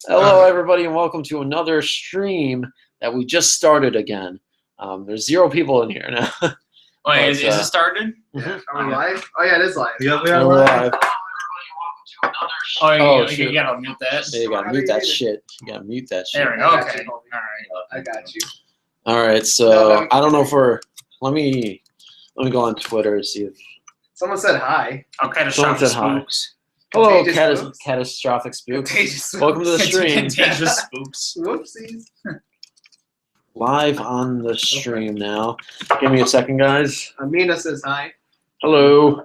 Hello, everybody, and welcome to another stream that we just started again. There's 0 people in here now. Wait, is it started? Yeah. Are we live? Oh yeah, it is live. Yeah, we are live. Oh, you gotta mute that. Yeah, you gotta mute that shit. You gotta mute that shit. There we go. Okay. All right. I got you. All right. So I don't know if we're. Let me go on Twitter and see if someone said hi. Okay, catastrophic spooks. Hello, Contagious catastrophic spooks. Contagious Welcome to the stream. Contagious spooks. Whoopsies. Live on the stream now. Give me a second, guys. Amina says hi. Hello.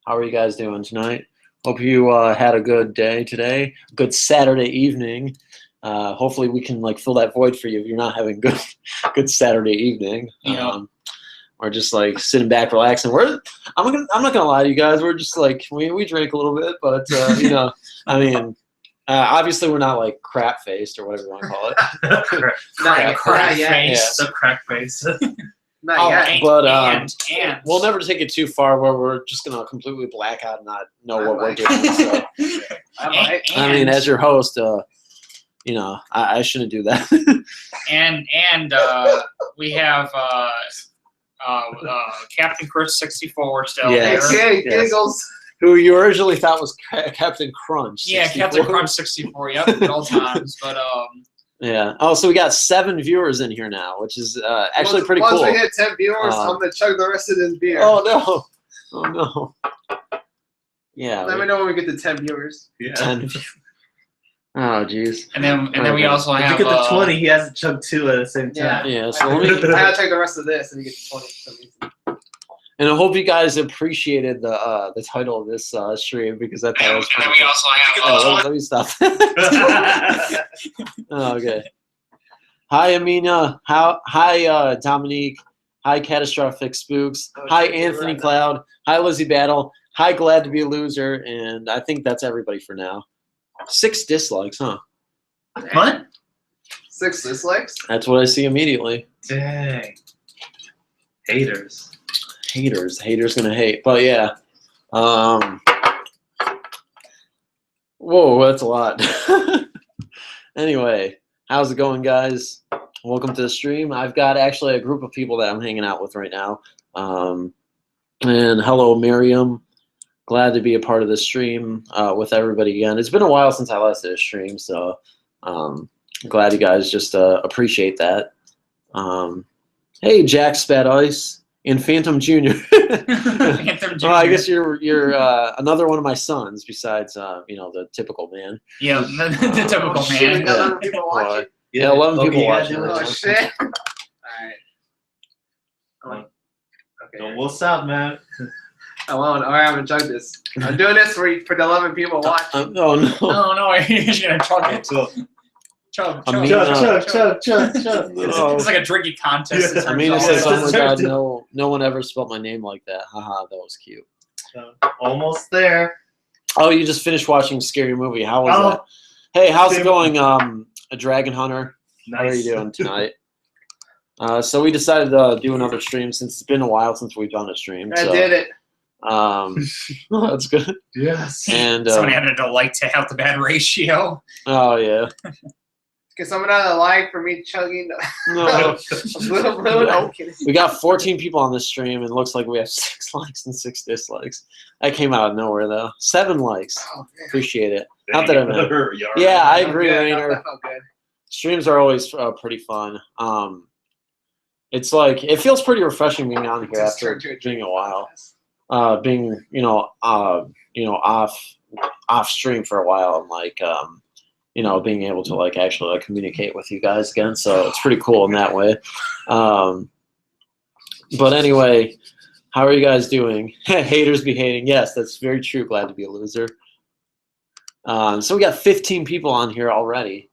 How are you guys doing tonight? Hope you had a good day today. Good Saturday evening. Hopefully we can like fill that void for you if you're not having good Saturday evening. Yeah. Or just like sitting back, relaxing. I'm not gonna lie to you guys. We're just like we drank a little bit, but you know, I mean, obviously we're not like crap faced or whatever you want to call it. Crack face. The crack face. Not yet. But and we'll never take it too far where we're just gonna completely black out and not know what we're doing. So. I mean, as your host, you know, I shouldn't do that. and we have Captain Chris 64 still there. Okay, giggles. Who you originally thought was Captain Crunch. 64. Yeah, Captain Crunch 64. Yep, good old times. But yeah. Oh, so we got 7 viewers in here now, which is actually pretty cool. Once we hit 10 viewers, I'm gonna chug the rest of this beer. Oh no! Oh no! Yeah. Let me know when we get to 10 viewers. Yeah. 10. Oh jeez. And then we also have. If you get to 20, he has to chug 2 at the same time. Yeah. So I gotta take the rest of this and you get to 20 for some reason. And I hope you guys appreciated the title of this stream because I thought it was pretty cool. Also have let me stop. Oh, okay. Hi, Amina. Hi, Dominique. Hi, Catastrophic Spooks. Hi, Anthony Cloud. Hi, Lizzie Battle. Hi, Glad to be a Loser. And I think that's everybody for now. 6 dislikes, huh? What? 6 dislikes? That's what I see immediately. Dang. Haters. Haters gonna hate. But yeah. Whoa, that's a lot. Anyway, how's it going, guys? Welcome to the stream. I've got actually a group of people that I'm hanging out with right now. And hello, Miriam. Glad to be a part of the stream with everybody again. It's been a while since I last did a stream, so glad you guys just appreciate that. Hey, Jack Spat Ice and Phantom Jr. Phantom Jr. Well, I guess you're another one of my sons besides you know, the typical man. Yeah, the typical Shit, man. 11 people watching. Yeah, 11 people yeah, watching. Oh shit. Alright. Okay. No, what's up, man? I won't. Alright, I'm gonna chug this. I'm doing this for the 11 people watching. Oh no. No, he's gonna chug it. Chug. I mean, Chug. It's like a drinking contest. Yeah. I mean, it says, oh my god, no one ever spelled my name like that. Haha, that was cute. Almost there. Oh, you just finished watching Scary Movie. How was that? Hey, how's it going, a Dragon Hunter? Nice. How are you doing tonight? So we decided to do another stream since it's been a while since we've done a stream. I did it. That's good. Yes. And Someone had to like to have the bad ratio. oh yeah. Get someone out of the line for me chugging. No. I'm kidding. We got 14 people on this stream, and it looks like we have 6 likes and 6 dislikes. That came out of nowhere, though. 7 likes. Oh, man. Appreciate it. Not that I meant. Yeah, Yeah, I agree, Yeah, Rainer. that felt good. Streams are always pretty fun. It's like it feels pretty refreshing being on here after being a while. Being off stream for a while and like you know, being able to like actually like communicate with you guys again. So it's pretty cool in that way. But anyway, how are you guys doing? Haters be hating. Yes, that's very true. Glad to be a loser. So we got 15 people on here already,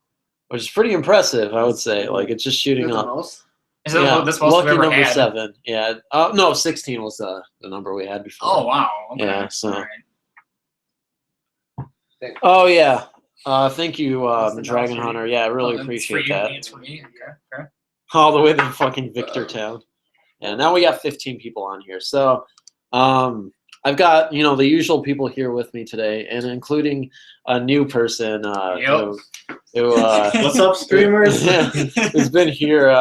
which is pretty impressive, I would say. Like it's just shooting up. Is that Yeah, this most lucky we've ever number had? 7. Yeah. No, 16 was the number we had before. Oh wow. Okay. Yeah, so- All right. Oh yeah. Thank you, That's the Dragon mouse Hunter. Yeah, I really Oh, it's appreciate for you, that. It's for me. Okay. All the way to fucking Victortown. Yeah, now we got 15 people on here. So I've got, you know, the usual people here with me today, and including a new person. Yep. What's up, streamers? He's been here.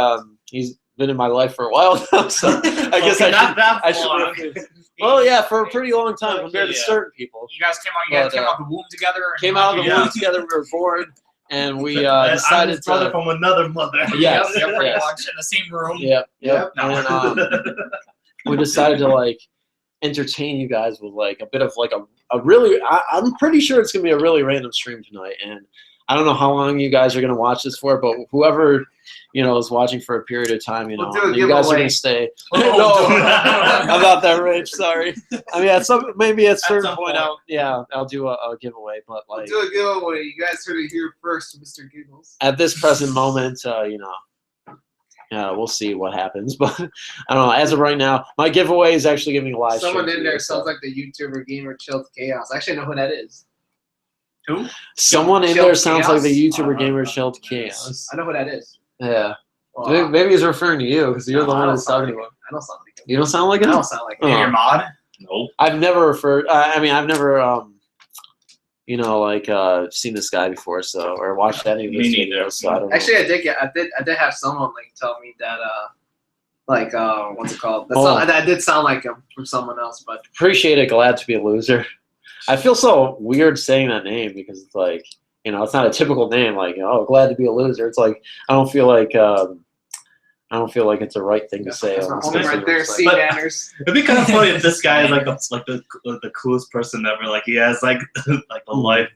He's been in my life for a while now, so I guess Okay, not that I should. long. Well, yeah, for a pretty long time compared to Yeah. certain people. You guys came out the womb together. And Came out of the Yeah. womb together. We were born, and we And I'm decided his brother to. from another mother. Yes, Yep, pretty yes. much in the same room. Yep. Yep. No. And we decided to like entertain you guys with like a bit of like a really. I'm pretty sure it's gonna be a really random stream tonight, and I don't know how long you guys are gonna watch this for, but whoever is watching for a period of time, We'll do a you guys are giveaway. gonna stay. Oh, No, no. I'm not that rich. Sorry. I mean, maybe at a certain some point, point. I'll do a giveaway, but We'll like do a giveaway. You guys heard it here first, Mr. Giggles. at this present moment, we'll see what happens. But I don't know. As of right now, my giveaway is actually giving a live stream. Someone in to there you, sounds so. like the YouTuber Gamer Chilled Chaos. I actually know who that is. Who? Someone in Chilled there sounds like the Chaos? YouTuber Gamer Chilled Chaos. I know who that is. Yeah. Well, Maybe he's referring to you because you're the I one don't that's sound talking like about. I don't sound like him. You don't sound like I him. don't sound like him. Oh. Your mod? Nope. I've never referred. I've never seen this guy before, so or watched any of Me his neither. videos. So I don't know. Actually, I did have someone like tell me that what's it called? Oh. I did sound like him from someone else, but Appreciate it. Glad to be a loser. I feel so weird saying that name because it's like it's not a typical name. Like glad to be a loser. It's like I don't feel like it's the right thing to say. that's my on homie this. right there, It's C like- But- manners. It'd be kind of funny if this guy is like the coolest person ever. Like he has like a life.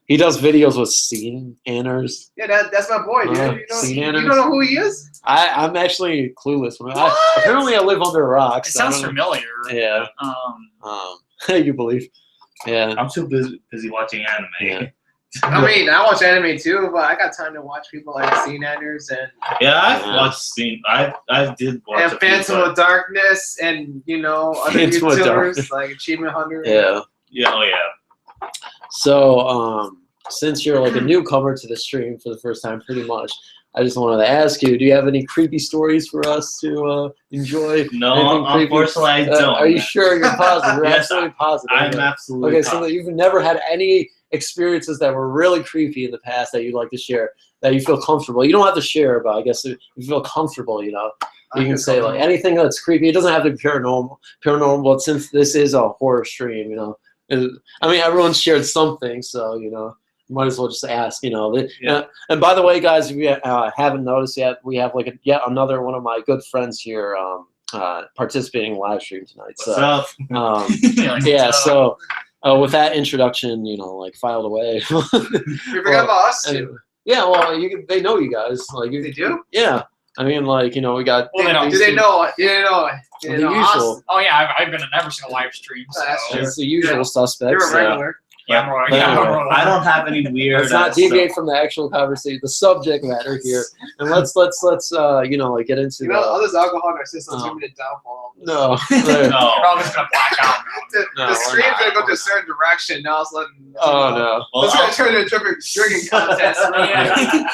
He does videos with scene anners. Yeah, that's my boy, dude. C You manners. don't know who he is? I'm actually clueless. What? Apparently, I live under a rock. It so I sounds don't know. familiar. Yeah. You believe? Yeah. I'm too busy watching anime. Yeah. I mean, I watch anime too, but I got time to watch people like C manners and Yeah, I've Yeah. watched scene. I did watch a few, Phantomofdarkness and other Phantomofdarkness. YouTubers like Achievement Hunter. Yeah. Yeah, oh yeah. So, since you're like a newcomer to the stream for the first time, pretty much, I just wanted to ask you: do you have any creepy stories for us to enjoy? No, Anything creepy? unfortunately, I don't. Are you sure you're positive? You're Yes, absolutely positive. I'm Yeah. absolutely. Okay, so that you've never had any experiences that were really creepy in the past that you'd like to share, that you feel comfortable. You don't have to share, but I guess if you feel comfortable, you can say like anything that's creepy. It doesn't have to be paranormal, but since this is a horror stream, I mean, everyone's shared something, so might as well just ask. Yeah. And by the way, guys, if you haven't noticed yet, we have like yet another one of my good friends here participating in live stream tonight. What's So up? yeah, so with that introduction, filed away. You forgot about us too. Yeah, well, they know you guys. Like They do? Yeah, I mean, we got. Well, they don't. Do they know? Do they know? Do they The know usual. us? Oh yeah, I've been in every single live stream. So. That's true. It's the usual Yeah. suspects. You're a regular. Yeah, I'm right. But Yeah, anyway, I'm right. I don't have any weird. Let's not stuff. deviate from the actual conversation, the subject matter here, and let's get into All this alcohol in our system's Oh. gonna be the downfall. no. We're No. all just gonna black out. No, The we're stream's not. gonna go to a certain direction. Now it's letting. Oh no. Well, It's gonna turn into a drinking contest. Yeah.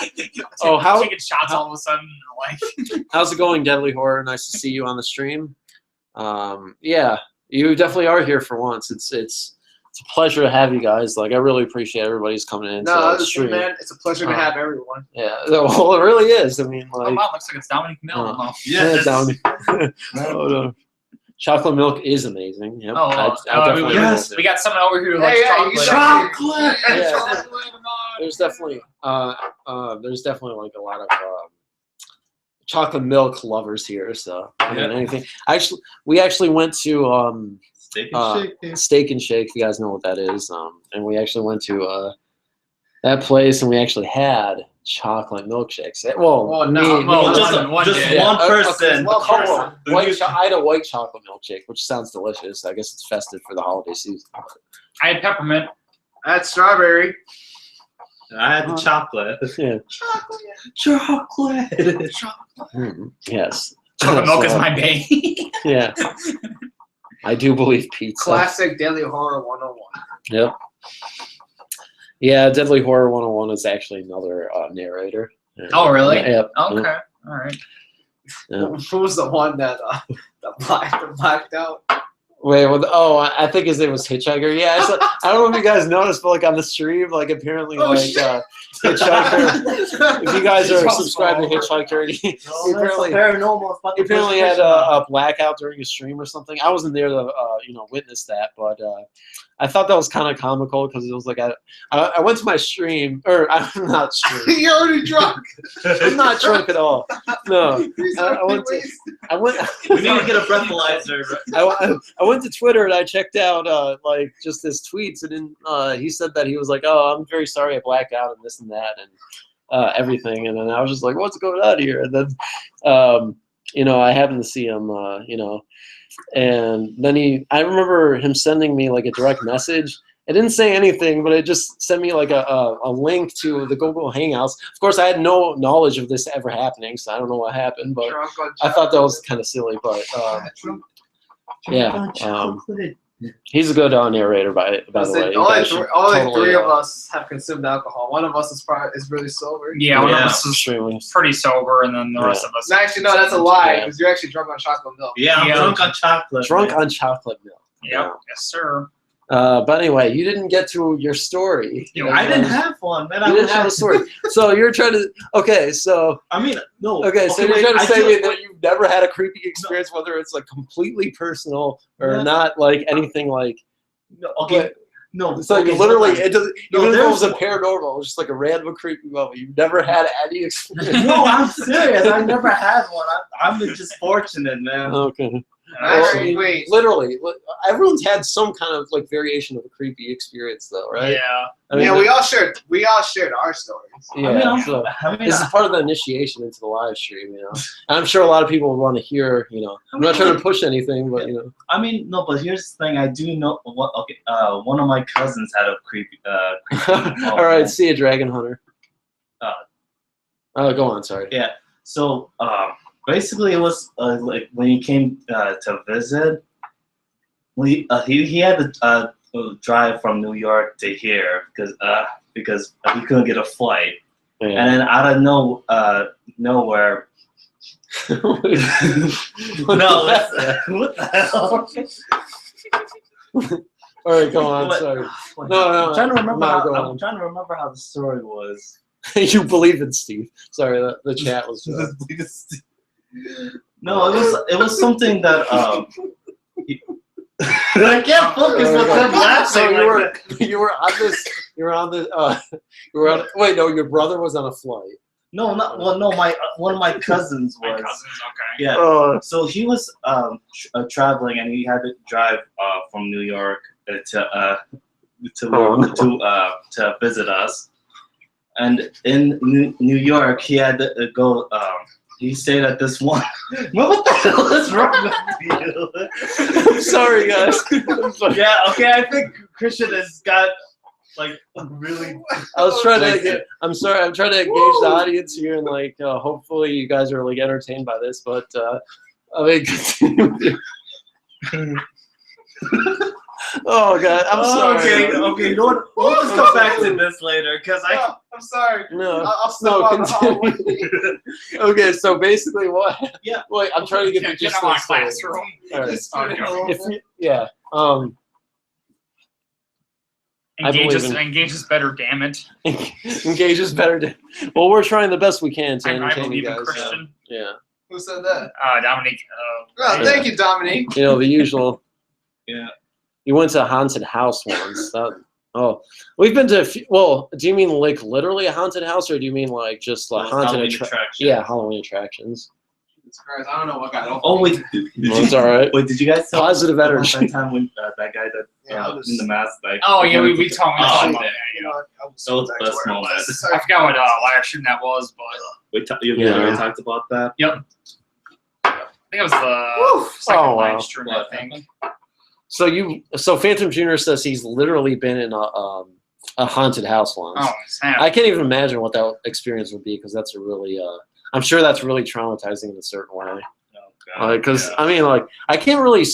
Oh, how- taking shots all of a sudden, like How's it going, Deadly Horror? Nice to see you on the stream. Yeah, you definitely are here for once. It's a pleasure to have you guys. Like, I really appreciate everybody's coming in. No, the stream. man, it's a pleasure to have everyone. Yeah, well, it really is. I mean, oh like, wow, looks like it's Dominic Mill. Oh. Yes. down. Oh, no. Chocolate milk is amazing. Yep. Oh, I definitely yes. will. We got someone over here who likes Yeah, you chocolate. chocolate. Yeah. Chocolate. There's definitely like a lot of chocolate milk lovers here. So I mean, Yeah. anything. We actually went to Steak and shake. Steak and Shake. You guys know what that is. And we actually went to that place, and we actually had chocolate milkshakes. Well, Well, no, me- well, me- just Just day. Yeah, one a person. couple. The new- I had a white chocolate milkshake, which sounds delicious. I guess it's festive for the holiday season. I had peppermint. That's strawberry. I had the chocolate. Yeah. Chocolate. Yes. Chocolate milk is So, my baby. Yeah. I do believe pizza. Classic Deadly Horror 101. Yep. Yeah, Deadly Horror 101 is actually another narrator. Oh, really? Yep. Okay, all right. Yeah. Who was the one that blacked out? Wait, I think his name was Hitchhiker. Yeah, I don't know if you guys noticed, but like on the stream, like apparently Hitchhiker. If you guys are subscribed to Hitchhiker, he apparently had a blackout during a stream or something. I wasn't there to witness that, but I thought that was kind of comical because it was like I went to my stream, or I'm not streaming. You're already drunk. I'm not drunk at all. No, I went. We need to get a breathalyzer. I went to Twitter and I checked out like just his tweets, and then he said that he was like, "Oh, I'm very sorry I blacked out and this and that and everything." And then I was just like, "What's going on here?" And then I happened to see him, and then I remember him sending me like a direct message. It didn't say anything, but it just sent me like a link to the Google Hangouts. Of course, I had no knowledge of this ever happening, so I don't know what happened, but I thought that was kind of silly. But yeah, he's a good narrator, by the way. Only three of us have consumed alcohol. One of us is really sober. Yeah, one of us is extremely pretty sober, and then the rest of us. No, actually, no, that's a lie, because you're actually drunk on chocolate milk. Yeah, I'm drunk on chocolate. Drunk on chocolate milk. Yep. Yes, sir. But anyway, you didn't get to your story. I didn't have one, man. You didn't have a story. So you're trying to. Okay, so. I mean, no. Okay, so you're trying to say that you've never had a creepy experience, whether it's like completely personal or not, like anything like. Okay. No. So you literally, it doesn't. Even if it was a paranormal, it was just like a random creepy moment. You've never had any experience. No, I'm serious. I never had one. I'm just fortunate, man. Okay. Actually, wait. Literally, everyone's had some kind of like variation of a creepy experience, though, right? Yeah. I mean, we all shared our stories. Yeah. This is part of the initiation into the live stream, And I'm sure a lot of people would want to hear, I'm not trying to push anything, but I mean, no, but here's the thing. I do know what. Okay. One of my cousins had a creepy. All right. See you, Dragon Hunter. Oh, go on. Sorry. Yeah. So. Basically, it was like when he came to visit. He had to drive from New York to here because he couldn't get a flight, and then out of nowhere. No, what the hell? All right, go on. Sorry. No. I'm trying to remember how the story was. You believe in Steve. Sorry, the chat was. No, it was something that I can't focus with them laughing. So you were on. Wait, no, your brother was on a flight. No, not well. No, one of my cousins was. My cousins, okay. Yeah. So he was traveling, and he had to drive from New York to visit us. And in New York, he had to go. He stayed at this one. What the hell is wrong with you? I'm sorry, guys. Yeah, okay. I think Christian has got like really. I'm sorry. I'm trying to engage the audience here, and like, hopefully, you guys are like entertained by this. But I mean, continue. Oh God, I'm sorry. Okay. You know what? We'll just come back to this later, because I'm sorry. No, I'll step out the hallway. Okay, so basically, what? Yeah. Wait, I'm trying to get the gist of the story. Classroom. All right. Engage us better, damn it. Engage us better. Well, we're trying the best we can to I entertain you believe in guys. Christian. Yeah. Who said that? Dominique. Thank you, Dominique. The usual. Yeah. You went to a haunted house once. We've been to. Well, do you mean like literally a haunted house, or do you mean like just like haunted attractions? Yeah, Halloween attractions. Christ, I don't know what got open. Oh wait, it's all right. Wait, did you guys tell positive energy? That time when that guy in the mask, like. Oh yeah, we talked about that. That was the best moment. I forgot what live stream that was, but we talked about that. Yep. I think it was the second live stream. Wow. I think. So Phantom Jr. says he's literally been in a haunted house once. Oh, snap. I can't even imagine what that experience would be, because that's a really I'm sure that's really traumatizing in a certain way. Because I mean, like, I can't really.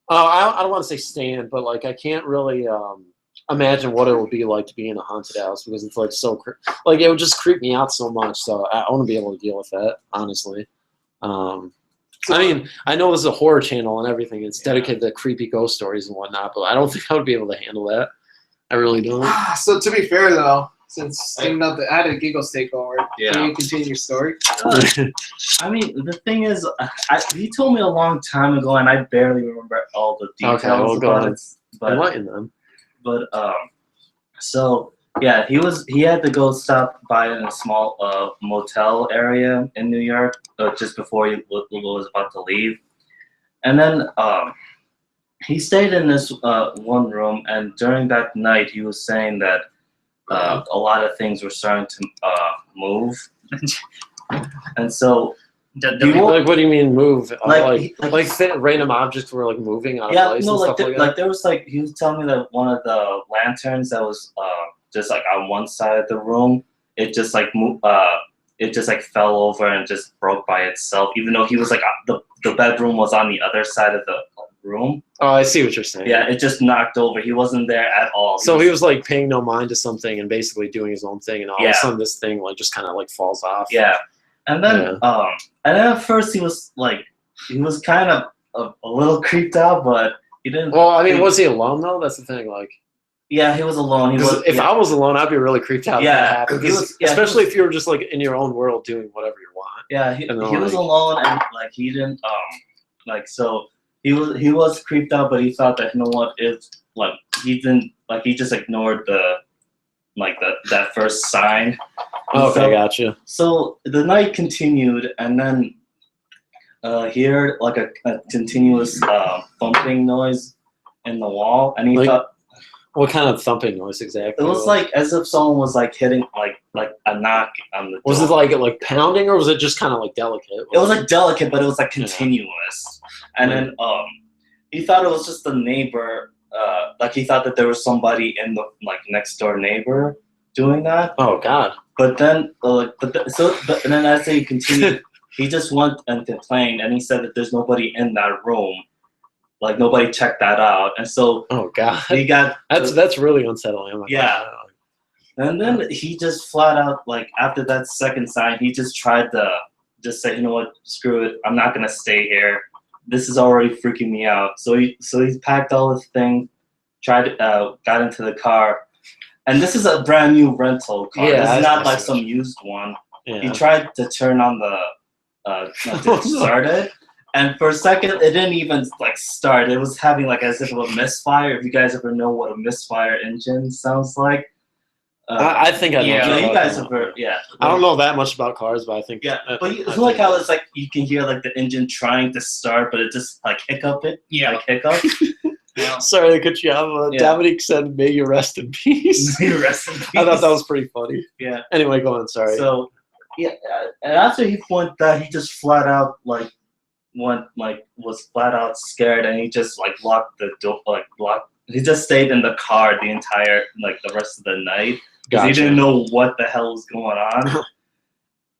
I don't want to say stand, but like I can't really imagine what it would be like to be in a haunted house, because it's like so it would just creep me out so much. So I want to be able to deal with that, honestly. So, I mean, I know this is a horror channel and everything. It's dedicated to creepy ghost stories and whatnot, but I don't think I would be able to handle that. I really don't. so to be fair though, since I had a giggles take over, Yeah. can you continue your story? I mean, the thing is, he told me a long time ago, and I barely remember all the details we'll go about ahead. it. But Enlighten them. So yeah, he had to go stop by in a small motel area in New York just before he was about to leave, and then he stayed in this one room, and during that night he was saying that a lot of things were starting to move, and so. Like, what do you mean move? Like Random objects were like moving out of Yeah, place no, and like stuff like like there was like he was telling me that one of the lanterns that was just like on one side of the room, it just like it just like fell over and just broke by itself, even though he was like the bedroom was on the other side of the room. Oh, I see what you're saying. Yeah, it just knocked over. He wasn't there at all. So he was like paying no mind to something and basically doing his own thing, and all of a sudden this thing like just kind of like falls off. Yeah, and then and then at first he was kind of a little creeped out, but he didn't. Well, I mean, was he alone though? That's the thing. Like, yeah, he was alone. If I was alone, I'd be really creeped out. Yeah, if that happened. Especially if you were just like in your own world doing whatever you want. Yeah, he was alone, and like he didn't like so he was creeped out, but he thought that, you know what, it's like he didn't like he just ignored that first sign. Okay, so, gotcha. So the night continued, and then he heard like a continuous thumping noise in the wall, and he thought. What kind of thumping noise exactly? It was like as if someone was like hitting like a knock on the door. Was it like pounding, or was it just kind of like delicate? It was like delicate, but it was like continuous. And then he thought it was just a neighbor. Like he thought that there was somebody in the like next door neighbor doing that. Oh God! But then and then as he continued, he just went and complained, and he said that there's nobody in that room. Like nobody checked that out, and so oh God, he got that's really unsettling. Yeah, and then he just flat out like after that second sign, he just tried to just say, you know what, screw it, I'm not gonna stay here. This is already freaking me out. So he packed all his things, got into the car, and this is a brand new rental car. Yeah, this is not like some used one. Yeah. He tried to turn on the to start it. And for a second, it didn't even like start. It was having like as if it was a misfire. If you guys ever know what a misfire engine sounds like, I think I know. Yeah, you guys have heard. Yeah, I don't know that much about cars, but I think. Yeah, but it's like how it's like you can hear like the engine trying to start, but it just like hiccup it. Yeah, like hiccup. Sorry to cut you off. Dominic said, "May you rest in peace." May you rest in peace. I thought that was pretty funny. Yeah. Anyway, go on. Sorry. So, yeah, and after he went that, he just flat out was flat out scared, and he just like locked the door, he just stayed in the car the entire the rest of the night because he didn't know what the hell was going on.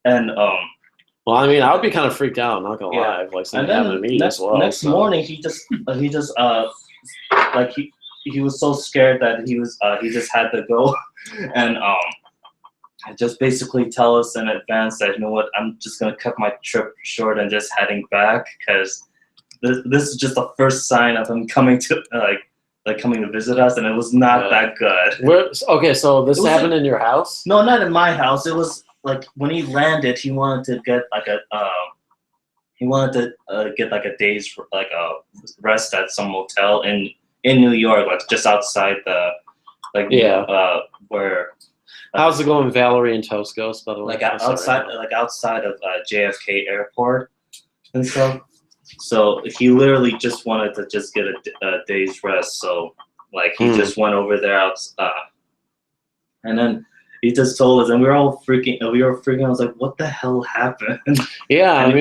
And well, I mean, I would be kind of freaked out, not gonna lie, if like something happened to me as well. Next morning, he just he was so scared that he just had to go and just basically tell us in advance that, you know what, I'm just gonna cut my trip short and just heading back because this is just the first sign of him coming to coming to visit us, and it was not that good. Okay, so this happened in your house? No, not in my house. It was like when he landed, he wanted to get a day's rest at some motel in New York, like just outside the where. How's it going, Valerie and Toast Ghost, by the way? Outside of JFK Airport and stuff. So he literally just wanted to just get a day's rest. So he just went over there and then he just told us, and we were freaking. I was like, "What the hell happened?" Yeah, and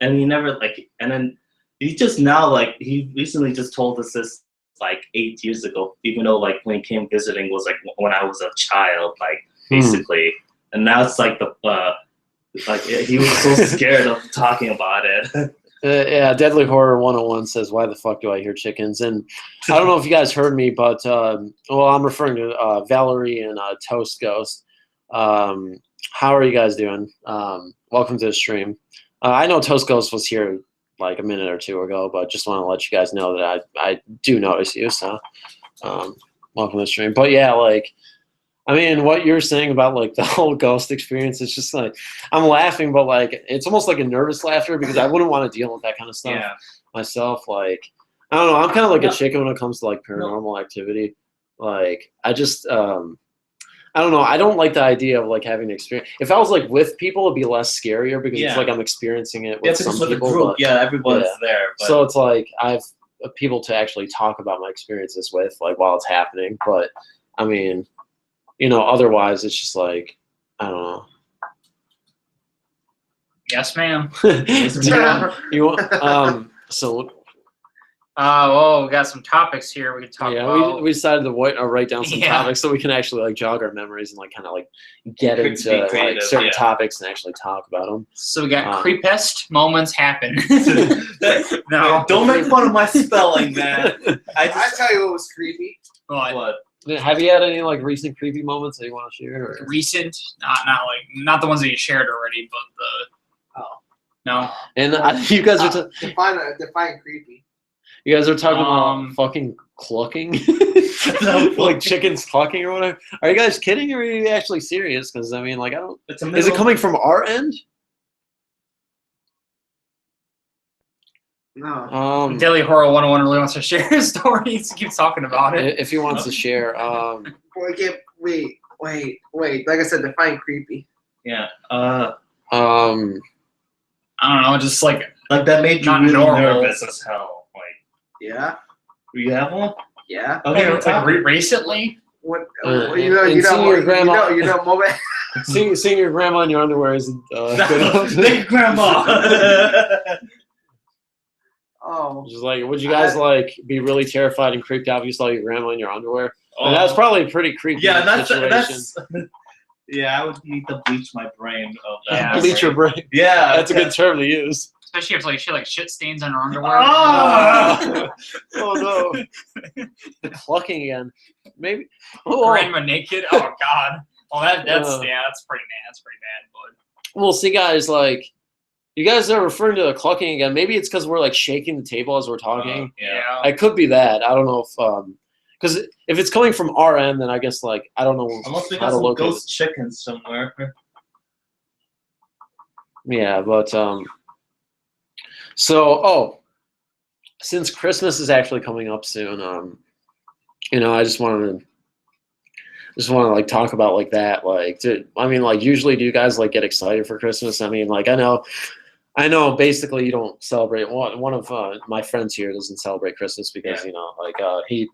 and he never and then he just now he recently just told us this 8 years ago, even though when he came visiting was when I was a child, basically. And now it's he was so scared of talking about it. Yeah, Deadly Horror 101 says, "Why the fuck do I hear chickens?" And I don't know if you guys heard me, but I'm referring to Valerie and Toast Ghost. How are you guys doing? Welcome to the stream. I know Toast Ghost was here like a minute or two ago, but just want to let you guys know that I do notice you. So welcome to the stream. But yeah, like I mean, what you're saying about like the whole ghost experience, it's just like I'm laughing, but like it's almost like a nervous laughter because I wouldn't want to deal with that kind of stuff myself. Like I don't know, I'm kind of like a chicken when it comes to like paranormal activity. Like I just I don't know. I don't like the idea of like having an experience. If I was like with people, it'd be less scarier because it's like I'm experiencing it with some people. Group. Everyone's there. But. So it's like I have people to actually talk about my experiences with, like while it's happening. But I mean, you know, otherwise it's just like I don't know. Yes, ma'am. So. Well, we got some topics here we can talk about. We decided to write down some topics so we can actually like jog our memories and like kind of like get into like certain topics and actually talk about them. So we got creepiest moments happen. No, don't make fun of my spelling, man. I tell you what was creepy. What? Have you had any like recent creepy moments that you want to share? Or? Recent? Not the ones that you shared already, but no. And you guys are define creepy. You guys are talking about fucking clucking, like chickens clucking or whatever. Are you guys kidding or are you actually serious? Because I mean, like, I don't. Is it coming from our end? No. Daily Horror 101 really wants to share his story. He keeps talking about it. If he wants to share. Wait. Like I said, define creepy. Yeah. I don't know. Just like that made you really nervous as hell. Yeah. Do you have one? Yeah. Okay. Like recently. What? You know, your grandma. You know, moment. Seeing your grandma in your underwear isn't good enough. Big grandma. Oh. Just like, would you guys like be really terrified and creeped out if you saw your grandma in your underwear? And that's probably a pretty creepy situation. Yeah, I would need to bleach my brain of that. Yeah, bleach your brain. Yeah, that's a good term to use. Especially if like she had like shit stains on her underwear. Oh, oh no! The clucking again. Maybe. Grandma naked. Oh god. Well, that's pretty bad. That's pretty bad, bud. Well, see, guys, like you guys are referring to the clucking again. Maybe it's because we're like shaking the table as we're talking. Yeah. It could be that. I don't know if because if it's coming from our end, then I guess like I don't know. Unless we got some ghost chickens somewhere. Yeah, but So, since Christmas is actually coming up soon, you know, I just want to like talk about like that. Like, I mean, like usually, do you guys like get excited for Christmas? I mean, like I know. Basically, you don't celebrate. One of my friends here doesn't celebrate Christmas because you know, like he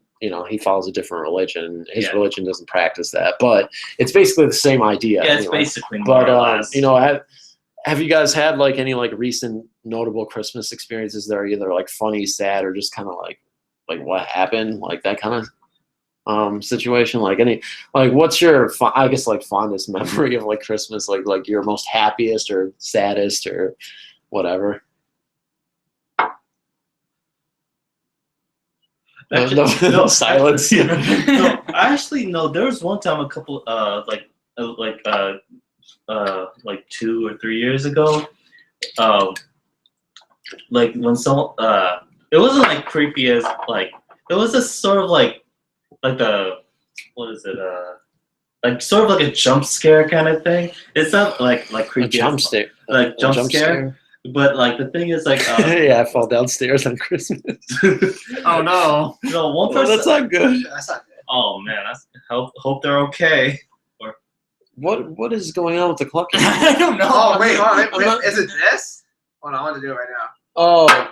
follows a different religion. His religion doesn't practice that, but it's basically the same idea. Yeah, it's basically more or less. You know, have you guys had like any like recent notable Christmas experiences that are either like funny, sad, or just kind of like what happened, like that kind of situation? Like what's your I guess like fondest memory of like Christmas, like your most happiest or saddest or whatever? Actually, no silence. No, actually, no. There was one time a couple like 2 or 3 years ago, like when it wasn't like creepy as like it was a sort of like the what is it like sort of like a jump scare kind of thing. It's not like creepy. Jump scare. Like jump scare. But like the thing is like yeah, I fall downstairs on Christmas. Oh no! No, one person. That's not good. That's not good. Oh man, hope they're okay. What is going on with the clucking? I don't know. Oh wait, hold on. Is it this? Hold on, I want to do it right now. Oh,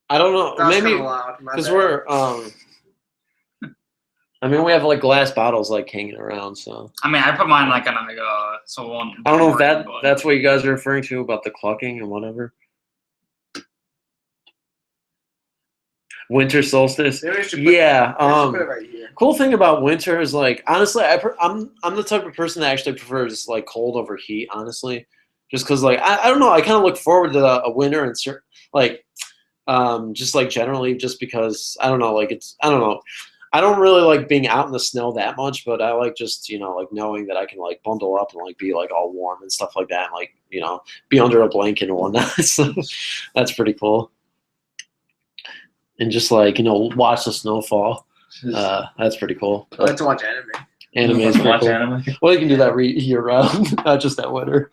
I don't know. That's Maybe because we're I mean, we have like glass bottles like hanging around, so. I mean, I put mine like on like so one. I don't know if that's what you guys are referring to about the clucking and whatever. Winter solstice. Yeah. Cool thing about winter is like honestly, I'm the type of person that actually prefers like cold over heat. Honestly, just because like I don't know, I kind of look forward to a winter and like just like generally just because I don't know, like I don't know. I don't really like being out in the snow that much, but I like just, like knowing that I can like bundle up and like be like all warm and stuff like that, and like, be under a blanket and whatnot. So that's pretty cool. And just like, watch the snowfall. That's pretty cool. I like to watch anime. Anime is pretty cool. Well, you can do that year round, not just that winter.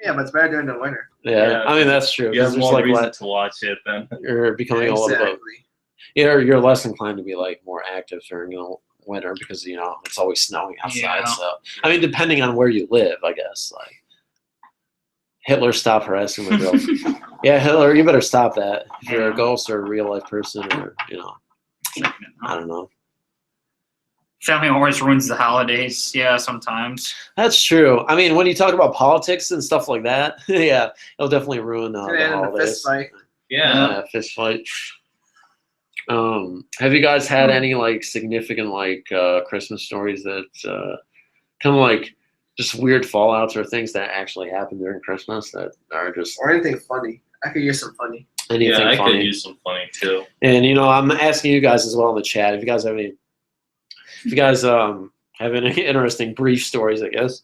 Yeah, but it's better during the winter. Yeah, I mean that's true. You have more like reason to watch it then. You're becoming a little bit. Yeah, you're less inclined to be like more active during winter because it's always snowing outside. Yeah. So I mean, depending on where you live, I guess like Hitler, stop harassing the girls. Yeah, Hitler, you better stop that. If you're a ghost or a real life person, or I don't know. Family always ruins the holidays. Yeah, sometimes. That's true. I mean, when you talk about politics and stuff like that, yeah, it'll definitely ruin the holidays. Fist fight. Yeah, fist fight. Have you guys had any like significant like Christmas stories that kind of like just weird fallouts or things that actually happen during Christmas that are just or anything funny? I could use some funny. Anything I funny. could use some funny too. And I'm asking you guys as well in the chat if you guys have any interesting brief stories, I guess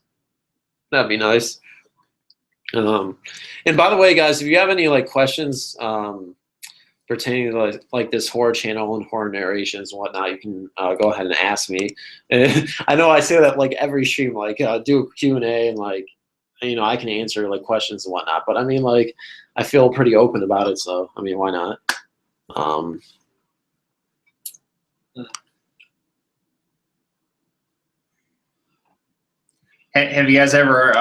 that'd be nice. And by the way, guys, if you have any like questions pertaining to like this horror channel and horror narrations and whatnot, you can go ahead and ask me. And I know I say that like every stream, like do a Q&A and like I can answer like questions and whatnot. But I mean, like I feel pretty open about it, so I mean, why not? Have you guys ever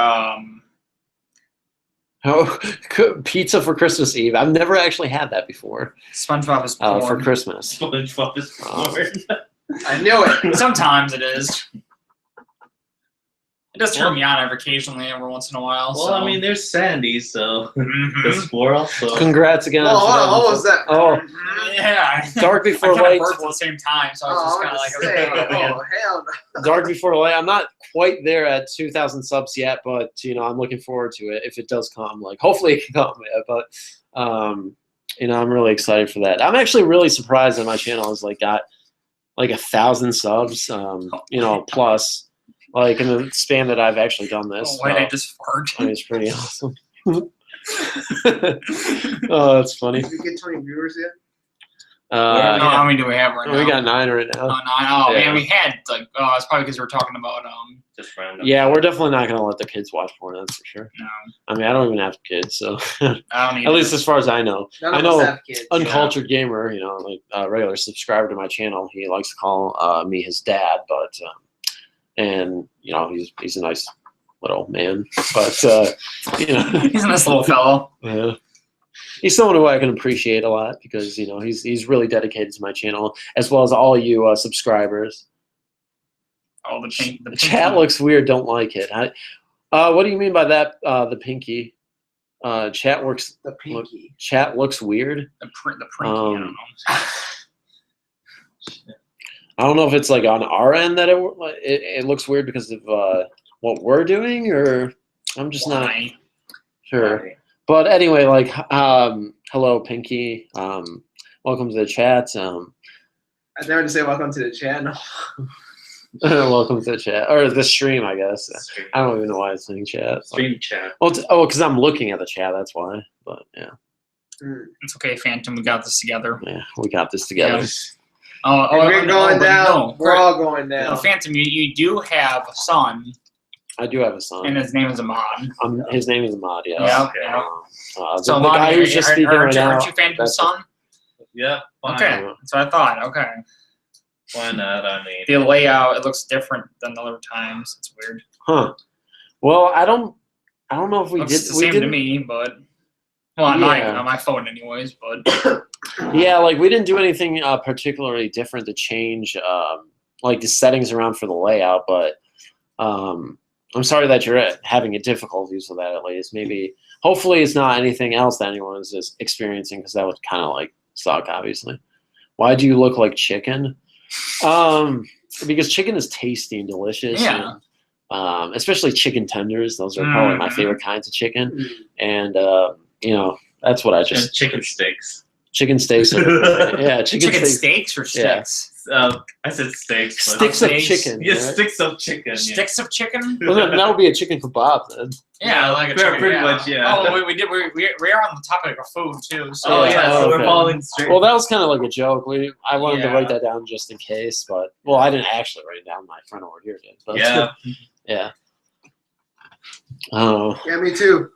pizza for Christmas Eve? I've never actually had that before. SpongeBob is porn. For Christmas. SpongeBob is porn. I knew it. Sometimes it is. It does turn me on occasionally, every once in a while. Well, so. I mean, there's Sandy, so the squirrel. So Congrats again. What was that? Oh, yeah. Dark Before I Light. Burped at the same time, so I was just kind of like, oh hell no. Dark Before Light. I'm not quite there at 2,000 subs yet, but I'm looking forward to it if it does come. Like, hopefully it can come. Yeah, but I'm really excited for that. I'm actually really surprised that my channel has like got like 1,000 subs. Plus. Like in the span that I've actually done this. Why did I just fart? I mean, it's pretty awesome. Oh, that's funny. Did you get 20 viewers yet? How many do we have right now? We got 9 right now. 9. Oh, man, we had like. Oh, it's probably because we were talking about just random. Yeah, we're definitely not gonna let the kids watch porn. That's for sure. No. I mean, I don't even have kids, so I don't at least as far as I know. I know kids, Uncultured Gamer, like a regular subscriber to my channel. He likes to call me his dad, but. And he's a nice little man, but he's a nice little fellow. Yeah, he's someone who I can appreciate a lot because he's really dedicated to my channel as well as all you subscribers. Oh, the pink. Chat looks weird. Don't like it. What do you mean by that? The pinky. Chat works. The pinky. Chat looks weird. The pinky. I don't know. I don't know if it's like on our end that it looks weird because of what we're doing, or I'm just not sure. Why? But anyway, like, hello, Pinky. Welcome to the chat. I never to say welcome to the channel. Welcome to the chat or the stream, I guess. I don't even know why it's saying chat. Stream chat. Well, because I'm looking at the chat. That's why. But yeah. It's okay, Phantom. We got this together. Yeah, we got this together. Yeah. Oh, we're going down. No, we're all going down. No, Phantom, you do have a son. I do have a son. And his name is Ahmad. His name is Ahmad, yes. Yeah. So the guy who's just speaking right now. Aren't you Phantom's son? Yeah. Okay, that's what I thought. Okay. Why not? I mean, the layout, it looks different than the other times. It's weird. Huh. Well, I don't know if we looks did. The same to me, but on my phone, anyways. But yeah, like we didn't do anything particularly different to change like the settings around for the layout. But I'm sorry that you're having a difficulties with that. At least maybe, hopefully, it's not anything else that anyone is experiencing because that would kind of like suck. Obviously, why do you look like chicken? Because chicken is tasty and delicious. Yeah. And, especially chicken tenders. Those are probably my favorite kinds of chicken. And that's what I just. And chicken steaks. Chicken steaks. Yeah, chicken steaks or sticks. I said steaks. But Sticks of Steaks. chicken. Yeah, right? sticks of chicken. Sticks of chicken. Well, then that would be a chicken kebab then. Yeah, like a Pretty chicken. Yeah. much, yeah. Oh, we are on the topic of food too. So Oh yeah, so okay. we're following straight. Well, that was kind of like a joke. I wanted to Yeah. write that down just in case, but well, I didn't actually write it down. My friend over here did. But, Yeah. yeah. Oh. Yeah, me too.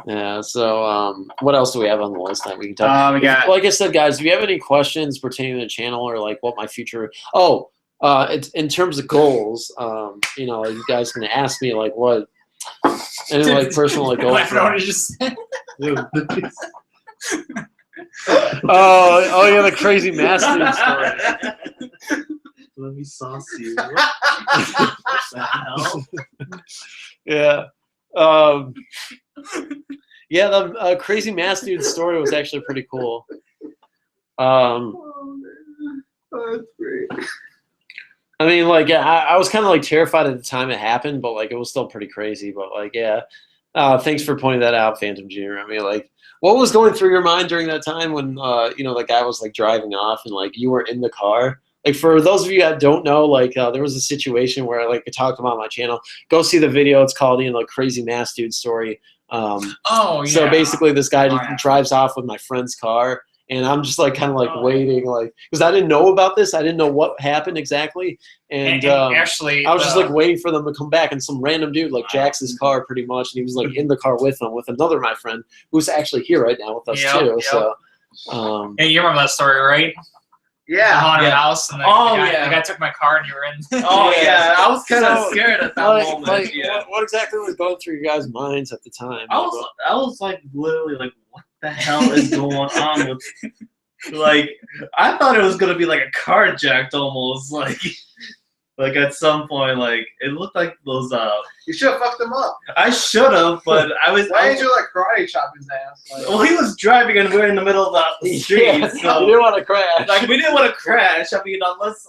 Yeah. So, what else do we have on the list that we can talk? we got. Like I said, guys, if you have any questions pertaining to the channel or like what my future, it's in terms of goals, you know, you guys can ask me like what any like personal like goals. I know what you just said. Oh yeah, the crazy master story. Let me sauce you. What the hell? Yeah. Yeah, the crazy mass dude story was actually pretty cool. Oh, that's great. I mean, like, yeah, I was kind of like terrified at the time it happened, but like it was still pretty crazy. But like, yeah, thanks for pointing that out, Phantom Jr. I mean, like, what was going through your mind during that time when you know, the guy was like driving off and like you were in the car? Like, for those of you that don't know, like, there was a situation where like I talked about on my channel. Go see the video. It's called, you know, Crazy Mass Dude Story. Oh yeah. So basically, this guy Oh, yeah. drives off with my friend's car, and I'm just like kind of like waiting, like, because I didn't know about this. I didn't know what happened exactly, and actually, I was just like waiting for them to come back, and some random dude like jacks his car pretty much, and he was like in the car with them with another my friend who's actually here right now with us Yep, too. yep. So, Hey, you remember that story, right? The Yeah. haunted Yeah. house, and the guy took my car, and you were in. Oh yeah, I was kind of So, scared at that like, moment. Yeah. what exactly was going through your guys' minds at the time? I was like literally like, what the hell is going on with? Like, I thought it was gonna be like a carjacked almost, like at some point, like it looked like those. You should have fucked him up. I should have, but I was. Why didn't you like karate chop his ass? Like, Well, he was driving and we we're in the middle of the street, Yeah, you so didn't want to crash. like we didn't want to crash. I mean, unless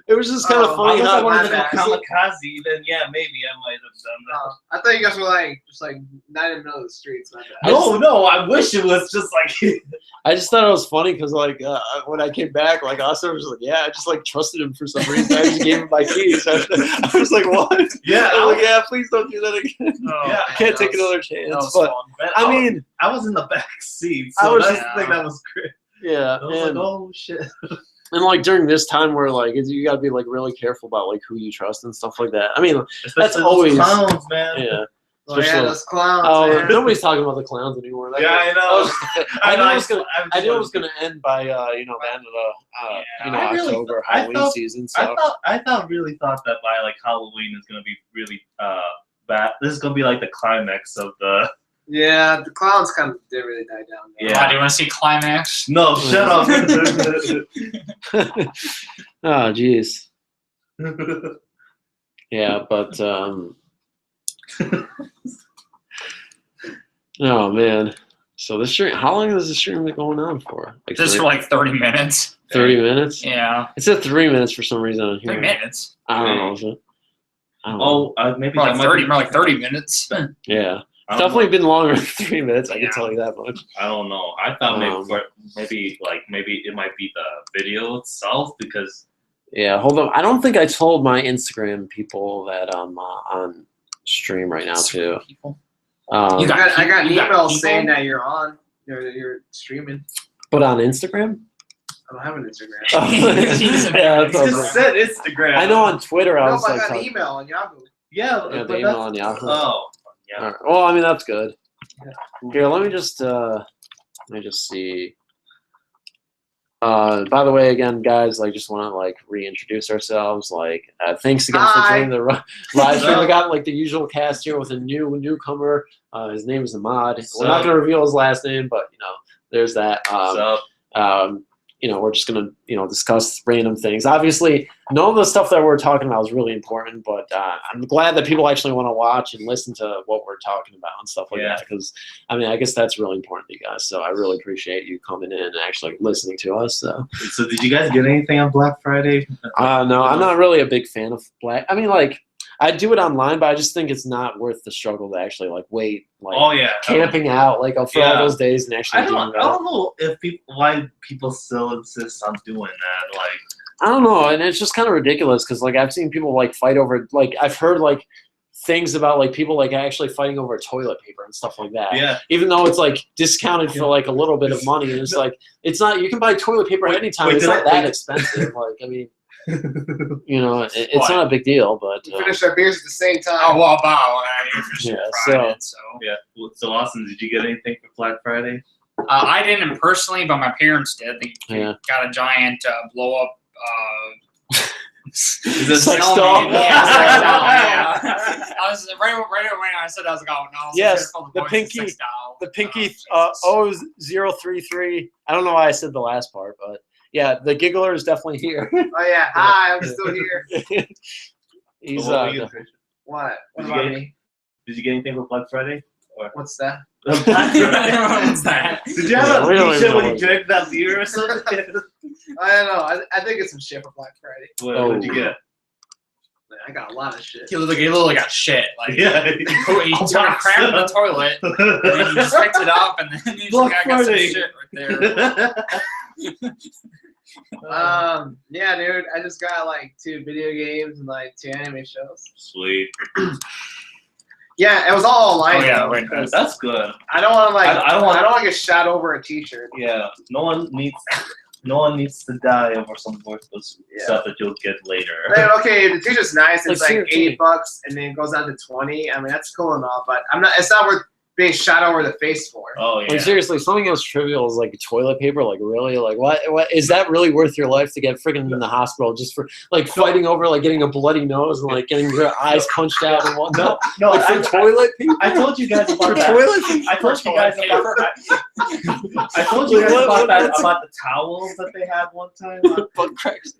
It was just kind of Oh, funny unless I how wanted to go bad. kamikaze, then yeah, maybe I might have done that. I thought you guys were like just like not in the middle of the streets. My bad. No, I wish it was just like. I just thought it was funny because like when I came back, like Austin was like, yeah, I just like trusted him for some reason. I just gave him my keys. I was like, what? Yeah, I was like, yeah, please don't do that again. Oh, Yeah, I can't take that was- another that chance. was But fun. I mean, I was in the back seat, I so was that's just- the thing that was great. yeah, I was and, like, oh shit. and like during this time where like you got to be like really careful about like who you trust and stuff like that. I mean, Especially always- those clowns, man. yeah. Oh yeah, Especially- those clowns. Oh, man. nobody's talking about the clowns anymore. That Yeah, I know. I knew know, it was gonna. I'm I knew it just- was gonna end by you know the end of the you know I really- October I Halloween thought- season. So I really thought that by like Halloween is gonna be really bad. This is gonna be like the climax of the. Yeah, the clowns kind of did really die down. Though. Yeah. Wow, do you want to see climax? No, shut up. oh jeez. Yeah, but oh man. So this stream, how long is the stream been going on for? Like Just for like 30 minutes. 30 minutes? Yeah, It said 3 minutes for some reason on 3 here. minutes. I don't know. Is it? I don't know. Oh, maybe More that like might 30. be- More like 30 minutes. Yeah. I don't Definitely been longer than 3 minutes. I Yeah. can tell you that much. I don't know. I thought Um, maybe it might be the video itself because Yeah, hold on. I don't think I told my Instagram people that I'm on stream right now too. People. I got an You got email people? saying that you're on. You're streaming. But on Instagram? I don't have an Instagram. Yeah, that's It's okay. just said Instagram. I know on Twitter I No, was but I like, got an talking- email on Yahoo. Yeah, yeah, but the email that's, on Yahoo. oh, yeah. All right. Well, I mean that's good. Yeah. Here, let me just see. By the way, again, guys, I just want to like reintroduce ourselves. Like, thanks again for Hi. joining the live stream. We got like the usual cast here with a newcomer. His name is Ahmad. We're not So- going to reveal his last name, but you know, there's that. So You know, we're just gonna, you know, discuss random things. Obviously, none of the stuff that we're talking about is really important, but I'm glad that people actually want to watch and listen to what we're talking about and stuff like Yeah. that. Because I mean, I guess that's really important to you guys. So I really appreciate you coming in and actually listening to us. So did you guys get anything on Black Friday? no, I'm not really a big fan of black. I mean, like I'd do it online, but I just think it's not worth the struggle to actually like wait, like Oh yeah, camping out like for all Yeah. those days and actually I doing don't that. know if why people still insist on doing that. Like, I don't know, and it's just kind of ridiculous because like I've seen people like fight over like I've heard like things about like people like actually fighting over toilet paper and stuff like that. yeah, Even though it's like discounted for like a little bit of money, and it's like it's not. You can buy toilet paper anytime. wait, It's did not I- that wait. expensive. Like I mean, it's What? not a big deal, but We finished our beers at the same time. Oh, well, wow. You're for sure Yeah, Friday, so. yeah. So Austin, did you get anything for Black Friday? I didn't personally, but my parents did. They Yeah. got a giant blow up. Is it Sex snowman. doll? Yeah, sex doll, yeah. I was right when I said I was going. No, Yes, the the boys, pinky- sex doll. the pinky Oh, Jesus. O033. I don't know why I said the last part, but yeah, the giggler is definitely here. Oh yeah, hi, I'm still here. He's What were you, Christian? What? What Did you about get- me? Did you get anything for Black Friday? What's that? Black Friday. What's that? Did you have a We don't t-shirt even when know you what- drank that beer or something? I don't know. I think it's some shit for Black Friday. What did you get? Man, I got a lot of shit. He literally got shit. Like Yeah. he took a crap in the toilet, and then he just picked it up, and then he just Black got some Friday. shit right there. Yeah, dude. I just got like 2 video games and like 2 anime shows. Sweet. Yeah, it was all online. Oh, yeah, though, wait, because That's good. I don't want to like. I don't want- I don't want to get shot over a T-shirt. Yeah. No one needs to die over some worthless Yeah. stuff that you'll get later. Man, okay, the T-shirt's nice. It's Like, like seriously. $8, and then it goes down to 20. I mean, that's cool and all, but I'm not. It's not worth being shot over the face for. Oh yeah. Like seriously, something as trivial as like toilet paper, like really, like what is that really worth your life to get freaking in the hospital just for like fighting over like getting a bloody nose and like getting your eyes punched out and whatnot? No, Like for toilet paper? I told you guys For about that. toilet paper? I told you guys about I told you guys about the towels that they had one time. Butt cracks.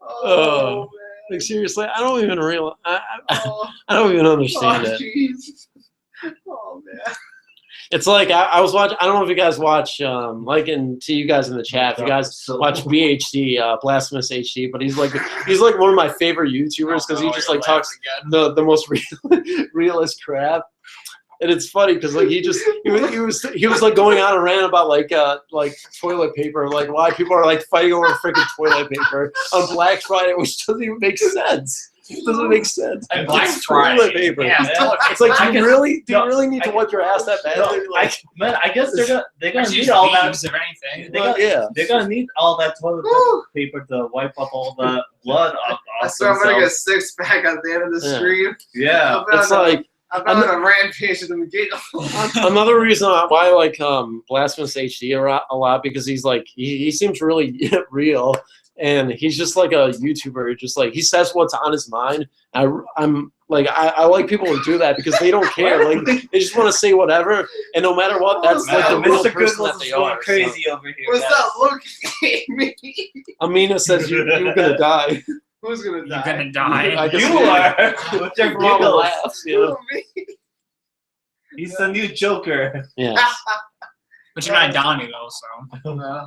Oh, Like seriously, I don't even realize. man. Oh, I don't even understand it. jeez. Oh man. It's like I was watching. I don't know if you guys watch, like, and to you guys in the chat, if you guys watch BHD, Blasphemous HD, but he's like one of my favorite YouTubers because he just like talks the most realist crap, and it's funny because like he was like going on a rant about like toilet paper, like why people are like fighting over freaking toilet paper on Black Friday, which doesn't even make sense. It doesn't make sense. And Black It's Friday. toilet paper. Yeah, toilet It's like, I do guess- you really no, need to wipe your ass that No, badly? Like, I guess they're gonna Actually, need all that. leaves, if anything. They're gonna need all that toilet Woo. paper to wipe up all the blood off I swear I'm gonna get a themselves. 6-pack at the end of the Yeah. stream. Yeah. it's like I've been on a rampage at the beginning. another reason why I like Blasphemous HD a lot because he's like he seems really real and he's just like a YouTuber who just like he says what's on his mind. I'm like I like people who do that because they don't care. Like they just want to say whatever and no matter what, that's like the real Mr. person that Google's they is going are. crazy over here. What's guys. that look at me? So, Amina says you're gonna die. Who's gonna You're die? gonna die. I guess You we- are with your From all the giggles. laughs, you know? Me? He's the new Joker. Yeah. But you're not Donnie though, so No,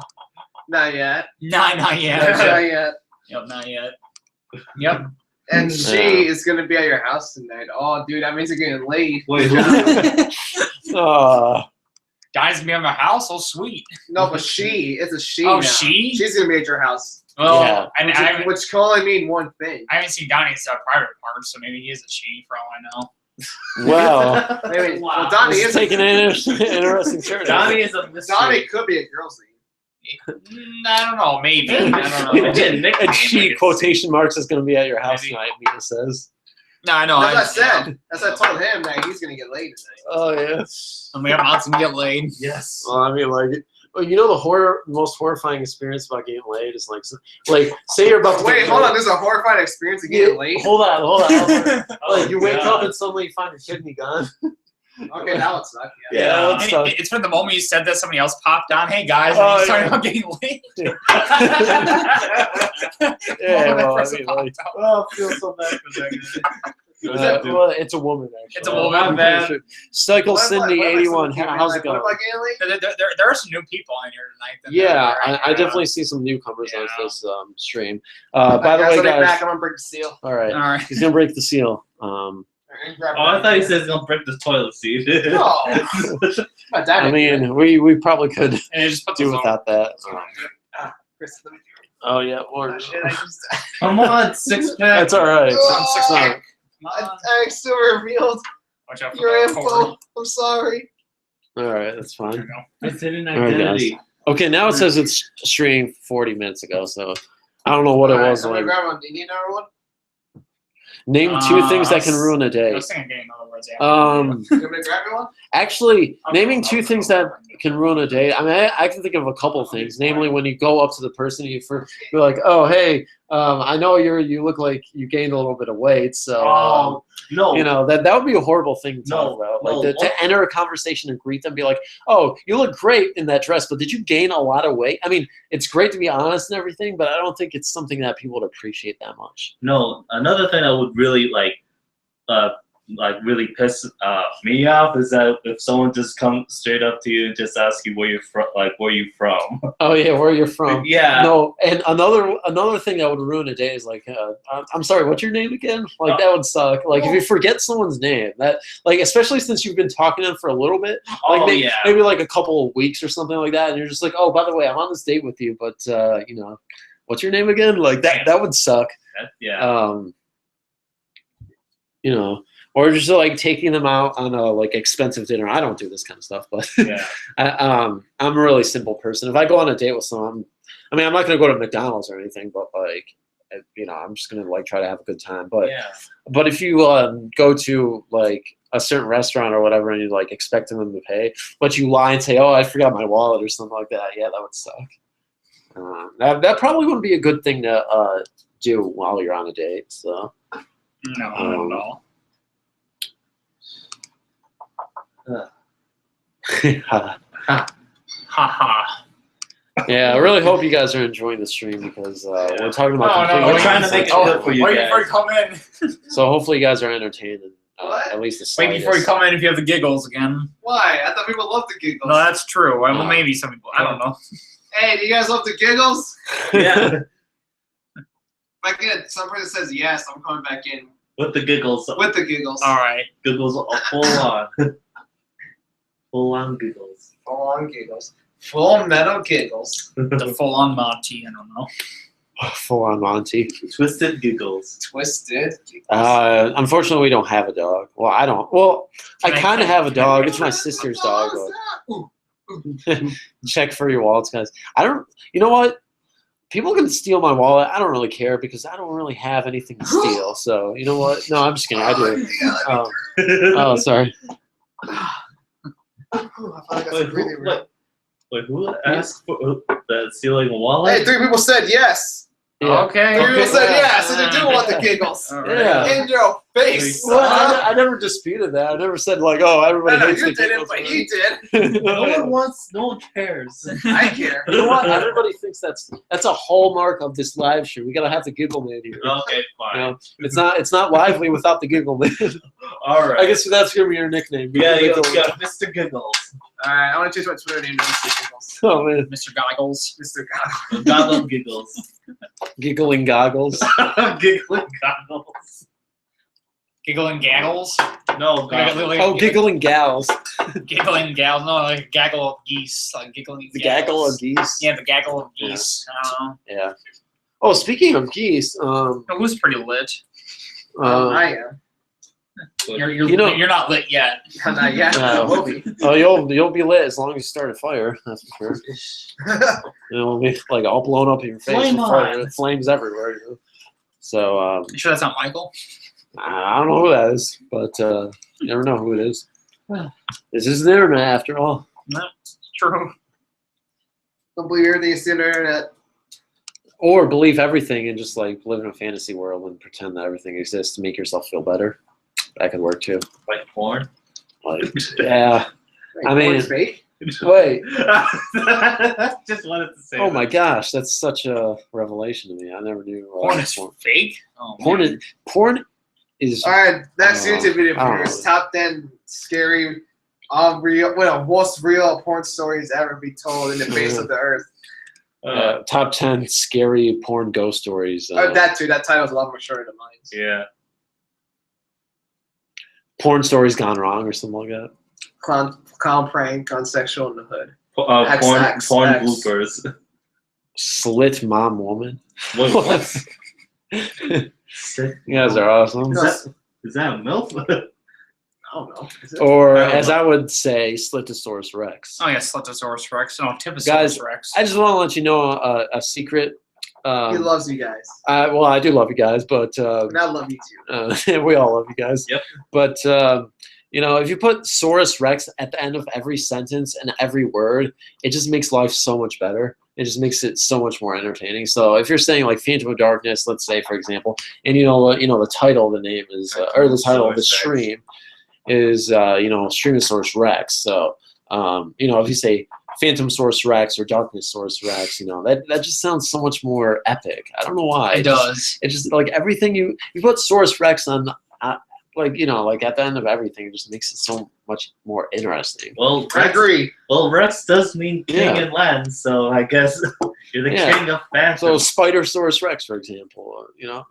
not yet. not Not yet. yet. Yep, not yet. Yep. And Yeah. she is gonna be at your house tonight. Oh, dude, that means you're getting laid. Wait, Guys be at my house. Oh, sweet. No, but she. It's a she. Oh, now. she? She's gonna be at your house. Well, Yeah. and I haven't, Which can only mean one thing. I haven't seen Donnie's private parts, so maybe he is a she for all I know. Well, Maybe. Wow. Well, Donnie it's is. taking an interesting turn. Donnie is a mystery. Donnie could be a girl's name. I don't know. Maybe. I don't know. Imagine nickname, And she like it's- quotation marks is going to be at your house Maybe. tonight. Mina says. No, I know. That's what I said. That's what I told him that he's gonna get laid tonight. Oh yeah. I'm about to get laid. Yes. Well, I mean, like, well, you know, the most horrifying experience about getting laid is like say you're about to Wait, get hold laid. on. There's a horrifying experience of getting laid. Hold on. Like you wake God. up and suddenly you find your kidney gone. Okay, that would suck. Yeah, Yeah. that sucks. It's from the moment you said that somebody else popped on. Hey guys, Oh, and you started yeah. about getting laid. Yeah, well, I Person mean, popped like, out. Oh, I feel so bad for that guy. Well, it's a woman actually. It's a woman, I'm man. pretty sure. Cycle What am I- Cindy what am I 81. supposed to do? How's it What going? am I getting late? There are some new people in here tonight. Then Yeah, right? I definitely see some newcomers on Yeah. this stream. By the way, I'll be back. guys. I'm gonna break the seal. All right, All right. he's gonna break the seal. And grab Oh, I it. thought he said he's gonna break the toilet seat. No. God damn I it. mean, we probably could And just put do those on. without that. Chris, let me do it. Oh yeah, or Oh, shit, I just. Come on, 6-pack. that's all right. Oh, It's not- I still revealed Watch out for your the cord. info. I'm sorry. all right, that's There fine. you go. It's hidden All right, guys. identity. Okay, now it says it's streamed 40 minutes ago, so I don't know what it Alright, was I'm gonna like. grab one. Do you need another one? Name two things that I can was- ruin a I day. was thinking game, in other words. Yeah. You want me to grab you one? Actually, I'll naming go, two I'll things go. that can ruin a day. I mean, I can think of a couple of things. Namely, when you go up to the person, you're like, "Oh, hey, I know you look like you gained a little bit of weight, so Oh, no. you know that would be a horrible thing to talk No, about. no. Like to enter a conversation and greet them, be like, "Oh, you look great in that dress, but did you gain a lot of weight?" I mean, it's great to be honest and everything, but I don't think it's something that people would appreciate that much. No, another thing that would really really piss me off is that if someone just comes straight up to you and just asks you where you're from, where you from. Oh yeah, where you're from? Yeah. No, and another thing that would ruin a day is like, I'm sorry, what's your name again? Like that would suck. Like if you forget someone's name, that like especially since you've been talking to them for a little bit, like Oh, maybe, yeah. maybe like a couple of weeks or something like that, and you're just like, oh, by the way, I'm on this date with you, but you know, what's your name again? Like that would suck. Yeah. You know, or just like taking them out on a like expensive dinner. I don't do this kind of stuff, but Yeah. I'm a really simple person. If I go on a date with someone, I'm not gonna go to McDonald's or anything, but like, you know, I'm just gonna like try to have a good time. But Yeah. but if you go to like a certain restaurant or whatever, and you're like expecting them to pay, but you lie and say, "Oh, I forgot my wallet" or something like that, yeah, that would suck. That probably wouldn't be a good thing to do while you're on a date. So. No, not at all. Ha. Yeah, I really hope you guys are enjoying the stream because we're talking about. Oh, no, completely we're trying to make it different good for you Wait guys. before you come in. So hopefully you guys are entertained and What? at least the Wait before you slightest. come in if you have the giggles again. Why? I thought people loved the giggles. No, that's true. Well, No. maybe some people. I don't know. Hey, do you guys love the giggles? Yeah. If I get some person says yes, I'm coming back in With the giggles. with the giggles. All right. Giggles full on. Full on giggles. Full on giggles. Full metal giggles. The full-on Monty. I don't know. Full on Monty. Twisted giggles. Twisted. Giggles. Unfortunately, we don't have a dog. Well, I don't. Well, I Can I- kind of have a can I- dog. It's my sister's dog. Ooh. But check for your wallets, guys. I don't. You know what? People can steal my wallet. I don't really care because I don't really have anything to steal. So you know what? No, I'm just kidding. I do. Oh, sorry. Ooh, I finally got Wait, some breathing room. who asked for that stealing a wallet? Hey, 3 people said yes. Yeah. Okay. 3 people Okay. said yes, and they do want the giggles. All Yeah. In your face. Well, I never disputed that. I never said like, oh, everybody I know hates you the didn't, giggles. but he did. No one wants. No one cares. I care. You know what? Everybody thinks that's a hallmark of this live stream. We gotta have the giggle man here. Okay, You fine. know, it's not lively without the giggle man. All right. I guess that's gonna be your nickname. Yeah, Giggle yeah, Man. Mr. Giggles. Alright, I want to change my Twitter name to Mr. Giggles. Oh man, Mr. Goggles. Mr. God. Goggle Giggles. giggling goggles. Giggling Goggles. Giggling gaggles. No, Goggles. Oh, giggling gals. Giggling gals. No, like a gaggle of geese. Like giggling The gaggle gals. of geese. Yeah, the gaggle of geese. I don't know. Yeah. Oh, speaking of geese, It was pretty lit. I am. You're You know- you're not lit yet. Not yet. No. I will be. oh, you'll be lit as long as you start a fire. That's for sure. It'll be like all blown up in your face. Flame with fire. on. It flames everywhere. You know? So You sure that's not Michael? I don't know who that is, but you never know who it is. This is the internet after all. No, it's true. Don't believe everything is the internet. Or believe everything and just like live in a fantasy world and pretend that everything exists to make yourself feel better. That could work too. Like porn. Like, yeah. I mean- porn's fake. Wait. Just wanted to say. Oh that. my gosh, that's such a revelation to me. I never knew. Porn is fake. Oh, Porn man. is porn. is. All right, next YouTube video I don't for is know. top 10 scary, most real porn stories ever be told in the face of the earth. Top 10 scary porn ghost stories. That too. That title's a lot more shorter than mine. Yeah. Porn stories gone wrong or something like that. Clown prank on sexual in the hood. Porn X. bloopers. Slit mom woman. Wait, what? You guys are awesome. Is that a MILF? I don't know. Is it? Or I don't as know. I would say, Slitosaurus Rex. Oh yeah, Slitosaurus Rex. No, Typosaurus Guys, Rex. I just want to let you know a secret. He loves you guys. Well, I do love you guys, but And I love you too. we all love you guys. Yep. But you know, if you put Saurus Rex at the end of every sentence and every word, it just makes life so much better. It just makes it so much more entertaining. So if you're saying like Phantom of Darkness, let's say for example, and you know the title of the name is or the title of the stream is Streamasarous Rex. So you know, if you say Phantom Source Rex or Darkness Source Rex, you know, that just sounds so much more epic. I don't know why. It does. It just like everything you put Source Rex on, like you know, like at the end of everything, it just makes it so much more interesting. Well, I agree. Well, Rex does mean king Yeah. in Latin, so I guess you're the Yeah. king of Phantom. So Spider Source Rex, for example, you know.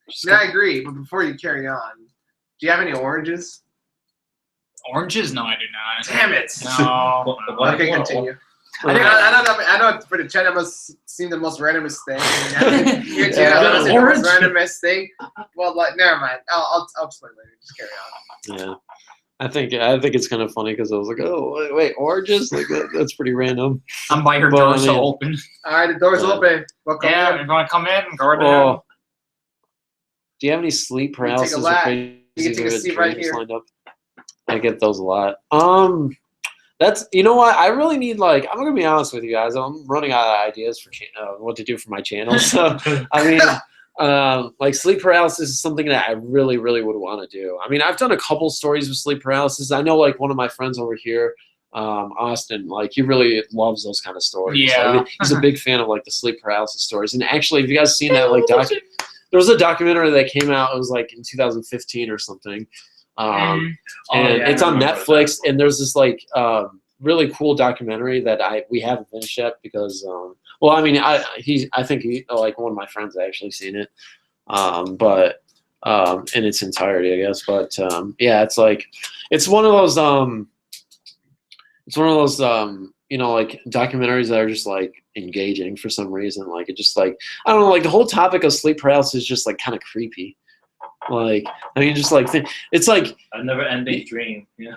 just Yeah, I agree. But before you carry on, do you have any oranges? Oranges? No, I do not. Damn it. No. Why- Okay, why- continue. Uh, I know for the chat that must seem the most randomest thing. You're Yeah, that must seem the most orange. randomest thing. Well, like, never mind. I'll explain later. Just carry on. Yeah, I think it's kind of funny because I was like, oh wait, oranges, like that's pretty random. I'm by your Well, door, I so mean- open. All right, the door's Yeah. open. Welcome Yeah, in. if you want to come in, go right Oh, ahead. do you have any sleep can take a paralysis or lap. crazy You can take a seat right dreams here. lined up? I get those a lot. That's you know what I really need. Like I'm gonna be honest with you guys. I'm running out of ideas for what to do for my channel. So I mean, like sleep paralysis is something that I really would want to do. I mean, I've done a couple stories with sleep paralysis. I know like one of my friends over here, Austin, like he really loves those kind of stories. Yeah. Like, he's a big fan of like the sleep paralysis stories. And actually, if you guys seen that like there was a documentary that came out. It was like in 2015 or something. And yeah, it's I on remember Netflix. And there's this like really cool documentary that we haven't finished yet because well, I mean, I think he like one of my friends actually seen it, but in its entirety, I guess. But yeah, it's like it's one of those you know, like documentaries that are just like engaging for some reason. Like it just like I don't know, like the whole topic of sleep paralysis is just like kind of creepy. Like I mean, just like it's like A never-ending dream. Yeah.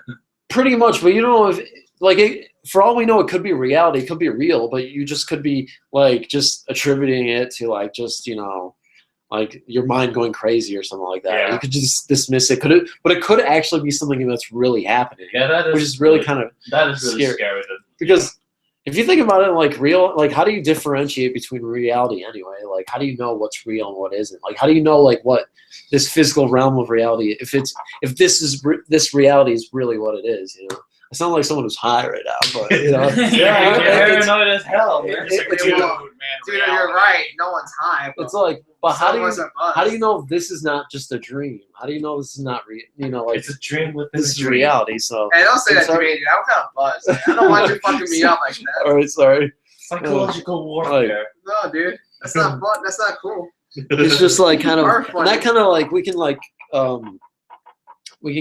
pretty much, but you don't know if like for all we know, it could be reality, it could be real, but you just could be like just attributing it to like just you know like your mind going crazy or something like that. Yeah. You could just dismiss it. But it could actually be something that's really happening. Yeah, that is. Which is really kind of that is really scary. scary. because if you think about it, like real, like how do you differentiate between reality anyway? Like how do you know what's real and what isn't? Like how do you know like what this physical realm of reality, if this reality is really what it is? You know, I sound like someone who's high right now, but you know, Yeah, you're it's- paranoid as hell, man. it's Dude, real. man, Dude, reality. you're right. No one's high. it's like, but how do you you know this is not just a dream? How do you know this is not real? You know, like It's a dream within this a is dream. reality. So, Hey, don't say that to Sorry. me, dude. I'm kind of buzzed. I don't want you fucking me up like that. all right, sorry. Psychological warfare. No, dude. That's not fun. That's not cool. It's just like kind of Are funny. that kind of like we can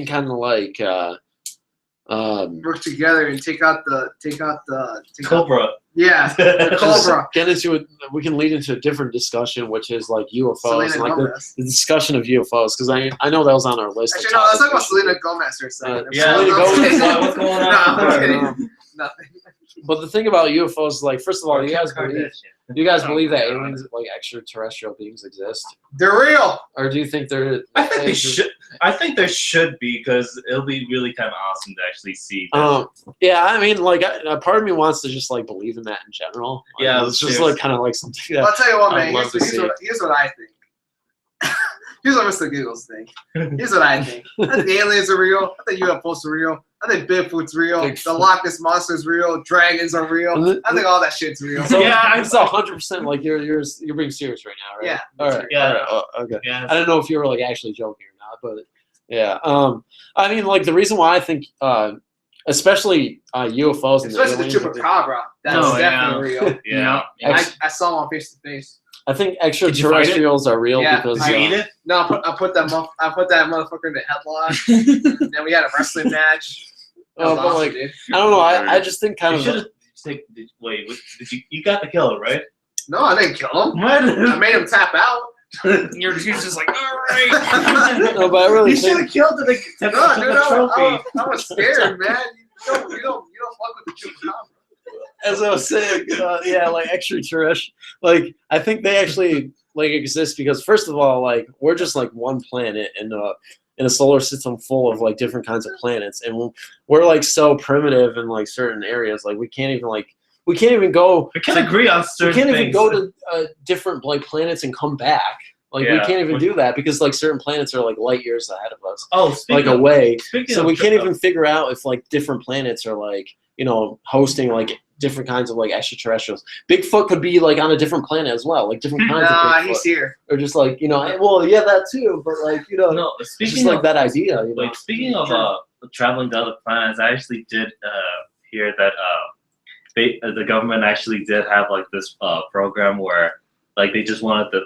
kind of like Work together and take out the Cobra. Yeah, the just Cobra. get into it. We can lead into a different discussion, which is like UFOs, Selena and, like the Gomez. discussion of UFOs, because I know that was on our list. of Actually, no, let's talk about topics. Selena Gomez for a second. Yeah, Selena Gomez. What's going on? No, I'm kidding. Um, Nothing. But the thing about UFOs is like, first of all, you guys believe that Oh, aliens, like extraterrestrial beings, exist, They're real. or do you think they're? I think they should. I think there should be because it'll be really kind of awesome to actually see. Them. Yeah, I mean, like, a part of me wants to just like believe in that in general. Like, Yeah, it's just seriously. like kind of like something Well, that I'll tell you what, I'd man. love to see. Here's what I think. Here's what Mr. Giggles think. Here's what I think. I think the aliens are real. I think UFOs are real. I think Bigfoot's real. Bigfoot. The Loch Ness Monster's real. Dragons are real. I think all that shit's real. So, Yeah, it's 100% like you're being serious right now, right? Yeah. All right. Yeah. All right. Oh, okay. Yeah. I don't know if you were like actually joking or not, but yeah. I mean, like the reason why I think, especially UFOs, and Especially the aliens, chupacabra. That's Oh, yeah. definitely real. Yeah. I saw him face to face. I think Did you fight it? extraterrestrials are real Yeah, because Did you eat it? No, I put that motherfucker in the headlock. And then we had a wrestling match. That was but awesome, like dude. I don't know. I just think kind You of. should have. Wait, did you? You got the killer, right? No, I didn't kill him. I What? made him tap out. You're just like, all right. No, but I really You should think have killed it. Took No, the dude, trophy. I was scared, man. You don't fuck with the chupacabra. as I was saying, yeah, like extraterrestrial. Like I think they actually like exist because first of all, like we're just like one planet in a solar system full of like different kinds of planets, and we're like so primitive in like certain areas. Like we can't even go. We can agree on We certain can't even things. go to different like planets and come back. Like we Yeah. can't even do that because like certain planets are like light years ahead of us, Oh, speaking like of, away. speaking So of we can't even figure out if like different planets are like hosting like different kinds of like extraterrestrials. Bigfoot could be like on a different planet as well, like different kinds Nah, of Bigfoot. he's here. Or just like well, yeah, that too. But like No, it's speaking just like of that idea. Like speaking of traveling to other planets, I actually did hear that the government actually did have like this program where like they just wanted to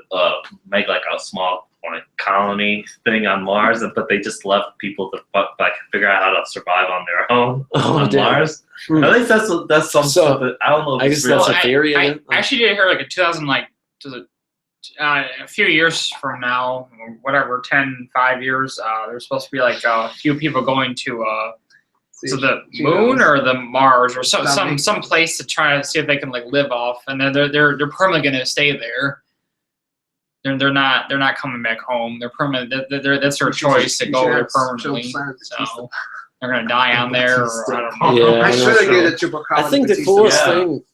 make like a small like colony thing on Mars, but they just left people to like figure out how to survive on their own on damn. Mars. Hmm. At least that's some So, stuff that I don't know. If I it's guess real. that's a Well, theory. I of it. actually did hear like a 2000 a few years from now, or whatever, 5 years, there's supposed to be like a few people going to the moon or the Mars or some place to try to see if they can like live off, and then they're permanently going to stay there. They're not coming back home. They're permanent. That's their choice to go there permanently. So they're going to die on there, or I don't know. Yeah, I I'm should not have sure. given the chupacabra. I think the Batista. coolest Yeah. thing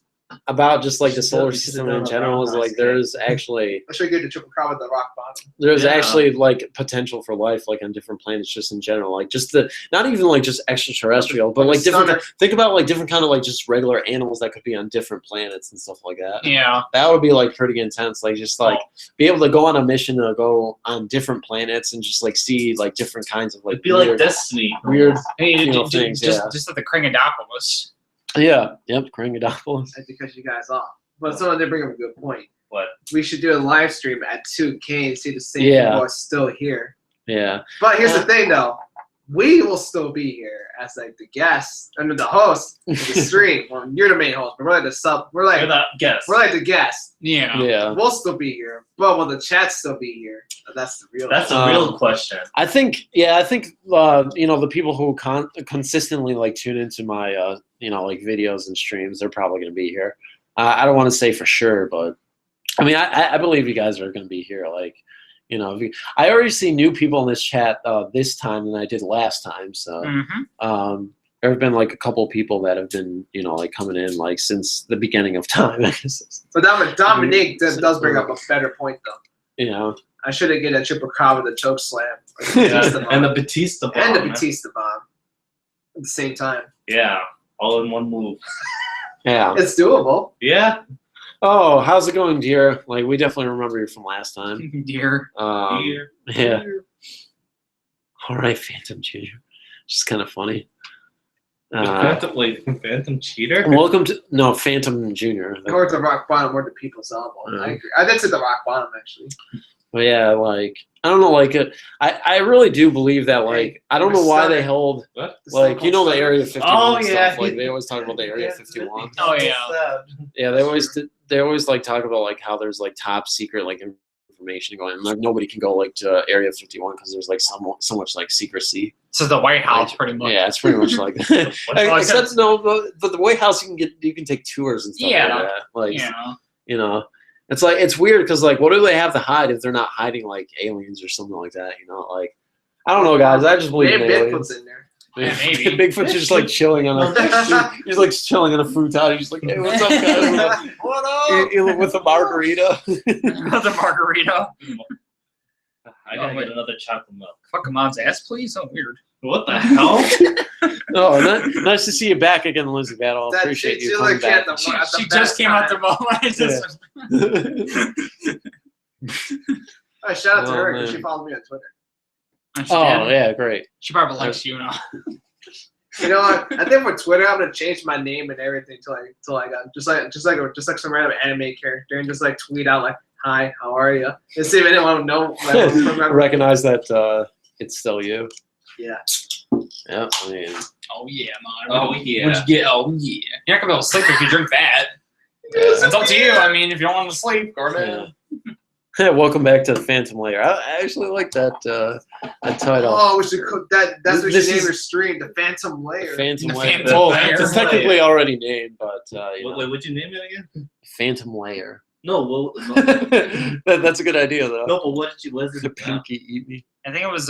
about just like the solar You should system have in done a general is Valentine's like Day. there's actually I should have given the chupacabra the rock bottom. there's Yeah. actually like potential for life like on different planets just in general, like just not even like just extraterrestrial, but like different. Stunner. Think about like different kind of like just regular animals that could be on different planets and stuff like that. Yeah. That would be like pretty intense. Like just like be able to go on a mission to go on different planets and just like see like different kinds of like It'd be like weird, Destiny. weird. I mean, things, just yeah. just at the Kringodopolis. Yeah. Yep. Kringodopolis. I had to cut you guys off. But someone did bring up a good point. What? We should do a live stream at 2K and see the same Yeah. people are still here. Yeah. But here's the thing, though. We will still be here as like the guests, and the host of the stream. Well, you're the main host, but we're like the sub. We're You're like the guest. the guest. Yeah. Yeah. We'll still be here, but will the chat still be here? That's the real. That's question. a real question. I think the people who consistently like tune into my like videos and streams, they're probably going to be here. I don't want to say for sure, but I mean I believe you guys are going to be here. Like I already see new people in this chat this time than I did last time. So there have been like a couple of people that have been like coming in like since the beginning of time. I guess. But Dominique does bring up a better point, though. I should have given a chupacabra the choke slam. Yeah, and the Batista bomb. And the man. Batista bomb at the same time. Yeah, all in one move. Yeah. It's doable. Yeah. Oh, how's it going, dear? Like we definitely remember you from last time. Dear. Yeah. All right, Phantom Junior. Just kind of funny. Phantom Cheater? Welcome to Phantom Junior. Or the rock bottom, or the people's elbow. I agree. I did say the rock bottom, actually. But yeah, like I don't know, like I really do believe that, like I don't know why they held What? like the Area 51 Oh, stuff. yeah. Like they always talk about the Area 51. Oh, yeah. Yeah, they always like talk about like how there's like top secret like information going, and like nobody can go like to Area 51 because there's like so much like secrecy. So the White House, pretty much. Yeah, it's pretty much like except but the White House you can take tours and stuff Yeah. like that. Like Yeah. it's like it's weird because like what do they have to hide if they're not hiding like aliens or something like that? Like I don't know, guys. I just believe in Maybe aliens. Bigfoot's in there. Yeah, maybe. Bigfoot's just like chilling on a he's like chilling on a futon. He's just like, hey, what's up, guys? What up? With a margarita. The margarita. I gotta get another chocolate milk. Fuck a mom's ass, please. So weird. What the hell? Oh, nice to see you back again, Lizzie Battle. That Appreciate she you coming looked at back. She just came out the moment. Oh, shout out to her because man. she followed me on Twitter. Oh yeah, great. She probably likes you now. You know what? I think for Twitter, I'm gonna change my name and everything to like just like some random anime character and just like tweet out like, "Hi, how are you?" And see if anyone would know. Recognize that it's still you. Yeah. Yeah, I mean, Oh yeah, man. Oh, yeah. What'd you get? Oh yeah. You're not gonna be able to sleep if you drink that. It's up to you. I mean, if you don't want to sleep, go to bed. welcome back to the Phantom Layer. I actually like that title. Oh, we should cook that. That's what This you name is- your stream, the Phantom Layer. Phantom The Layer. Phantom Well, Layer. it's technically already named, but Wait, what'd you name it again? Phantom Layer. No, well, That's a good idea, though. no, but what is The it? pinky eat me. I think it was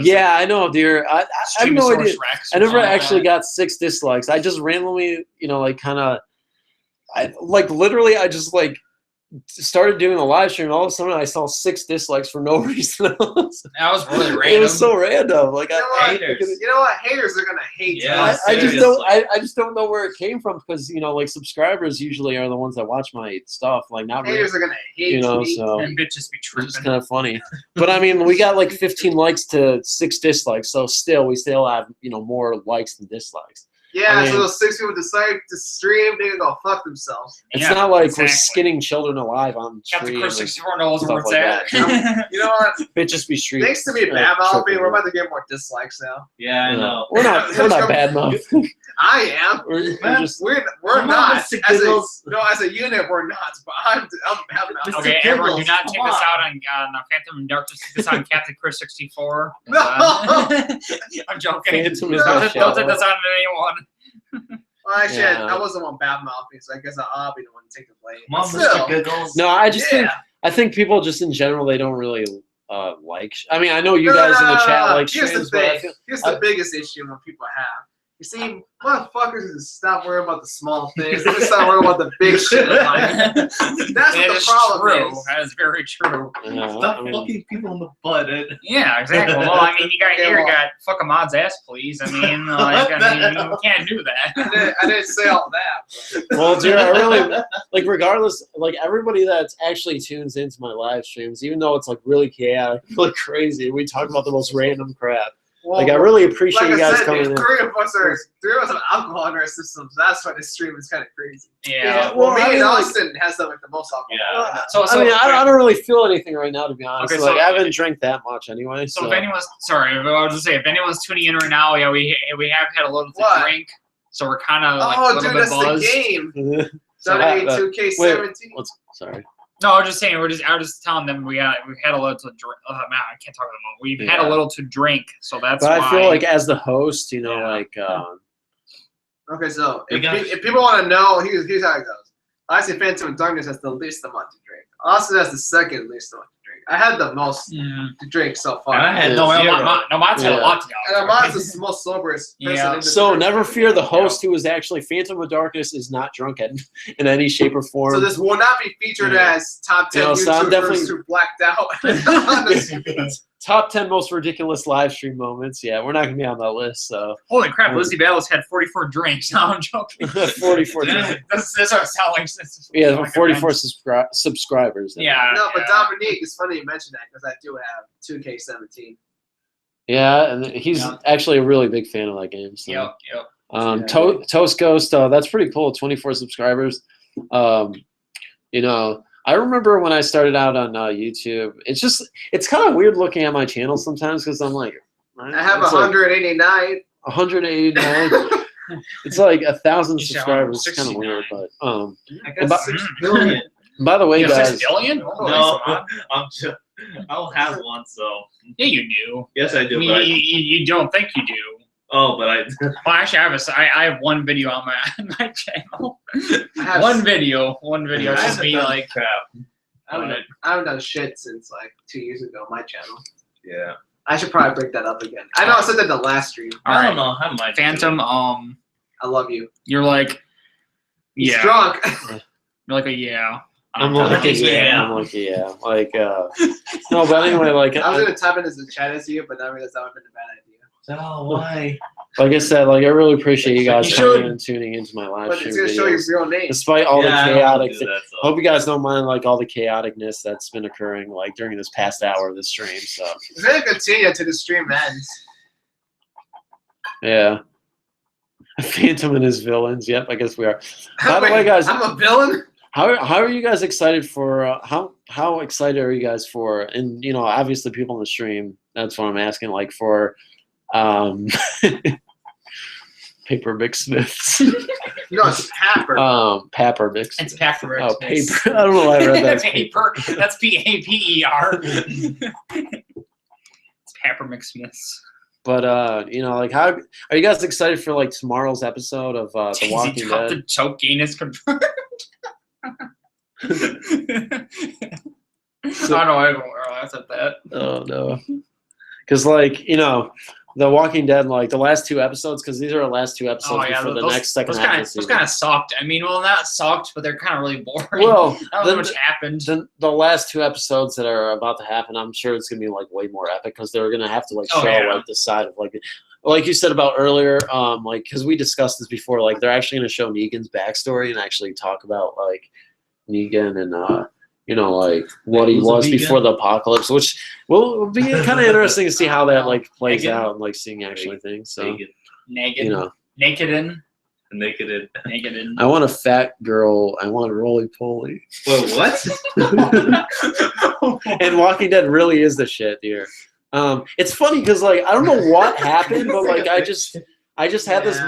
Yeah, I know, dear. I have no Streamasarous idea. Rex I or never something like actually that. got 6 dislikes. I just randomly, like kind of, literally, I just started doing a live stream. All of a sudden, I saw 6 dislikes for no reason. That was really random. It was so random. Like You know what? Haters. You know what? Haters are gonna hate. Yeah. us. I just seriously. don't. I just don't know where it came from because subscribers usually are the ones that watch my stuff. Like not really, Haters are gonna hate me. So And bitches be it's tripping. just kind of funny. But I mean, we got 15 likes to 6 dislikes. So we still have more likes than dislikes. Yeah, I mean- so those 6 people decide to stream, they can go fuck themselves. It's Yeah, not like we're exactly. skinning children alive on Captain stream. Chris 64 knows where stuff it's like at. You know what? Bitches be street. Thanks to me bad mouthing, we're about to get more dislikes now. Yeah, I know. We're not bad mouth. I am. We're Man, just We're Come on, not. Mr. As Giggles. as a unit, we're not. But I'm Mr. Okay, everyone, do Giggles, not come take this on. out on Phantom Darkness. Take this on Captain Chris 64. No. I'm joking. Phantom is No. not Don't shallow. take this out on anyone. Well, actually, Yeah. I wasn't one bad mouthing, so I guess I'll be the one to take the blame. Come on, But still, Mr. Giggles. No, I just yeah. think people just in general they don't really like. I mean, I know you No, guys in the no, chat no. like Here's the streams, but I thing. feel, Here's the biggest issue when people have. You see, motherfuckers need to stop worrying about the small things. They need to stop worrying about the big shit in life. That's what That the is problem true. is. That is very true. Stop I mean, fucking people in the butt. Yeah, exactly. Well, I mean, you got Okay, here, you well- got fuck a mod's ass, please. I mean, you can't do that. I didn't say all that. But. well, dude, I really regardless, everybody that's actually tunes into my live streams, even though it's really chaotic, crazy, we talk about the most random crap. Well, I really appreciate like you guys I said, coming dude, in. three of us have alcohol in our systems. That's why this stream is kind of crazy. Yeah. well, Well, me I mean, and like- Austin has the most alcohol. Yeah. So I mean, I don't really feel anything right now, to be honest. Okay, so- I haven't drank that much anyway. So if anyone's sorry, I was just say if anyone's tuning in right now, yeah, we have had a little to What? drink, so we're kind of a Oh, little dude, bit that's buzzed. the game. So, WWE 2K17. sorry. No, I was just saying I was just telling them we had a little to drink. Man, I can't talk at the moment. We've had a Yeah. little to drink, so that's But why. I feel like as the host, Yeah. Okay, so We got- if people want to know, here's how it goes. I say Phantom Darkness has the least amount to drink. Austin has the second least amount to drink. I had the most Mm. to drink so far. And I had Yeah. No, zero. Mott's had a Yeah. lot to go. And Ahmad's the most soberest person Yeah. in the So group. never fear, the host who is actually Phantom of Darkness is not drunk in any shape or form. So this will not be featured Yeah. as top 10 So I'm YouTubers definitely- who blacked out. on this- Top 10 most ridiculous live stream moments. Yeah, we're not gonna be on that list. So Holy crap, Lizzie Battles had 44 drinks. No, I'm joking. 44. Damn. This is our selling. Yeah, 44 subscribers. Yeah. no, but Dominique, it's funny you mentioned that because I do have 2K17. Yeah, and he's Yeah. actually a really big fan of that game. So. Yep. Yeah. Toast Ghost, that's pretty cool. 24 subscribers. I remember when I started out on YouTube. It's kind of weird looking at my channel sometimes because I'm like, I have it's 189. 189. It's like 1,000 You said subscribers. It's kind of weird, 169. but I And got by- 6 billion. by the way, You have guys, 6 billion? Holy No, fuck. I'm just. I don't have one, so. Yeah, you do. Yes, I I do. mean, But you don't think you do. but I. Well, actually, I have one video on my channel. I have One video. It's I just haven't me done like. crap. I haven't done shit since like 2 years ago on my channel. Yeah. I should probably break that up again. I know I said that the last stream. I don't know how much. Phantom. I love you. You're like. He's Yeah. drunk. You're like a yeah. I'm lucky, yeah. I'm lucky, yeah. Like, no, but anyway, like, I was gonna type in as the chat as you, but I realized that would have been a bad idea. Oh, why? like I said, like I really appreciate you guys You coming should. in and tuning into my live But stream it's gonna show your videos. real name. Despite all the I don't chaotic, do that, so. hope you guys don't mind like all the chaoticness that's been occurring like during this past hour of the stream. So It's gonna continue to the stream ends. yeah, Phantom and his villains. Yep, I guess we are. By the Wait, way, guys, I'm a villain. how are you guys excited for? How excited are you guys for? And you know, obviously, people on the stream. That's what I'm asking. Like for, Paper Mix Smiths. No, it's Papper. Papper Mix. It's paper. Oh, paper. I don't know why I read that. as Paper. That's PAPER. It's Paper McSmiths. But you know, like, how are you guys excited for like tomorrow's episode of The Walking Dead? The choke gain is confirmed. I know I don't realize that. Oh no, because like you know, The Walking Dead, like the last two episodes, because these are the last two episodes before the next second half of the those season. kind of sucked. I mean, well, not sucked, but they're kind of really boring. Well, I don't know much happened. the last two episodes that are about to happen, I'm sure it's gonna be like way more epic because they're gonna have to like show like the side of like you said about earlier, like because we discussed this before, like they're actually gonna show Negan's backstory and actually talk about like Negan and you know, like what he was before the apocalypse, which will be kind of interesting to see how that like plays out and like seeing actually things. So Naked. you know, Naked. I want a fat girl. I want a roly poly. Wait, what? And Walking Dead really is the shit, dear. It's funny because like I don't know what happened, but like I just had this.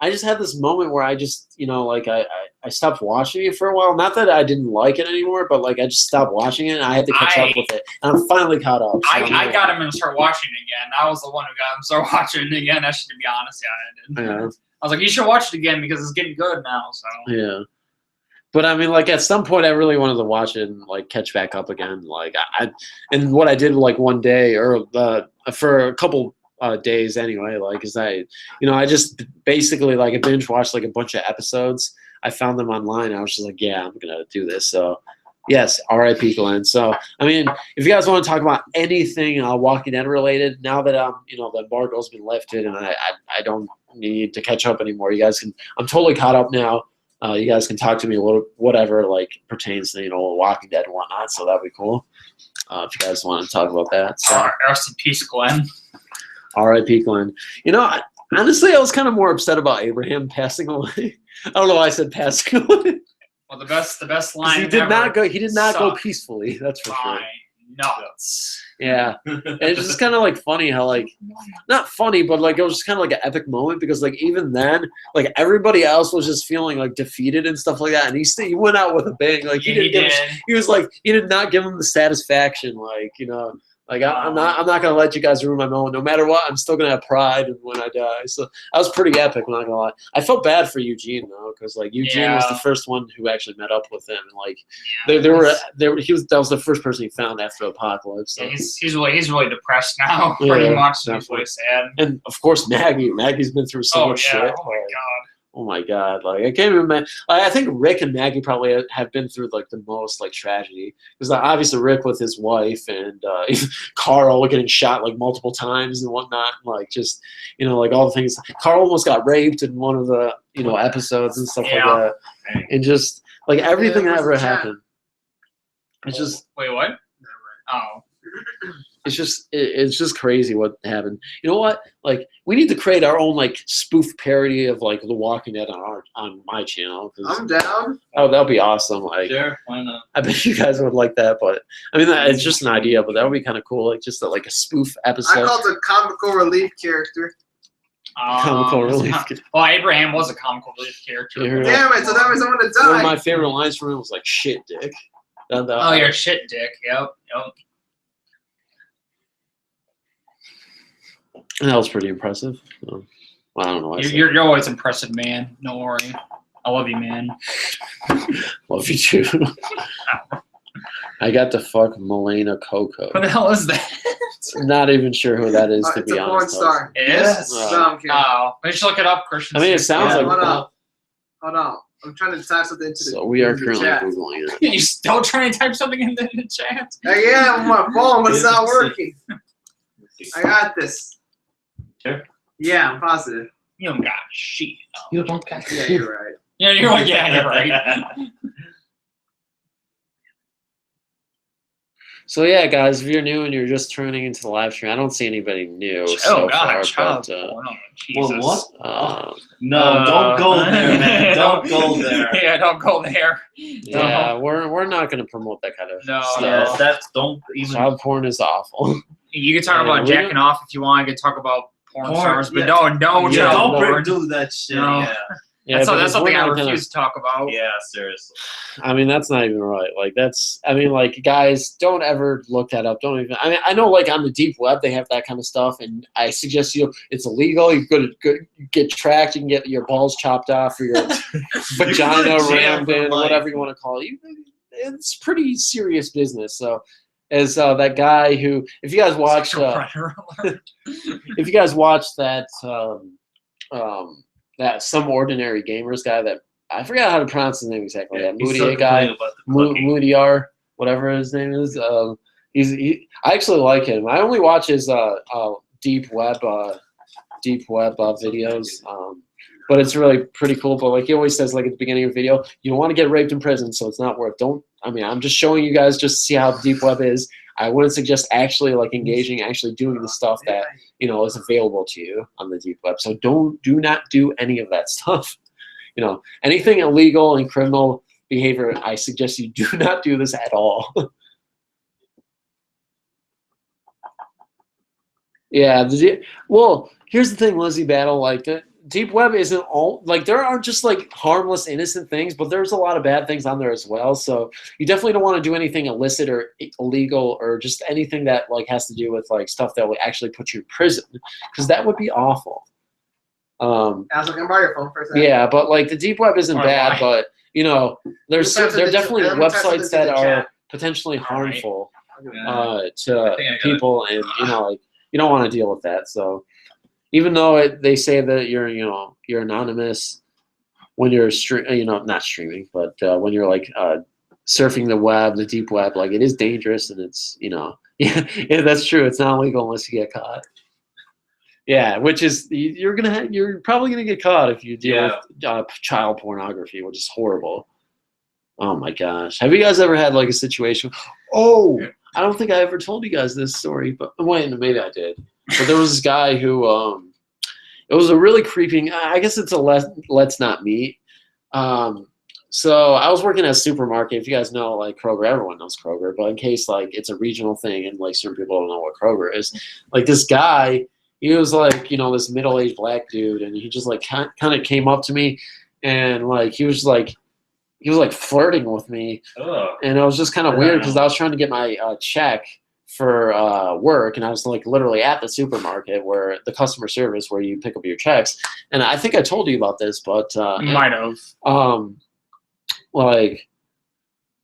I just had this moment where I just, you know, like I stopped watching it for a while. Not that I didn't like it anymore, but like I just stopped watching it and I had to catch up with it. And I'm finally caught up. So I got him and start watching it again. I was the one who got him to start watching it again. Actually, to be honest, yeah, I did. Yeah. I was like, you should watch it again because it's getting good now. So Yeah. But I mean, like at some point, I really wanted to watch it and like catch back up again. Like and what I did like one day or for a couple days anyway, like is I just basically like I binge watched like a bunch of episodes. I found them online. I was just like, yeah, I'm gonna do this. So yes, R.I.P. Glenn. So I mean, if you guys want to talk about anything Walking Dead related, now that the embargo's been lifted and I don't need to catch up anymore, you guys can. I'm totally caught up now. You guys can talk to me whatever like pertains to Walking Dead and whatnot. So that'd be cool. If you guys want to talk about that. So. Rest in peace, Glenn. R.I.P. Glenn. You know, honestly, I was kind of more upset about Abraham passing away. I don't know why I said passing away. Well, the best line. He did not go peacefully. That's for sure. Nuts. Yeah, and it's just kind of like funny how like not funny, but like it was just kind of like an epic moment because like even then, like everybody else was just feeling like defeated and stuff like that, and he went out with a bang. Like he did not give him the satisfaction, like Like I'm not gonna let you guys ruin my moment. No matter what, I'm still gonna have pride when I die. So that was pretty epic. I'm not gonna lie. I felt bad for Eugene though, because like Eugene was the first one who actually met up with him, and like that was the first person he found after the apocalypse. So. Yeah, he's really depressed now. Pretty much. He's really sad. And of course Maggie's been through so much shit. Oh my god! Like I can't even imagine. Like, I think Rick and Maggie probably have been through like the most like tragedy because obviously Rick with his wife and Carl getting shot like multiple times and whatnot. And, like just like all the things. Carl almost got raped in one of the episodes and stuff like that. And just like everything that ever happened. It's just wait what? Oh. It's just crazy what happened. You know what? Like we need to create our own like spoof parody of like The Walking Dead on my channel. I'm down. Oh, that'd be awesome. Like, sure, why not? I bet you guys would like that. But I mean, it's just an idea. But that would be kind of cool. Like just like a spoof episode. I called it a comical relief character. Comical relief. Well, Abraham was a comical relief character. Damn it! So that was someone to die. One of my favorite lines from him was like "shit, dick." Oh, you're shit, dick. Yep. And that was pretty impressive. Well, I don't know. You're always impressive, man. Don't worry. I love you, man. Love you too. I got to fuck Milena Coco. What the hell is that? Not even sure who that is, to be honest. It's a porn star. It is? No, I'm kidding. Oh, we should look it up, Christian. I mean, it sounds like. Hold on. I'm trying to type something into the. So we are into the currently chat. googling it. You still trying to type something in the chat? Yeah, on my phone, but it's not working. I got this. Sure. Yeah, I'm positive. You don't got shit. You don't got Yeah, you're right. Yeah, you're like, yeah, you're right. So yeah, guys, if you're new and you're just tuning into the live stream, I don't see anybody new so far. child But, porn. Jesus. Well, what? uh, No, don't go there, man. Don't go there. Yeah, don't go there. yeah, we're not gonna promote that kind of No. stuff. Yeah, that's don't even. Child porn is awful. You can talk Yeah, about we jacking don't- off if you want. You can talk about porn stars, but yeah. don't Yeah, child don't porn. do that shit. No. Yeah. Yeah, That's because something we're I not gonna- refuse to talk about. Yeah, seriously. I mean, that's not even right. Like, I mean, like, guys, don't ever look that up. Don't even. I mean, I know, like, on the deep web, they have that kind of stuff, and I suggest it's illegal. You get tracked. You can get your balls chopped off or your vagina go to jail rammed for in, or life. whatever you want to call it. It's pretty serious business. So, as that guy who, if you guys watch, Sexual predator alert. if you guys watch that, that Some Ordinary Gamers guy that I forgot how to pronounce his name exactly. That He's Moody so guy. complaining about the cooking. Moody R, whatever his name is. I actually like him. I only watch his deep web videos. But it's really pretty cool. But like he always says, like at the beginning of the video, you don't want to get raped in prison, so it's not worth. I'm just showing you guys just to see how the deep web is. I wouldn't suggest actually like engaging, actually doing the stuff that is available to you on the deep web. So do not do any of that stuff. Anything illegal and criminal behavior, I suggest you do not do this at all. Yeah. Well, here's the thing, Lizzie Battle. Like the deep web isn't all like there are just like harmless, innocent things, but there's a lot of bad things on there as well. So you definitely don't want to do anything illicit or illegal or just anything that like has to do with like stuff that would actually put you in prison, because that would be awful. I was looking by your phone for a second. Yeah, but like the deep web isn't bad, but there are definitely websites that are potentially harmful to people, and you don't want to deal with that. So even though they say that you're anonymous when you're not streaming, but when you're like surfing the web, the deep web, like it is dangerous, and it's yeah, that's true. It's not illegal unless you get caught. Yeah, which is you're probably gonna get caught if you deal with child pornography, which is horrible. Oh my gosh, have you guys ever had like a situation? Oh, I don't think I ever told you guys this story, but wait, maybe I did. But there was this guy who it was a really creeping. I guess it's a let's not meet. So I was working at a supermarket. If you guys know like Kroger, everyone knows Kroger, but in case like it's a regional thing and like certain people don't know what Kroger is, like this guy. He was like, this middle-aged black dude, and he just like kind of came up to me, and like he was like flirting with me, and it was just kind of weird because I was trying to get my check for work, and I was like literally at the supermarket where the customer service where you pick up your checks, and I think I told you about this, but You might have. like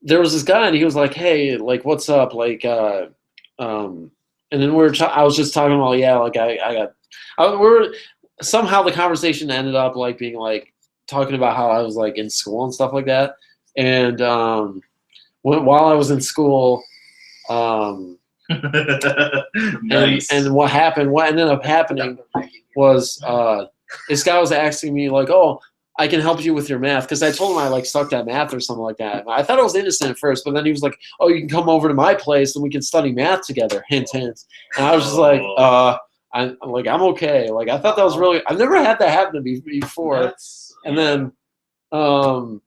there was this guy, and he was like, hey, like what's up, like and then I was just talking about, somehow the conversation ended up like being like talking about how I was like in school and stuff like that. And while I was in school, Nice. and what ended up happening was this guy was asking me like, oh, I can help you with your math, because I told him I like sucked at math or something like that. I thought it was innocent at first, but then he was like, "Oh, you can come over to my place and we can study math together." Hint, hint. And I was just like, I'm okay. Like I thought that was really. I've never had that happen to me before. And then, so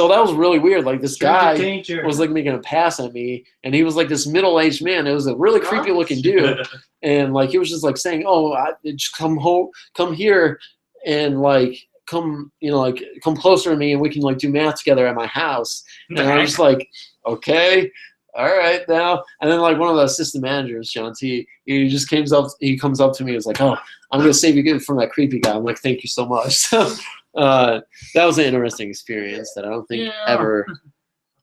that was really weird. Like this guy was like making a pass at me, and he was like this middle-aged man. It was a really creepy-looking dude, and like he was just like saying, "Oh, just come home, come here, and like." Come closer to me and we can like do math together at my house." And I was just like, okay, all right now. And then like one of the assistant managers, John T, he comes up to me and was like, "Oh, I'm gonna save you from that creepy guy." I'm like, "Thank you so much." So that was an interesting experience that I don't think I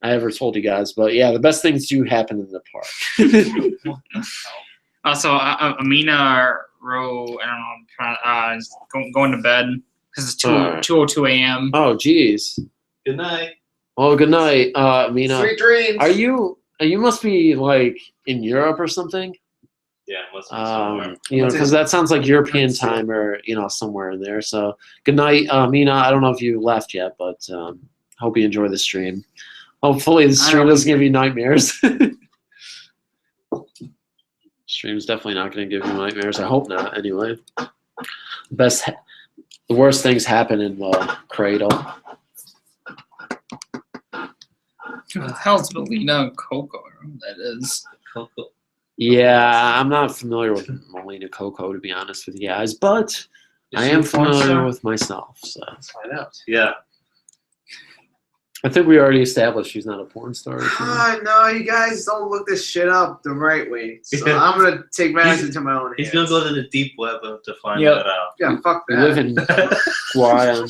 ever told you guys. But yeah, the best things do happen in the park. So Amina wrote, I don't know, is going to bed. because it's All right. 2:02 a.m. Oh, geez. Good night. Well, good night, Mina. Sweet dreams. Are you? You must be like in Europe or something. Yeah, must be somewhere. Because that sounds like European time or somewhere in there. So good night, Mina. I don't know if you left yet, but hope you enjoy the stream. Hopefully the stream doesn't give you nightmares. Stream's definitely not going to give you nightmares. I hope not. Anyway, the worst things happen in the cradle. Who the hell's Melina Coco? I don't know who that is. Coco. Yeah, I'm not familiar with Melina Coco, to be honest with you guys, but Is I she am a porn familiar star? with myself. So Let's find out. Yeah. I think we already established she's not a porn star. or something. No, you guys don't look this shit up the right way. So I'm gonna take matters into my own He's hands. gonna go to the deep web to find Yep. that out. Yeah, fuck We live that. in Guyana.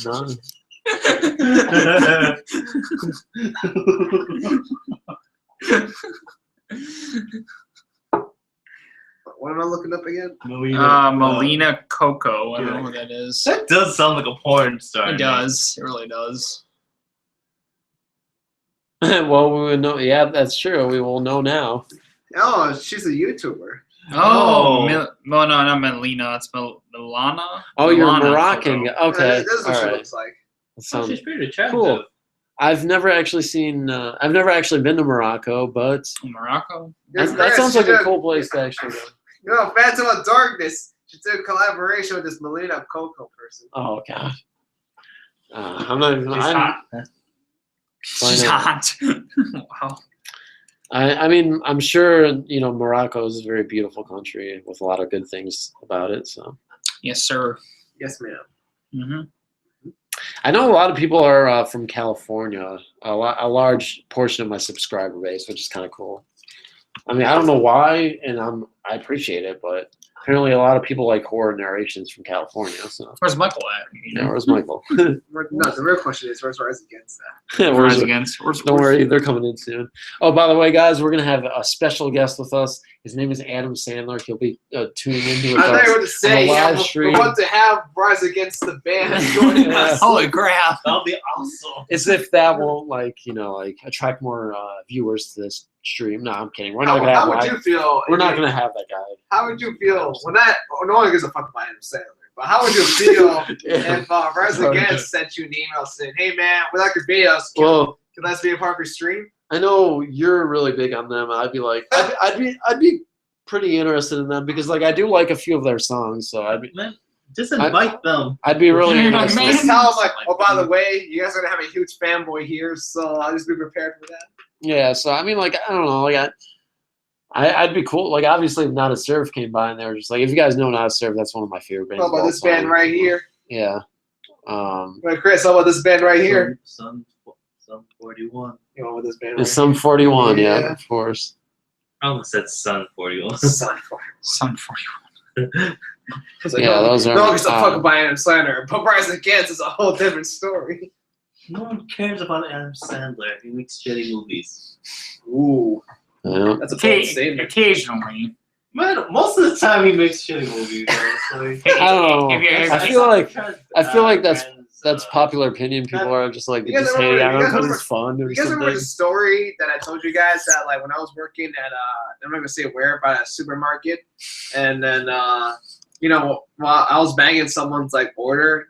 What am I looking up again? Melina Coco. I don't know who that is. That does sound like a porn star. It name. does. It really does. Well, we would know. Yeah, that's true. We will know now. Oh, she's a YouTuber. Oh, Oh. no, not Melina. It's Milana. Oh, you're Milana Moroccan. Coco. Okay, This is what all she right. looks like. That Oh, sounds she's pretty attractive. cool. I've never actually seen. I've never actually been to Morocco, but Morocco. that sounds like a cool place to actually go. No, Phantom of Darkness. She did a collaboration with this Melina Coco person. Oh god. I'm not even. She's I'm, hot. She's know. hot. Wow. I mean, I'm sure Morocco is a very beautiful country with a lot of good things about it. So Yes, sir. Yes, ma'am. Mm-hmm. I know a lot of people are from California. A large portion of my subscriber base, which is kind of cool. I mean, I don't know why, and I appreciate it, but apparently a lot of people like horror narrations from California. So Where's Michael at? yeah, where's Michael? No, the real question is, where's Rise Against that? Where's Rise Against. Don't worry, they're coming in soon. Oh, by the way, guys, we're gonna have a special guest with us. His name is Adam Sandler. He'll be tuning into I thought you us. were going to say, live yeah, we stream. want to have Rise Against the band joining us. Holy crap. That'll be awesome. As if that won't attract more viewers to this stream. No, I'm kidding. We're not gonna How have would live. you feel? We're not gonna have that guy. How would you feel when that? Oh, no one gives a fuck about Adam Sandler. But how would you feel if Rise Against sent you an email saying, "Hey man, we like your videos. Well, Can let's be a part of your stream?" I know you're really big on them. I'd be like, I'd be pretty interested in them because I do like a few of their songs. So Man, just invite them. I'd be really Man, interested. man. Just tell them like, oh, by the way, you guys are gonna have a huge fanboy here, so I'll just be prepared for that. Yeah. So I mean, I don't know. I'd be cool. Obviously, if Not a Surf came by and they were just like, if you guys know Not a Surf, that's one of my favorite bands. How of about all this band time. right here? Yeah. Right, Chris, how about this band right here? Sun 41. You know, with this band right It's Sum 41. Yeah, Yeah. of course. I almost said Sun 41. here? Son. Sun 41. It's like, Yeah, no, those are, no one gives a fuck about Adam Sandler, but Rise Against is a whole different story. No one cares about Adam Sandler. He makes shitty movies. Ooh, Yeah. that's a bold statement. Occasionally. Man, most of the time he makes shitty movies. Honestly. I don't know. If you- I feel like that's popular opinion. People are just You guys just remember- hating on you him guys because remember- it's fun or You guys remember something. the story that I told you guys that when I was working at I'm not gonna say where, but a supermarket, and then while I was banging someone's order,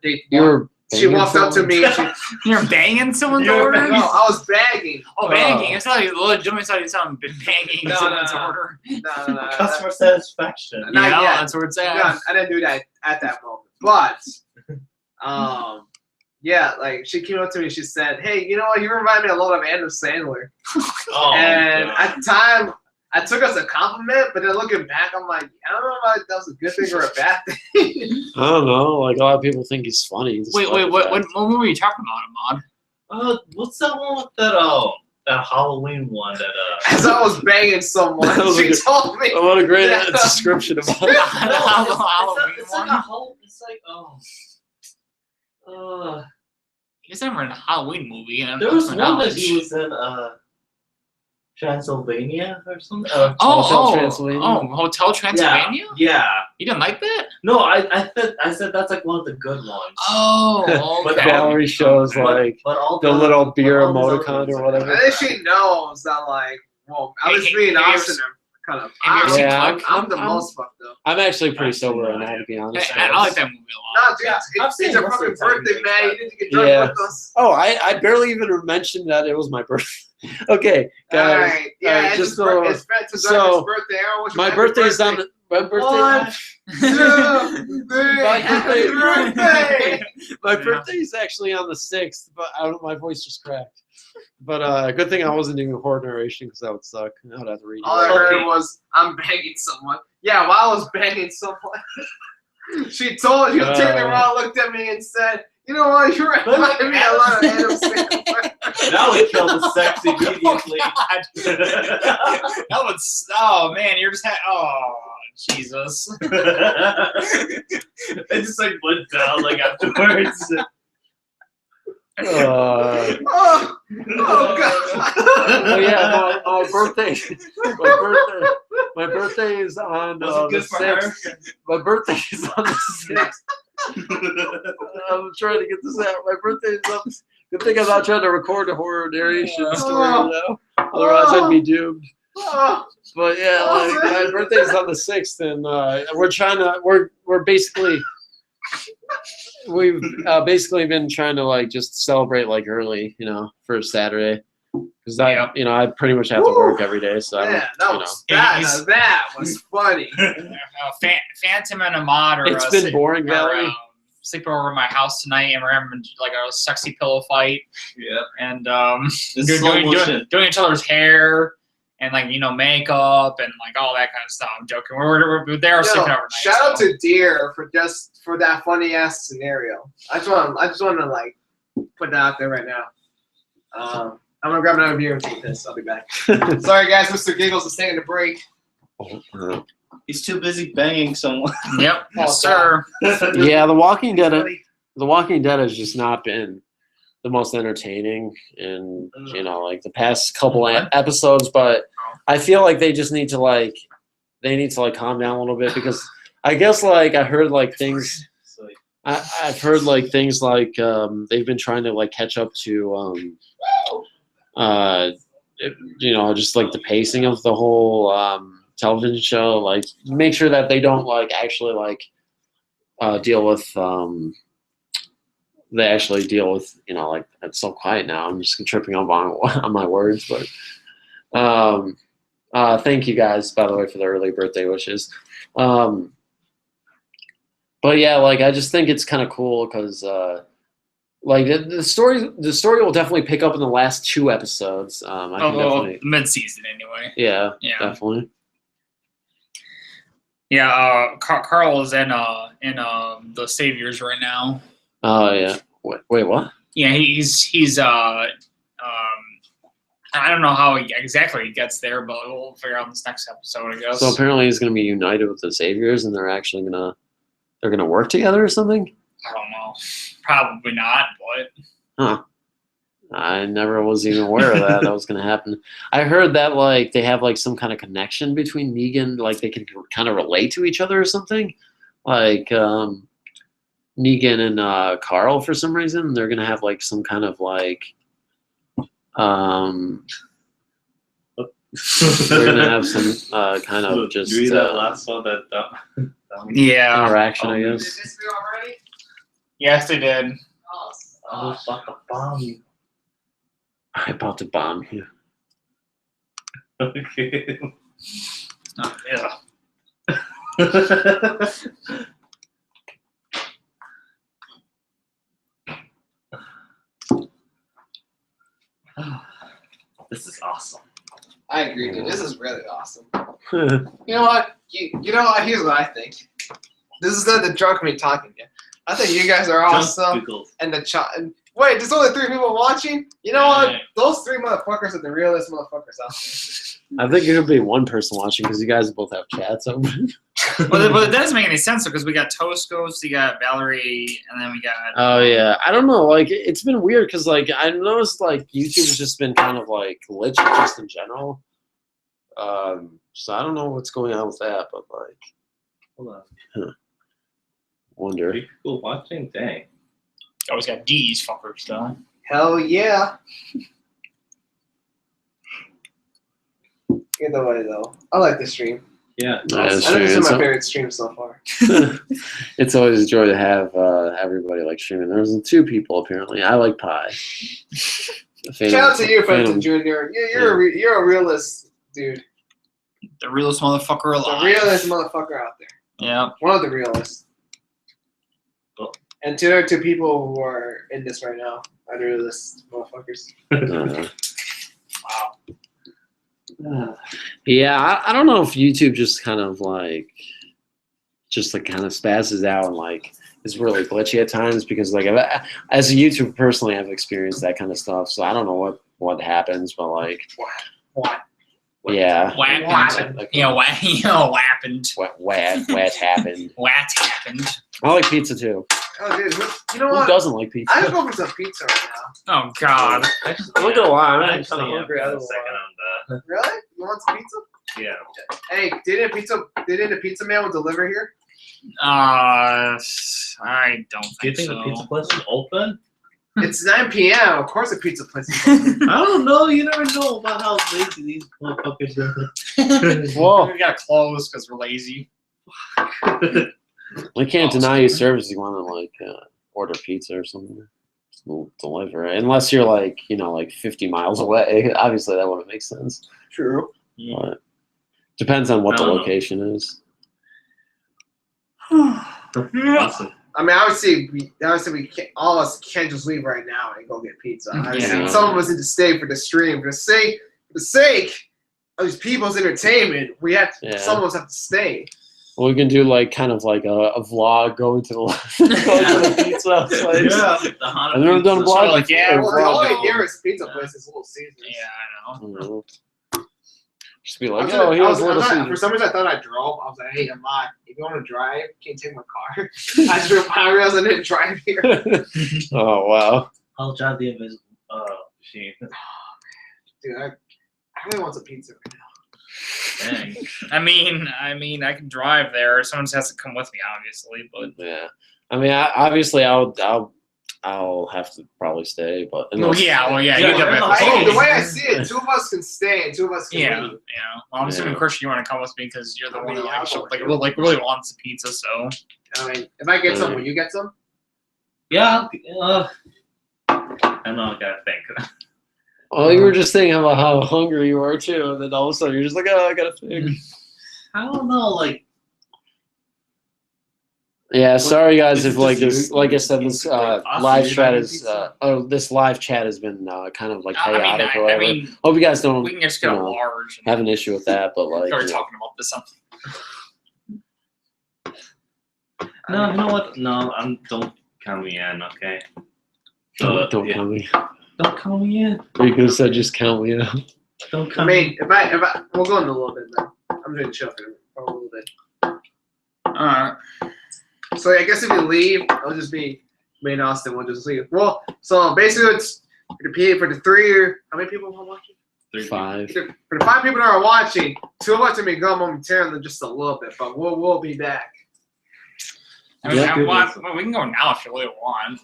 she walked up to me. And she, You're banging someone's You're order? no, I was bagging. Oh, banging. I thought you legitimately thought you sounded banging No, someone's no. order. No. Customer satisfaction. Not Yeah, yet. that's where it's at. No, I didn't do that at that moment. But, she came up to me. She said, "Hey, you know what? You remind me a lot of Adam Sandler." Oh, And God. at the time, I took it as a compliment. But then looking back, I'm like, I don't know if that was a good thing or a bad thing. I don't know. A lot of people think he's funny. He's Wait, fucking what bad. movie were you talking about, Ahmad? What's that one with that Halloween one that As I was banging someone, That was a she good- told me. What a great Yeah. description about it. it's like a whole. It's like He's never in a Halloween movie. And there was that's one my that he knowledge. was in. Transylvania or something. Hotel Transylvania? Hotel Transylvania. Yeah. You didn't like that? No, I said that's like one of the good ones. Oh, But okay. Gallery shows like But all the little beer all these other emoticon ones or are whatever. At least she knows that, like, well, at least me and Have you ever Austin are kind of. have you ever seen Yeah, Click? I'm the most fucked up. I'm actually pretty sober right now, to be honest. I like that movie a lot. Nah, dude, Yeah, I've it's seen your most fucking of the time birthday, you man. make You need to get drunk Yeah. with us. Oh, I barely even mentioned that it was my birthday. Okay, guys. Alright, yeah, alright, it's just his so- it's Spencer's so, birthday. I wish him my happy birthday is on birthday. the my birthday. One, two, three, My happy birthday! My Yeah. birthday is actually on the 6th, but my voice just cracked. But good thing I wasn't doing a horror narration because that would suck. I would have to read All I it. heard was, I'm banging someone. Yeah, while I was banging someone, she turned around, looked at me, and said, you know what, you're reminding me a lot of Adam Sandler. That would kill the sex immediately. That was. Oh man, you're just. Oh Jesus. I just like went down like afterwards. Oh God. Oh yeah, my birthday is on Was it the good for her? 6th. My birthday is on the 6th. I'm trying to get this out. My birthday is on. Good thing I'm not trying to record a horror narration story now. Otherwise, I'd be doomed. Oh, But yeah, like, my birthday is on the 6th, and we've basically been trying to like just celebrate like early, for Saturday, because I pretty much have to work every day, so man, that was He's- that was funny. Phantom and Ahmad are. it's been boring, Valerie. Sleeping over at my house tonight, and we're having like a sexy pillow fight, Yeah. and It's slow motion. doing each other's hair, and like makeup, and like all that kind of stuff. I'm joking. We're there sleeping overnight. Shout out to Deer for that funny ass scenario. I just want to like put that out there right now. I'm gonna grab another beer and take this. I'll be back. Sorry guys, Mr. Giggles is taking a break. He's too busy banging someone. Yep, yes, sir. Yeah, The Walking Dead has just not been the most entertaining in like the past couple episodes, but I feel like they just need to calm down a little bit, because I guess like I heard like things I've heard like things like they've been trying to like catch up to just like the pacing of the whole television show, like make sure that they don't like actually like deal with they actually deal with like, it's so quiet now, I'm just tripping up on my words, but thank you guys, by the way, for the early birthday wishes. But yeah, like I just think it's kind of cool because like the story will definitely pick up in the last 2 episodes. Mid-season anyway. Yeah, Yeah. definitely. Yeah, Carl is in the Saviors right now. Oh yeah. Wait, what? Yeah, he's I don't know how exactly he gets there, but we'll figure out in this next episode, I guess. So apparently he's going to be united with the Saviors, and they're actually they're gonna work together or something. I don't know. Probably not, but Huh. I never was even aware of that. That was going to happen. I heard that like they have like some kind of connection between Negan, like they can kind of relate to each other or something. Like Negan and Carl, for some reason, they're going to have like some kind of like they're going to have some kind of just Did you read that last one that yeah. interaction, I Did guess. this be already? Yes, they did. Oh, fuck a bomb. I'm about to bomb you. Okay. Yeah. This is awesome. I agree, dude. This is really awesome. You know what? You know what? Here's what I think. This is not the drunk me talking yet. I think you guys are awesome. And wait, there's only 3 people watching? You know what? Those 3 motherfuckers are the realest motherfuckers out there. I think it could be 1 person watching because you guys both have chats open. But it doesn't make any sense because we got Toast Ghost, you got Valerie, and then we got. Oh yeah, I don't know. Like it's been weird because like I noticed like YouTube's just been kind of like glitchy just in general. So I don't know what's going on with that, but like, Hold on. wonder. People watching? Dang. Always got D's fuckers though. Hell yeah. Either way, though, I like the stream. Yeah. I think this is my favorite stream so far. It's always a joy to have everybody like streaming. There's 2 people apparently. I like pie. Shout out to you, Phantom Junior. You're a realist, dude. The realest motherfucker alive. The realest motherfucker out there. Yeah. One of the realists. Oh. And 2 other 2 people who are in this right now are the realist motherfuckers. Wow. Yeah, I don't know if YouTube just kind of like kind of spazzes out and like is really glitchy at times because like as a YouTuber personally I've experienced that kind of stuff, so I don't know what happens, but like What? yeah, What happened? like, What happened? what happened. What happened? I like pizza too. Oh, dude, you know Who what? doesn't like pizza? I'm going for some pizza right now. Oh God. I'm not gonna lie, I'm Actually, kind of hungry. yeah, I for a don't second know. on Really? You want some pizza? the. Yeah. Hey, didn't the pizza man will deliver here? I don't Do you think think so. the pizza place is open? It's 9 p.m. Of course, the pizza place is open. I don't know. You never know about how lazy these motherfuckers are. Whoa. We gotta close because we're lazy. We can't deny you service if you want to like order pizza or something. We'll deliver it. Unless you're like, like 50 miles away. Obviously that wouldn't make sense. True. But depends on what the I don't know. location is. Awesome. I mean, obviously we can't, all of us can't just leave right now and go get pizza. Obviously, Yeah. some of us need to stay for the stream. For the sake of these people's entertainment, we have to, Yeah. some of us have to stay. Well, we can do like kind of like a vlog going to the going to the pizza place. Yeah. The Hana I've never done a pizza. vlog. like, yeah, before. Well, all I vlog. hear is pizza places, Little Caesars. Yeah, I know. Mhm. Just be I like, was oh, gonna- I here's was- Little I thought- for Caesars. some reason, I thought I drove. I was like, hey, I'm not. If you want to drive, can you take my car? I realized I didn't drive here. Oh wow. I'll drive the invisible machine. Dude, I really want some pizza right now. Dang. I mean, I can drive there. Someone just has to come with me, obviously. But Yeah. I mean, obviously, I'll have to probably stay, but well, yeah, you Yeah, definitely have to I, stay. the way I see it, 2 of us can stay and 2 of us can Yeah, leave. yeah. Well, I'm assuming Yeah. Christian, you want to come with me because you're the I one mean, who I'll actually go with you. really wants the pizza. So I mean, if I get some, will you get some? Yeah. I know. I gotta think. well, you were just saying about how hungry you are too, and then all of a sudden you're just like, oh, I gotta think. I don't know. Like. Yeah, sorry guys if Is it like just this, you? like I said, this Like, us, live you're chat not is eating this live chat has been kind of like I mean, chaotic or I whatever. mean, Hope you guys don't we can just get a you know, large. And have an issue with that, but like, start talking about this. No, you know what? No, don't count me in, okay? don't yeah. count me. Don't count me in. Or you could have said just count me out. Don't I count me mean, if I, we'll go in a little bit now. I'm gonna chill for a little bit. So I guess if you leave, it'll just be me and Austin. We'll just leave. Well, so basically, it's for the 3. How many people are watching? in. 5. For the 5 people that are watching, 2 of us are gonna be gone momentarily, just a little bit, but we'll be back. I mean, Yeah, well, we can go now if you really want.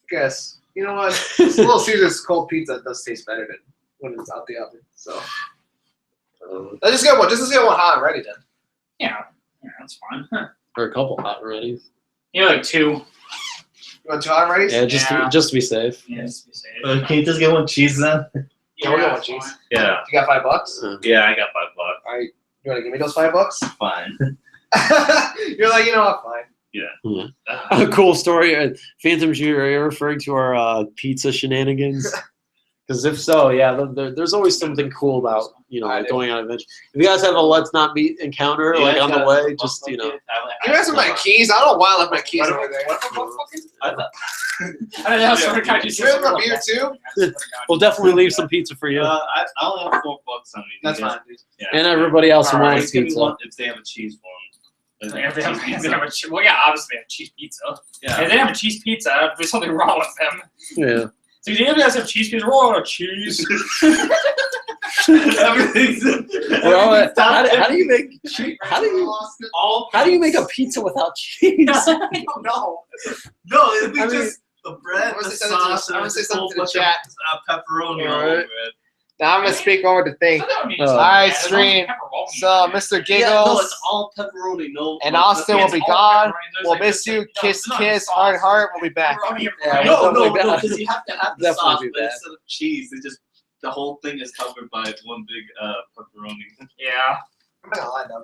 Guess you know what? This Little Caesars cold pizza does taste better than when it's out the oven. So let's just get one. Just get one hot and ready then. Yeah, that's fine. Or a couple hot ready. Yeah, like 2. You want 2 hot and ready? Yeah, just to be safe. Yeah, just to be safe. Can you just get one cheese then? Yeah, we'll get one that's cheese. fine. Yeah. You got $5? Yeah, I got $5. All right, you want to give me those $5? Fine. You're like, you know what? Fine. A cool story. Phantom, are you referring to our pizza shenanigans? Because if so, yeah, there's always something cool about like going on adventure. If you guys have a let's not meet encounter like on the way, just Can you answer my keys? I don't know why I left my keys over there. I know, sort of kind of You have a beer too? we'll definitely leave some pizza for you I only have $4 on me. That's fine, dude. Yeah. and everybody else who All right, wants Just give me pizza. one if they have a cheese one. Well, yeah, obviously they have cheese pizza. Yeah. If they have a cheese pizza, there's something wrong with them. Yeah. So do you guys have cheese pizza? Roll out of cheese. Everything's. Well, how do you make how do you make a pizza without cheese? I don't know. No, it'd be I mean, just the bread, I'm gonna the say something to- sauce, I'm gonna and say a whole something to the bunch chat. of pepperoni all Alright. over it. Now I'm gonna speak over the thing. Oh. Alright, stream. So, Mr. Giggles Yeah, no, it's all pepperoni. No, and no Austin will pepperoni. be gone. We'll miss you. Kiss, kiss, heart, heart. We'll be back. Yeah, No, we'll no, definitely because you have to have the definitely sauce, do but that. instead of cheese, it just the whole thing is covered by one big pepperoni. Yeah. I'm not gonna lie though.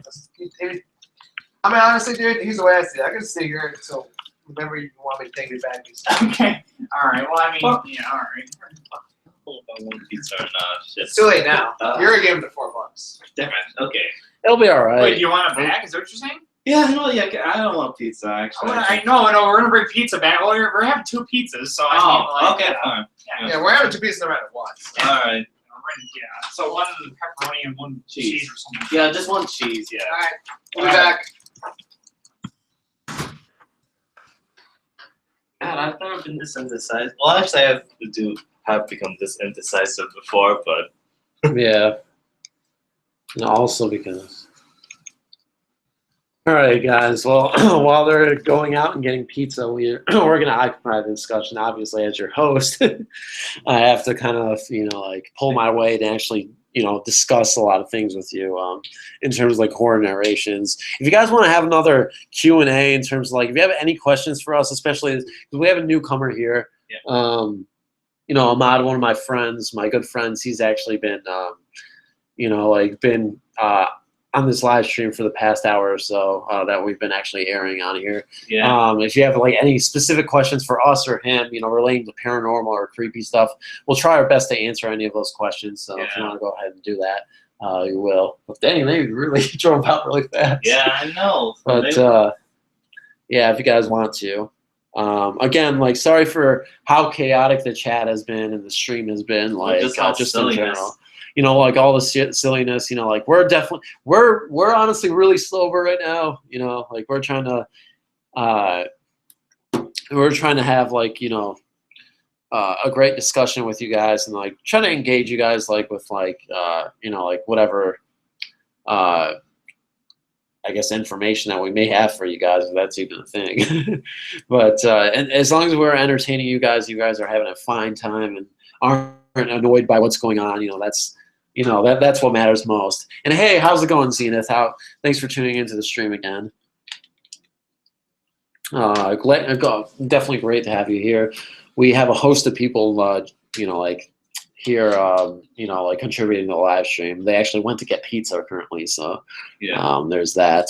I mean, honestly, dude, here's the way I see it. I can sit here until whenever you want me to take it back. Okay. All right. Well, I mean, Fuck. yeah. All right. If I want pizza or not. Shit. It's too late now. You're gonna give him the $4. Damn it. Okay. It'll be all right. Wait, do you want it back? Is that what you're saying? Yeah, no, yeah, I don't want pizza actually. I know. We're gonna bring pizza back. Well, we're having 2 pizzas, so I mean, like, okay, fine. Yeah, we're having 2 pieces no matter what. All right. Yeah. So 1 pepperoni and 1 cheese or something. Yeah, just one cheese. Yeah. All right, we'll be back. God, I've never been this indecisive. Well, actually, have become this indecisive before, but Yeah. And also because. All right, guys. Well, while they're going out and getting pizza, we're going to occupy the discussion. Obviously, as your host, I have to kind of like pull my weight and actually discuss a lot of things with you in terms of like horror narrations. If you guys want to have another Q&A in terms of like if you have any questions for us, especially because we have a newcomer here. Yeah. Ahmad, one of my friends, my good friends, he's actually been been on this live stream for the past hour or so that we've been actually airing on here. yeah. If you have like any specific questions for us or him, relating to paranormal or creepy stuff, we'll try our best to answer any of those questions. So if you want to go ahead and do that, you will. But dang, they really drove out really fast. Yeah, I know. But yeah, if you guys want to. Again, like sorry for how chaotic the chat has been and the stream has been, like just how just in silliness. general. Like all the silliness, like we're honestly really sober right now. Like we're trying to have like, a great discussion with you guys and like trying to engage you guys like with like, like whatever, I guess information that we may have for you guys, if that's even a thing. But and as long as we're entertaining you guys are having a fine time and aren't annoyed by what's going on. That's what matters most. And hey, how's it going, Zenith? Thanks for tuning into the stream again. Definitely great to have you here. We have a host of people, like here, like contributing to the live stream. They actually went to get pizza currently, so Yeah. there's that.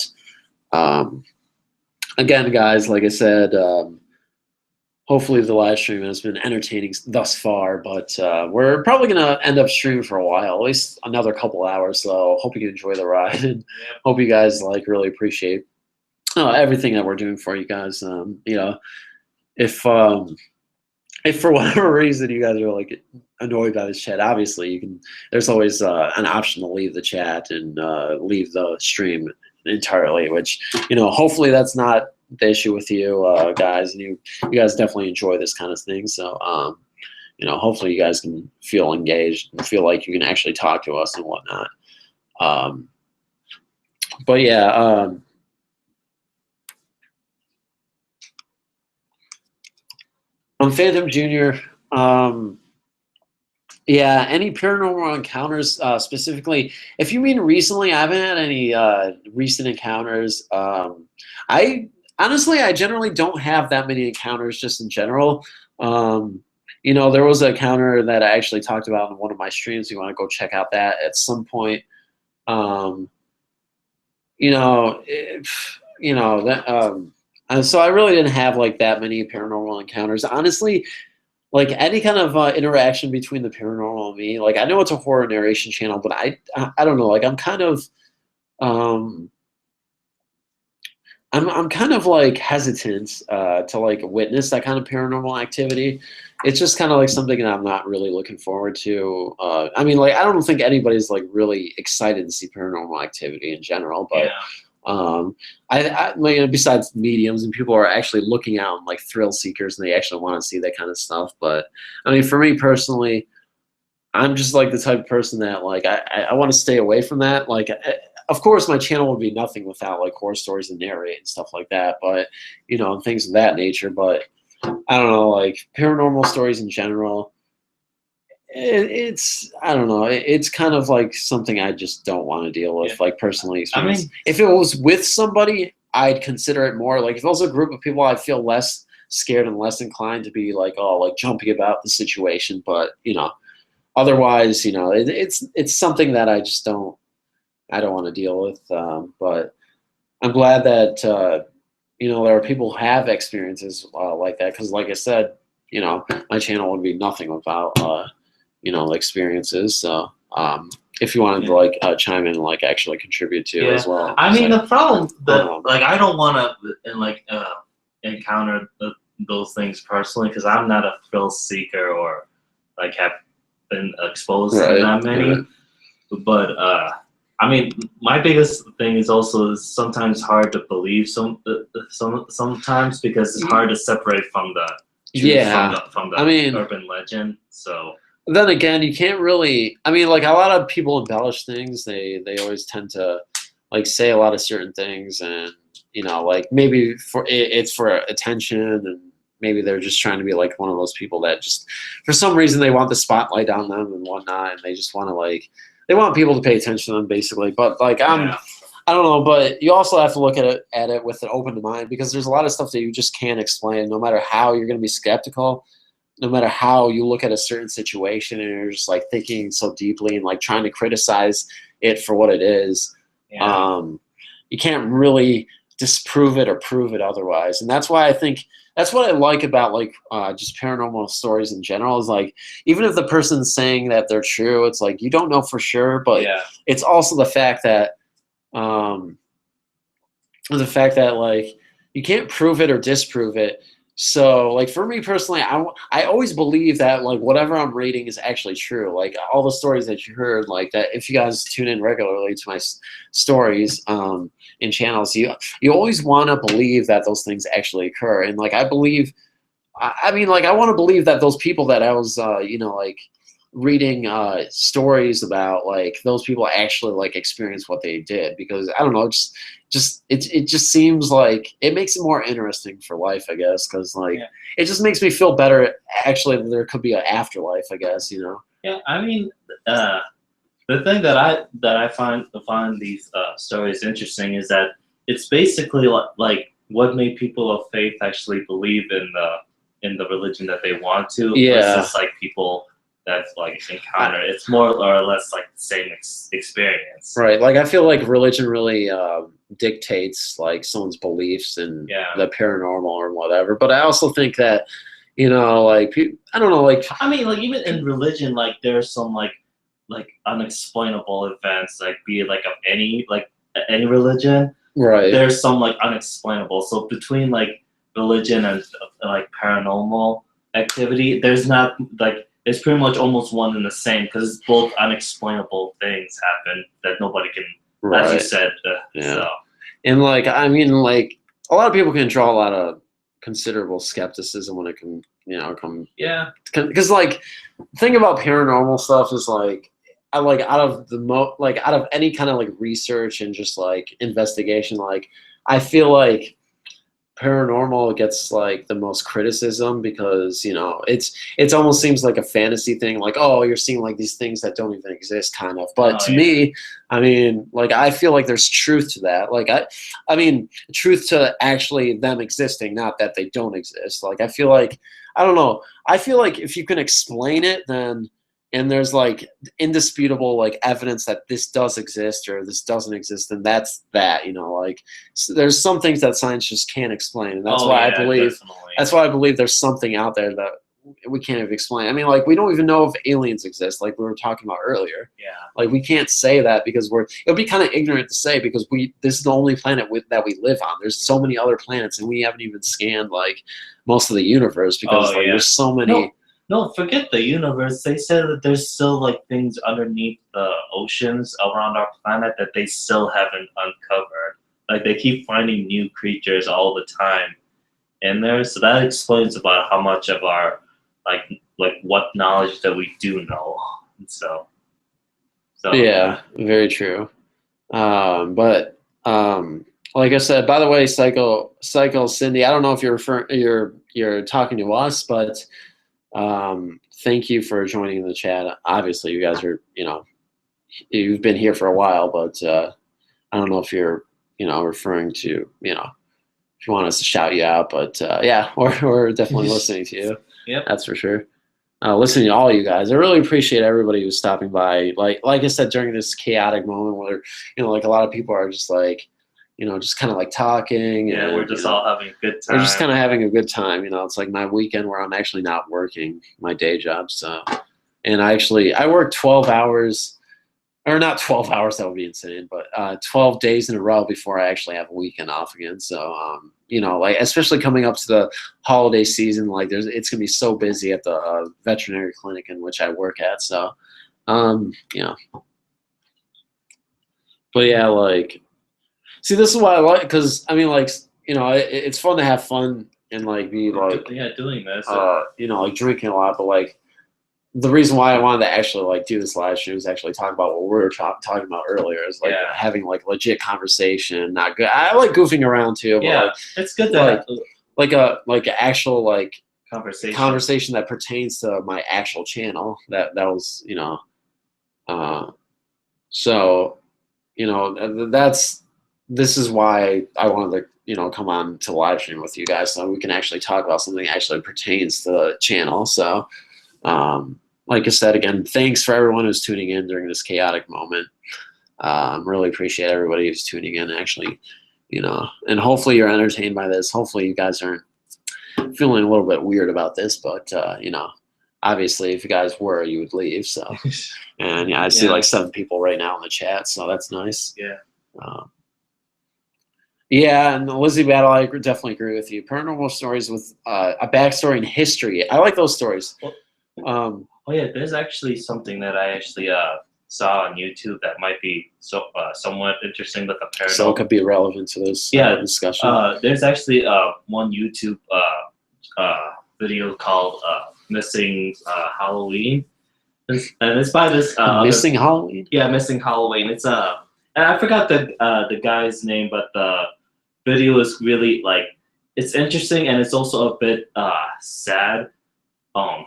Again, guys, like I said, hopefully the live stream has been entertaining thus far, but we're probably going to end up streaming for a while, at least another couple hours. So hope you enjoy the ride and hope you guys like really appreciate everything that we're doing for you guys. If for whatever reason you guys are like annoyed by this chat, obviously there's always an option to leave the chat and leave the stream entirely, which, hopefully that's not the issue with you guys, and you guys definitely enjoy this kind of thing. So hopefully you guys can feel engaged and feel like you can actually talk to us and whatnot. But yeah, I'm Phantom Jr. Yeah, any paranormal encounters specifically? If you mean recently, I haven't had any recent encounters. I generally don't have that many encounters just in general. There was an encounter that I actually talked about in one of my streams. You want to go check out that at some point. So I really didn't have like that many paranormal encounters. Honestly, like any kind of interaction between the paranormal and me, like I know it's a horror narration channel, but I don't know. Like I'm kind of I'm kind of like hesitant to like witness that kind of paranormal activity. It's just kind of like something that I'm not really looking forward to. I mean, like I don't think anybody's like really excited to see paranormal activity in general, but besides mediums and people are actually looking out and like thrill seekers and they actually want to see that kind of stuff. But I mean, for me personally, I'm just like the type of person that like I want to stay away from that. Like, of course, my channel would be nothing without like horror stories and narrate and stuff like that. But and things of that nature. But I don't know, like paranormal stories in general. It's I don't know. It's kind of like something I just don't want to deal with, like personally experience. If it was with somebody, I'd consider it more. Like if it was a group of people, I'd feel less scared and less inclined to be like, oh, like jumpy about the situation. But otherwise, it's something that I just don't want to deal with. But I'm glad that there are people who have experiences like that, because, like I said, my channel would be nothing without experiences. So if you wanted to like chime in and like actually contribute to as well. I mean, the problem that like I don't want to encounter those things personally, because I'm not a thrill seeker or like have been exposed to that many. Right. But I mean, my biggest thing is also sometimes hard to believe sometimes because it's hard to separate from the truth from the urban legend. So then again, you can't really. I mean, like a lot of people embellish things. They always tend to like say a lot of certain things, and like maybe it's for attention, and maybe they're just trying to be like one of those people that just for some reason they want the spotlight on them and whatnot, and they just want to they want people to pay attention to them basically. But like I don't know, but you also have to look at it with an open mind, because there's a lot of stuff that you just can't explain, no matter how you're going to be skeptical. No matter how you look at a certain situation and you're just like thinking so deeply and like trying to criticize it for what it is, you can't really disprove it or prove it otherwise. And that's why I think that's what I like about like just paranormal stories in general, is like even if the person's saying that they're true, it's like you don't know for sure, but it's also the fact that like you can't prove it or disprove it. So, like, for me personally, I always believe that, like, whatever I'm reading is actually true. Like, all the stories that you heard, like, that if you guys tune in regularly to my stories in channels, you always want to believe that those things actually occur. And, like, I believe – I mean, like, I want to believe that those people that I was, like, reading stories about, like, those people actually, like, experienced what they did. Because, I don't know, it just seems like it makes it more interesting for life, I guess, because like it just makes me feel better actually that there could be an afterlife, I guess. Yeah, I mean, the thing that I find these stories interesting is that it's basically like what made people of faith actually believe in the religion that they want to, versus like people that's like encounter. It's more or less like the same experience, right? Like I feel like religion really dictates like someone's beliefs in the paranormal or whatever. But I also think that like I don't know, like I mean, like even in religion, like there's some like unexplainable events, like be it like of any religion, right? There's some like unexplainable. So between like religion and like paranormal activity, there's not like. It's pretty much almost one and the same, because both unexplainable things happen that nobody can, as you said. So. And like, I mean, like a lot of people can draw a lot of considerable skepticism when it can, because like the thing about paranormal stuff is like, out of any kind of like research and just like investigation, like I feel like paranormal gets like the most criticism, because it's almost seems like a fantasy thing, like, oh, you're seeing like these things that don't even exist kind of. But to me, I mean, like I feel like there's truth to that. Like I mean truth to actually them existing, not that they don't exist. Like I feel like, I don't know, I feel like if you can explain it, then and there's like indisputable like evidence that this does exist or this doesn't exist, and that's that, like so there's some things that science just can't explain, and that's why I believe there's something out there that we can't even explain. I mean, like we don't even know if aliens exist, like we were talking about earlier. Like we can't say that, because it would be kind of ignorant to say, because this is the only planet that we live on. There's so many other planets, and we haven't even scanned like most of the universe, because there's so many. No, forget the universe. They said that there's still like things underneath the oceans around our planet that they still haven't uncovered. Like they keep finding new creatures all the time in there. So that explains about how much of our like what knowledge that we do know. So Yeah, very true. But like I said, by the way, Psycho Cindy, I don't know if you're talking to us, but thank you for joining the chat. Obviously, you guys are, you've been here for a while, but I don't know if you're, referring to, if you want us to shout you out, but yeah, we're definitely listening to you. Yep. That's for sure. Listening to all you guys, I really appreciate everybody who's stopping by. Like I said, during this chaotic moment where like a lot of people are just like, just kind of like talking. Yeah, and, we're just all having a good time. We're just kind of having a good time. It's like my weekend where I'm actually not working my day job. So, and I work 12 hours. Or not 12 hours, that would be insane, but 12 days in a row before I actually have a weekend off again. So, like especially coming up to the holiday season, like it's gonna be so busy at the veterinary clinic in which I work at. So, but yeah, like, see, this is why I like, because I mean, like, it's fun to have fun and like be like, doing this, like drinking a lot, but like. The reason why I wanted to actually like do this live stream is actually talk about what we were talking about earlier, is like having like legit conversation. Not good. I like goofing around too. But yeah, like, it's good to like an actual like conversation that pertains to my actual channel. That was so this is why I wanted to come on to live stream with you guys so we can actually talk about something that actually pertains to the channel. So. Like I said, again, thanks for everyone who's tuning in during this chaotic moment. Really appreciate everybody who's tuning in, actually, and hopefully you're entertained by this. Hopefully you guys aren't feeling a little bit weird about this, but, obviously if you guys were, you would leave. So, and I see like 7 people right now in the chat, so that's nice. Yeah. Yeah, and the Lizzie battle, I definitely agree with you. Paranormal stories with a backstory and history. I like those stories. Oh yeah, there's actually something that I actually saw on YouTube that might be somewhat interesting with the paranormal. So it could be relevant to this discussion. There's actually one YouTube video called "Missing Halloween," and it's by this Missing Halloween. Yeah, Missing Halloween. It's and I forgot the guy's name, but the video is really like it's interesting and it's also a bit sad. I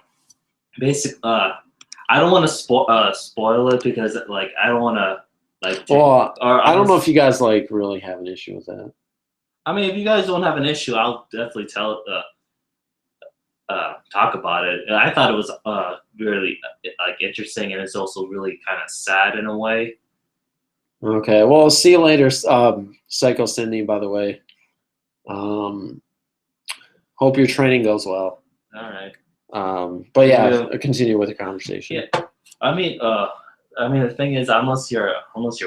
don't want to spoil it because like I don't want to like. I don't know if you guys like really have an issue with that. I mean, if you guys don't have an issue, I'll definitely talk about it. I thought it was really like interesting, and it's also really kind of sad in a way. Okay, well, see you later, Psycho Cindy. By the way, hope your training goes well. All right. But yeah, continue with the conversation. Yeah, I mean, the thing is, unless your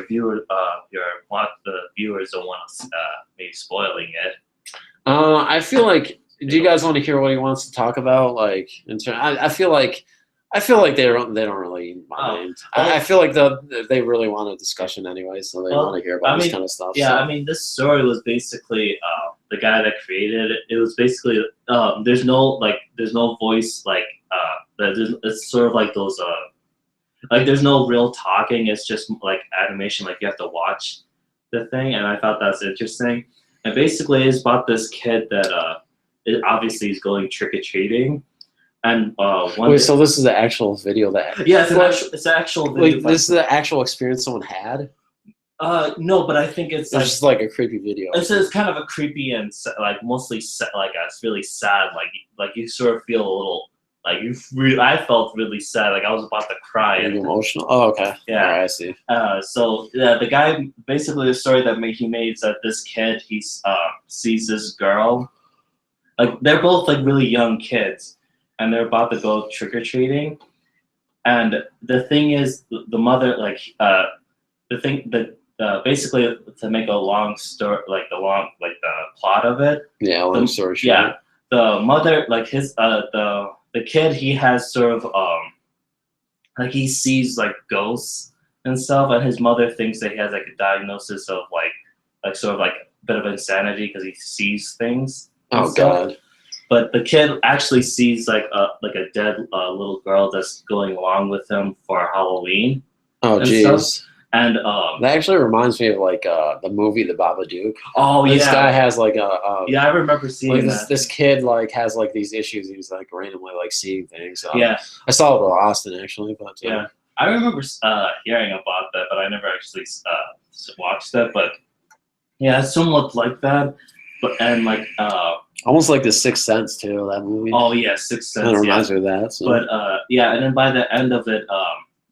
viewers don't want us maybe spoiling it. I feel like. Do you guys want to hear what he wants to talk about? Like, I feel like they don't really mind. I feel like they really want a discussion anyway, so they want to hear about this kind of stuff. Yeah, so. I mean, this story was basically the guy that created it. It was basically there's no voice it's sort of like those like there's no real talking. It's just like animation. Like you have to watch the thing, and I thought that's interesting. And basically, it's about this kid that obviously is going trick or treating. And so this is the actual video that? Yeah, it's an actual video. Wait, this is the actual experience someone had? No, but I think it's just like a creepy video. It's kind of a creepy and like mostly like it's really sad. Like you sort of feel a little like I felt really sad. Like I was about to cry. And emotional. Oh, okay. Yeah, all right, I see. So yeah, the guy basically the story that he made is that this kid sees this girl. Like they're both like really young kids, and they're about to go trick or treating. And the thing is, the mother basically to make a long story, the plot of it. Yeah, long story short. Yeah, the mother, like the kid, he has sort of like he sees like ghosts and stuff, and his mother thinks that he has like a diagnosis of like sort of like a bit of insanity because he sees things. Oh God. but the kid actually sees like a dead little girl that's going along with him for Halloween. Oh, and jeez. stuff. And That actually reminds me of like the movie The Babadook. oh This yeah, guy has like a yeah, I remember seeing like that. this kid like has like these issues. He's like randomly like seeing things. Yeah, I saw it with Austin actually, but yeah, I remember hearing about that, but I never actually watched that. But yeah, it's somewhat like that. But and like almost like The Sixth Sense too. That movie. oh yeah, Sixth Sense. Kind of Yeah. reminds me of that. So. But yeah, and then by the end of it,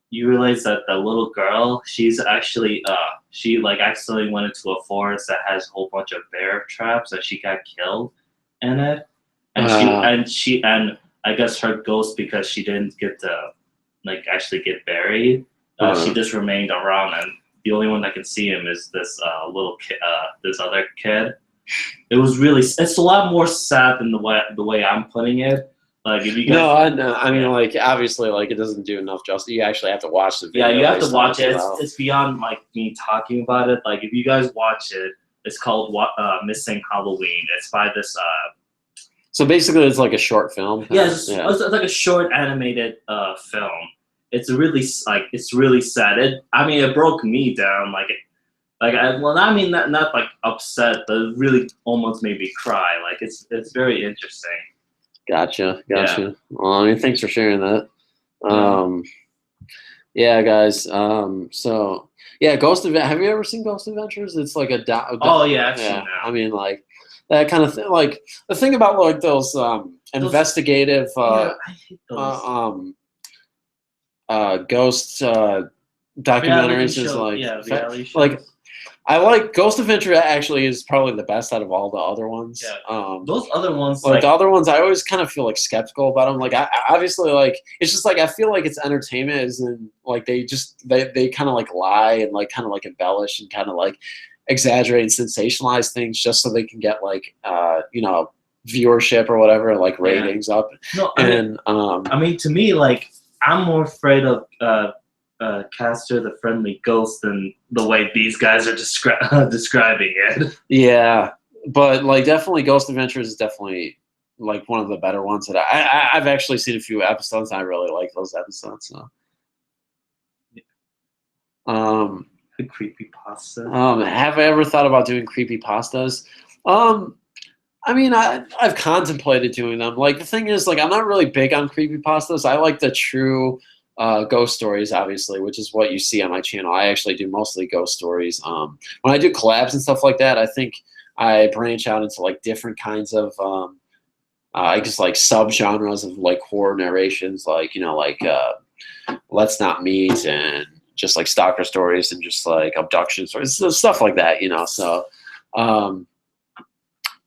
you realize that the little girl, she's actually she like accidentally went into a forest that has a whole bunch of bear traps, and she got killed in it. And and I guess her ghost, because she didn't get to like actually get buried, she just remained around, and the only one that can see him is this little kid, this other kid. It was really, it's a lot more sad than the way I'm putting it. Like if you guys, no, I know. I mean, like obviously, like it doesn't do enough justice. You actually have to watch the video. yeah, you have to based on watch it. well. It's beyond like me talking about it. Like if you guys watch it, it's called Missing Halloween. It's by this. So basically, it's like a short film. Yeah, it's like a short animated film. It's really sad. I mean, it broke me down. Not like upset, but it really almost made me cry. Like it's very interesting. Gotcha. Yeah. Well, I mean, thanks for sharing that. Yeah, guys. So yeah, Ghost Adventures. Have you ever seen Ghost Adventures? It's like Oh yeah, I've seen that. I mean, like that kind of thing. Like the thing about like those investigative I hate those. ghost documentaries is like reality shows. like I like Ghost Adventure actually is probably the best out of all the other ones. Yeah. Those other ones, like the other ones, I always kind of feel like skeptical about them. Like I obviously like it's just like I feel like it's entertainment, isn't like they kind of like lie and like kind of like embellish and kind of like exaggerate and sensationalize things just so they can get like viewership or whatever, like ratings up. No, I mean to me, like I'm more afraid of Castor the Friendly Ghost than the way these guys are describing it. Yeah, but like definitely Ghost Adventures is definitely like one of the better ones that I've actually seen a few episodes and I really like those episodes. So. The creepypasta. Have I ever thought about doing creepypastas? I mean, I've contemplated doing them. Like the thing is, like I'm not really big on creepypastas. I like the true ghost stories, obviously, which is what you see on my channel. I actually do mostly ghost stories. When I do collabs and stuff like that, I think I branch out into like different kinds of I guess like subgenres of like horror narrations, like Let's Not Meet and just like stalker stories and just like abduction stories, stuff like that, So,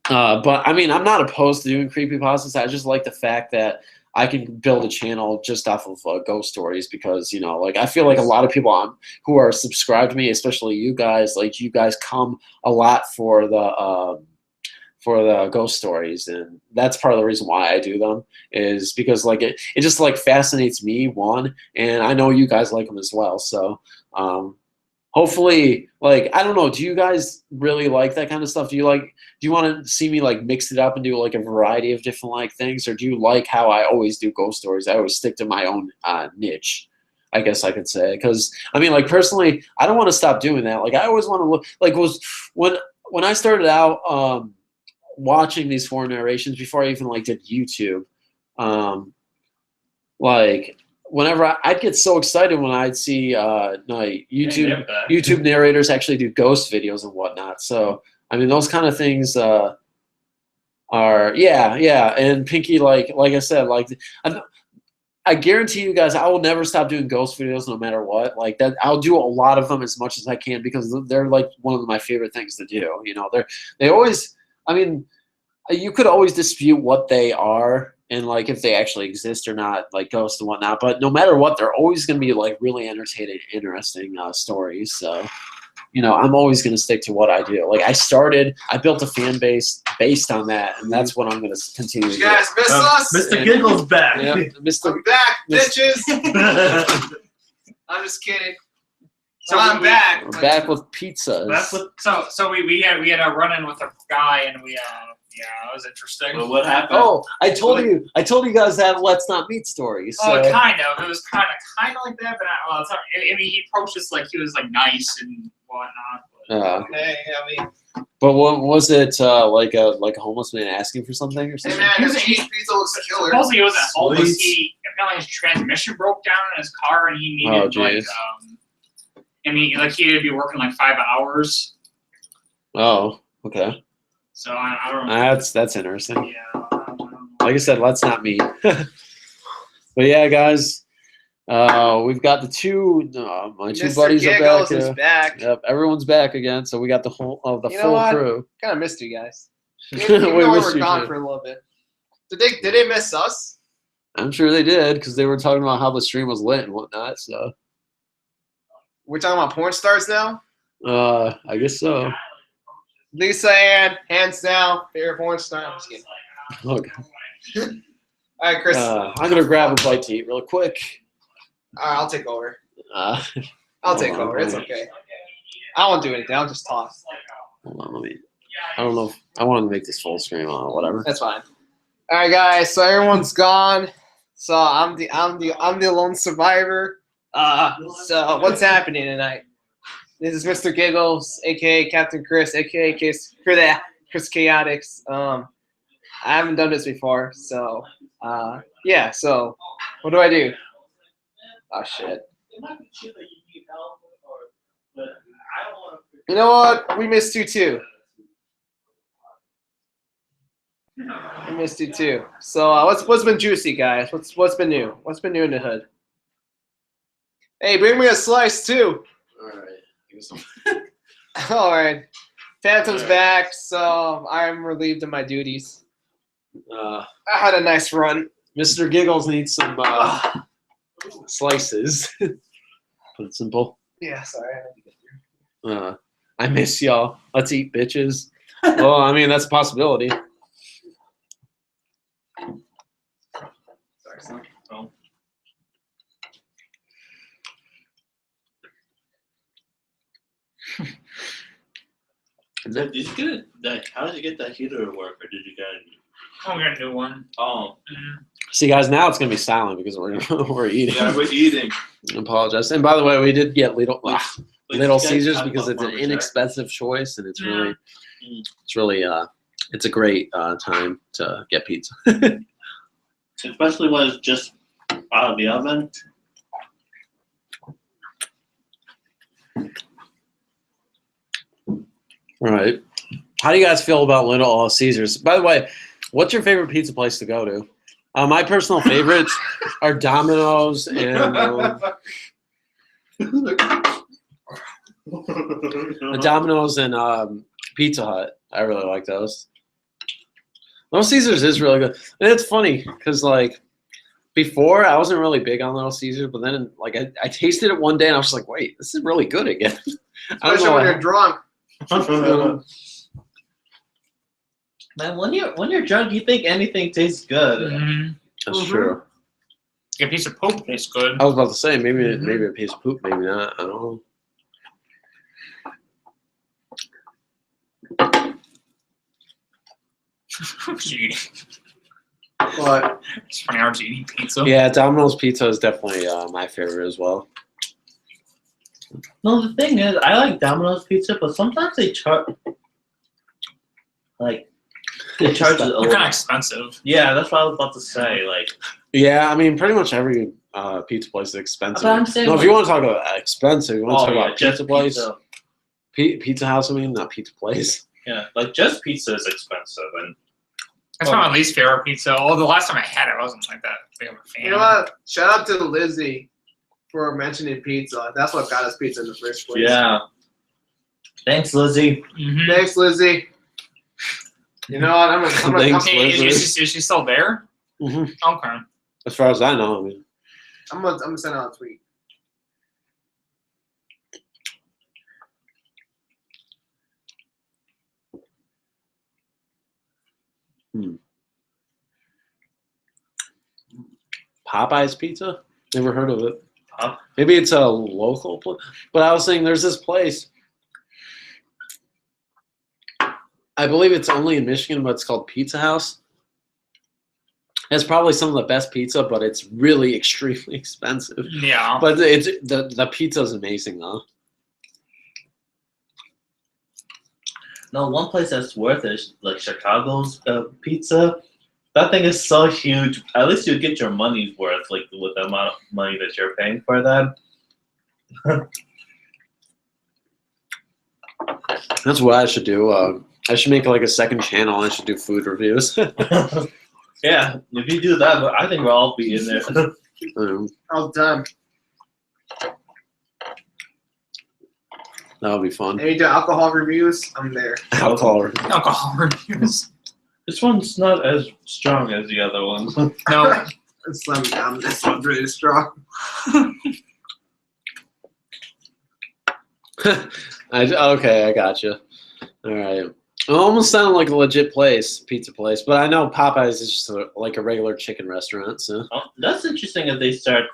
but I mean, I'm not opposed to doing creepypastas. I just like the fact that I can build a channel just off of ghost stories because, like I feel like a lot of people who are subscribed to me, especially you guys, like you guys come a lot for the ghost stories, and that's part of the reason why I do them is because like it just like fascinates me, one, and I know you guys like them as well. So hopefully, like I don't know, do you guys really like that kind of stuff? Do you want to see me like mix it up and do like a variety of different like things, or do you like how I always do ghost stories? I always stick to my own niche, I guess I could say, because I mean, like personally, I don't want to stop doing that. Like I always want to look like when I started out watching these horror narrations before I even like did YouTube, like whenever I'd get so excited when I'd see YouTube narrators actually do ghost videos and whatnot. So I mean, those kind of things are and Pinky, like I said, like I guarantee you guys, I will never stop doing ghost videos no matter what. Like that, I'll do a lot of them as much as I can because they're like one of my favorite things to do. They always. I mean, you could always dispute what they are and like if they actually exist or not, like ghosts and whatnot. But no matter what, they're always going to be like really entertaining, interesting stories. So, I'm always going to stick to what I do. Like I built a fan base based on that, and that's what I'm going to continue to do. You guys miss us? Mr. Giggle's back. Yeah, I'm back, bitches. I'm just kidding. So I'm back. We're back with pizzas. That's what. So we had a run in with a guy and we yeah, it was interesting. But what happened? Oh, I told you guys that Let's Not Meet story. So. Oh, kind of. It was kind of like that, but I mean, he approached us like he was like nice and whatnot. But, Hey, I mean, but what was it like a homeless man asking for something or hey something? man, He was- this cheese pizza looks killer. supposedly he was at homeless. Sweet. Apparently his transmission broke down in his car and he Oh, needed like jeez. and he had to be working like 5 hours. Oh, okay. So I don't know. That's interesting. Yeah. I don't know. Like I said, let's not meet. But yeah, guys, we've got the two. My two Mr. buddies are back. Giggles is back. Yep, everyone's back again. So we got the whole the You know full what? crew. Kind of missed you guys. We Even though we missed were you gone too. for a little bit. Did they miss us? I'm sure they did because they were talking about how the stream was lit and whatnot. So We're talking about porn stars now. I guess so. Lisa Ann, hands down, favorite porn star. I'm just kidding. Okay. All right, Chris. I'm gonna grab a bite to eat real quick. All right, I'll take over. Uh, I'll take Hold on, over. It's hold on. okay. I won't do anything. I'll just toss. hold on, let me. I don't know if I wanted to make this full screen on whatever. That's fine. All right, guys. So everyone's gone. So I'm the lone survivor. So what's happening tonight? This is Mr. Giggles, aka Captain Chris, aka Chris Chaotix. I haven't done this before, so yeah. So what do I do? Oh shit. You know what? We missed you too. We missed you too. So what's been juicy, guys? What's been new? What's been new in the hood? Hey, bring me a slice too. All right. All right. Phantom's back, so I'm relieved of my duties. I had a nice run. Mr. Giggles needs some slices. Put it simple. Yeah, sorry. I miss y'all. Let's eat, bitches. Well, I mean that's a possibility. Sorry, son. Did you get it? How did you get that heater to work, or did you get it? I'm gonna do one. Oh, See, guys, now it's gonna be silent because we're eating. yeah, we're eating. I apologize. And by the way, we did get Little Like, Little you guys Caesars talk because about it's an Parmesan. inexpensive choice, and it's Yeah. really it's a great time to get pizza. Especially when it's just out of the oven. All right. How do you guys feel about Little Caesars? By the way, what's your favorite pizza place to go to? My personal favorites are Domino's and Domino's and Pizza Hut. I really like those. Little Caesars is really good, and it's funny because like before I wasn't really big on Little Caesars, but then like I tasted it one day and I was like, wait, this is really good again. I don't Especially know. when you're drunk. Man, when you're drunk, you think anything tastes good. Mm-hmm. That's Mhm. true. A piece of poop tastes good. I was about to say maybe a piece of poop, maybe not. I don't know. But It's funny how eating pizza. Yeah, Domino's pizza is definitely my favorite as well. No, the thing is, I like Domino's pizza, but sometimes they charge like they charge a They're kind little. of expensive. Yeah, that's what I was about to say. Like, Yeah, I mean, pretty much every pizza place is expensive. But I'm saying, No, if like- you want to talk about expensive, you want to talk about just pizza place, pizza. pizza house. I mean, not pizza place. Yeah, like just pizza is expensive, and That's my least favorite pizza. Oh, the last time I had it, I wasn't like that big of a fan. you know what? Shout out to Lizzie for mentioning pizza. That's what got us pizza in the first place. yeah. Thanks, Lizzie. Mm-hmm. Thanks, Lizzie. You know what? I'm gonna Thanks, Okay, Lizzie. is she still there? hmm Okay. As far as I know, I mean, I'm gonna send out a tweet. Popeye's pizza. Never heard of it. Maybe it's a local place. But I was saying there's this place. I believe it's only in Michigan, but it's called Pizza House. It's probably some of the best pizza, but it's really extremely expensive. Yeah. But it's the pizza is amazing though. No, one place that's worth it is like Chicago's pizza. That thing is so huge. At least you get your money's worth, like with the amount of money that you're paying for that. That's what I should do. I should make like a second channel. I should do food reviews. Yeah, if you do that, I think we'll all be in there. All done. That would be fun. And you do alcohol reviews, I'm there. Alcohol. Alcohol reviews. This one's not as strong as the other ones. No. Slim down. This one's really strong. Okay, I got you. All right. It almost sounded like a legit place, pizza place, but I know Popeyes is just like a regular chicken restaurant. So Oh, that's interesting if they start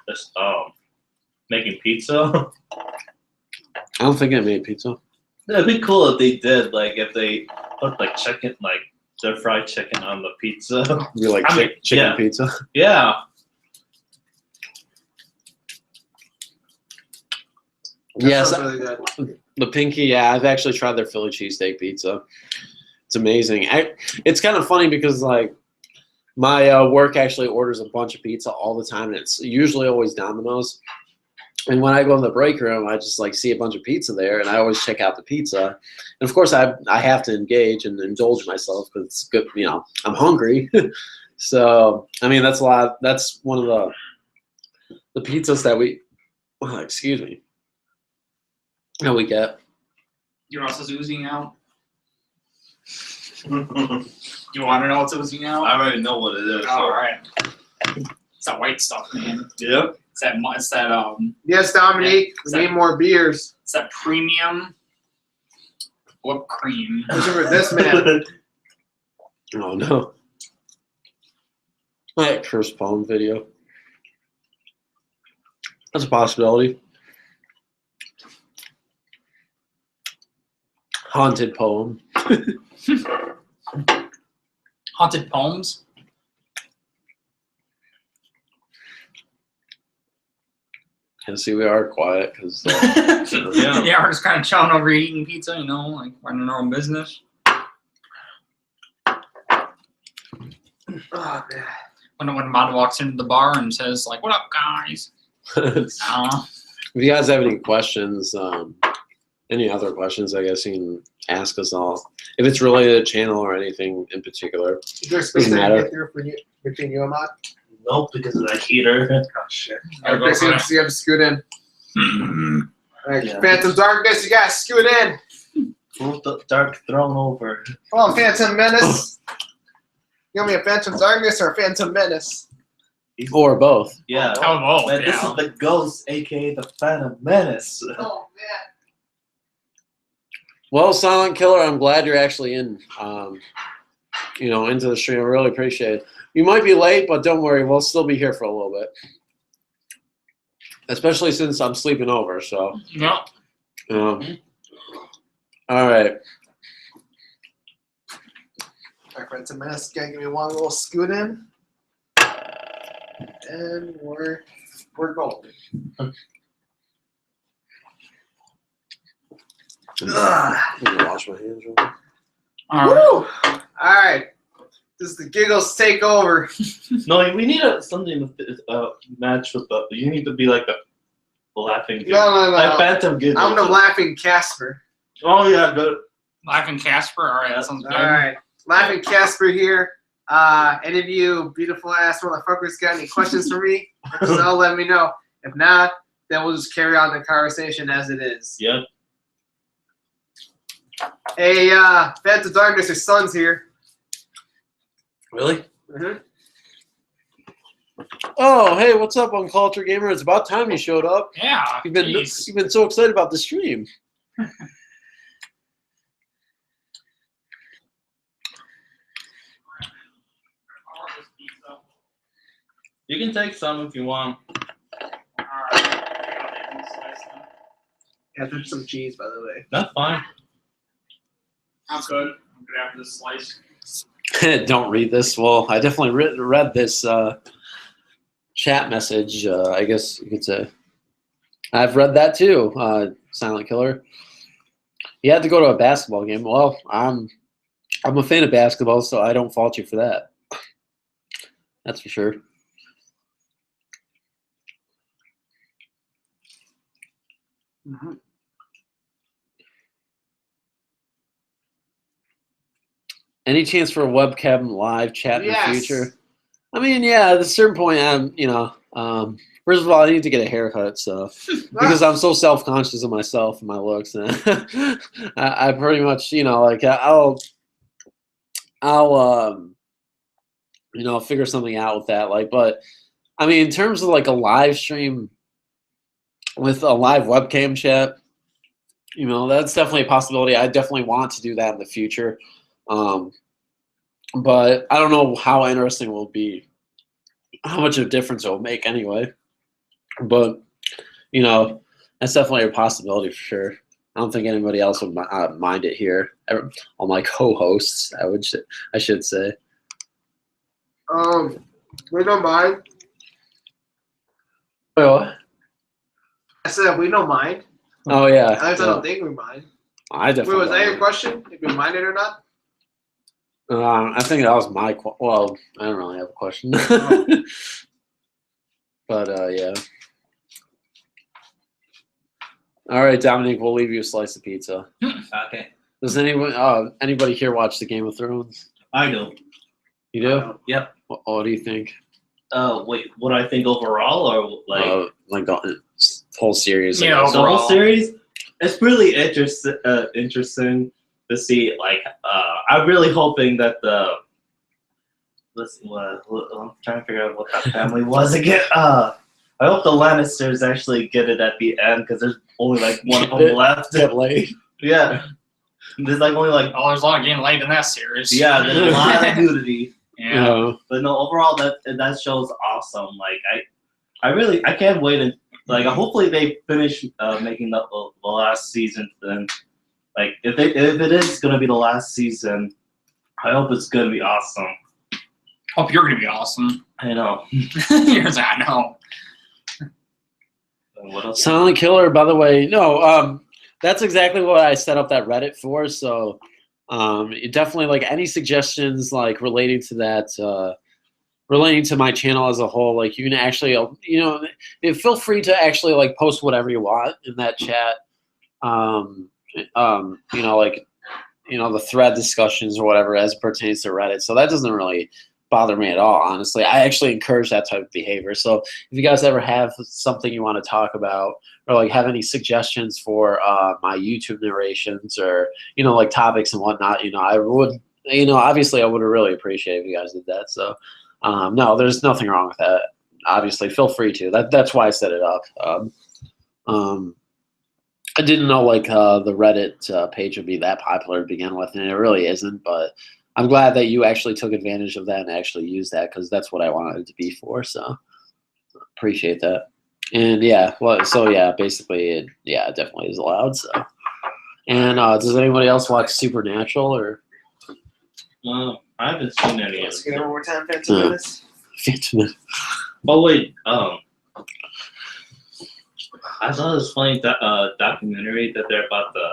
making pizza. I don't think I made pizza. It'd be cool if they did, like if they put like chicken, like their fried chicken on the pizza. You like I mean, chicken yeah. pizza? Yeah. That Yes, sounds really good. the Pinky. Yeah, I've actually tried their Philly cheesesteak pizza. It's amazing. It's kind of funny because like my work actually orders a bunch of pizza all the time, and it's usually always Domino's. And when I go in the break room, I just like see a bunch of pizza there, and I always check out the pizza. And of course, I have to engage and indulge myself because it's good. You know, I'm hungry. So I mean, that's a lot. That's one of the pizzas that we. Excuse me. That we get. Your ass is oozing out. You want to know what's oozing out? I already know what it is. All right. It's that white stuff, man. Yep. It's that Yes, Dominique. We need more beers. It's that premium whipped cream. Remember this man. Oh no. That cursed poem video. That's a possibility. Haunted poem. Haunted poems. And see, we are quiet because Yeah, we're just kind of chilling over here eating pizza, you know, like running our own business. Oh man. When Mod walks into the bar and says, like, "What up, guys?" if you guys have any questions, any other questions, I guess you can ask us all. If it's related to the channel or anything in particular. Is there a space Doesn't there matter. to get through for you, between you and Mod? Nope, because of that heater. Oh shit. Gotta go Okay, so for you have to scoot in. Alright, Yeah. Phantom Darkness, you gotta scoot in. Dark thrown over. Come on, Phantom Menace. You want me a Phantom Darkness or a Phantom Menace? Or both. Yeah. Oh, Man, this yeah. is the ghost, aka the Phantom Menace. Oh man. Well, Silent Killer, I'm glad you're actually in, into the stream. I really appreciate it. You might be late, but don't worry. We'll still be here for a little bit. Especially since I'm sleeping over, so. Yep. All right. Alright, Phantom Menace, gotta give me one little scoot in. And we're golden. I'm gonna wash my hands real quick. All right. Woo! Alright. This is the giggles take over. No, we need something to match with the. You need to be like the laughing. No. Like Phantom Giggles. I'm the laughing Casper. Oh yeah, good. Laughing Casper. All right, that sounds good. Alright. Laughing Casper here. Any of you beautiful ass motherfuckers got any questions for me? So let me know. If not, then we'll just carry on the conversation as it is. Yep. Hey, Phantom Darkness, your son's here. Really? Mm-hmm. Oh, hey, what's up, Uncultured Gamer? It's about time you showed up. Yeah. You've been Jeez. so excited about the stream. You can take some if you want. All right. Yeah, there's some cheese, by the way. That's fine. Sounds good. I'm gonna have this slice. Don't read this. Well, I definitely read this chat message. I guess you could say. I've read that too. Silent Killer. You had to go to a basketball game. Well, I'm a fan of basketball, so I don't fault you for that. That's for sure. Mm-hmm. Any chance for a webcam live chat in Yes. the future? I mean, yeah, at a certain point, first of all, I need to get a haircut, so because I'm so self-conscious of myself and my looks, and I pretty much, like I'll figure something out with that. Like, but I mean, in terms of like a live stream with a live webcam chat, that's definitely a possibility. I definitely want to do that in the future. But I don't know how interesting it will be, how much of a difference it will make anyway. But, that's definitely a possibility for sure. I don't think anybody else would mind it here. All my co-hosts, I should say. We don't mind. Well, I said we don't mind. oh yeah. I don't think we mind. I Wait, definitely. was that your don't. question? If we mind it or not? I think that was my well, I don't really have a question. But yeah. All right, Dominic, we'll leave you a slice of pizza. Okay. Does anybody here watch the Game of Thrones? I do. You do? Yep. What do you think? Wait, what I think overall, or like the whole series? I Yeah, guess. the whole overall. series? It's really interesting to see. Like, I'm really hoping that I'm trying to figure out what that family was again. I hope the Lannisters actually get it at the end because there's only like one of them left. Get laid. Yeah, there's like only like Oh, there's a lot of getting laid in that series. yeah, there's a lot of nudity. Yeah. But no, overall that show's awesome. Like I can't wait and like hopefully they finish making the last season. Then like if it is gonna be the last season, I hope it's gonna be awesome. Hope you're gonna be awesome. I know. I know. What else? Silent Killer, by the way, no, that's exactly what I set up that Reddit for. So, definitely like any suggestions like relating to that, relating to my channel as a whole, like you can actually, feel free to actually like post whatever you want in that chat. The thread discussions or whatever as it pertains to Reddit. So that doesn't really bother me at all, honestly. I actually encourage that type of behavior. So if you guys ever have something you want to talk about or like have any suggestions for my YouTube narrations or, like topics and whatnot, I would, obviously I would really appreciate if you guys did that. So no, there's nothing wrong with that. Obviously, feel free to. That's why I set it up. I didn't know like the Reddit page would be that popular to begin with, and it really isn't. But I'm glad that you actually took advantage of that and actually used that because that's what I wanted it to be for. So appreciate that. And yeah, basically, it definitely is allowed. So, and does anybody else watch Supernatural or? I haven't seen any of Let's get it it. one more time, Phantomofdarkness. Oh wait, I saw this funny documentary that they're about to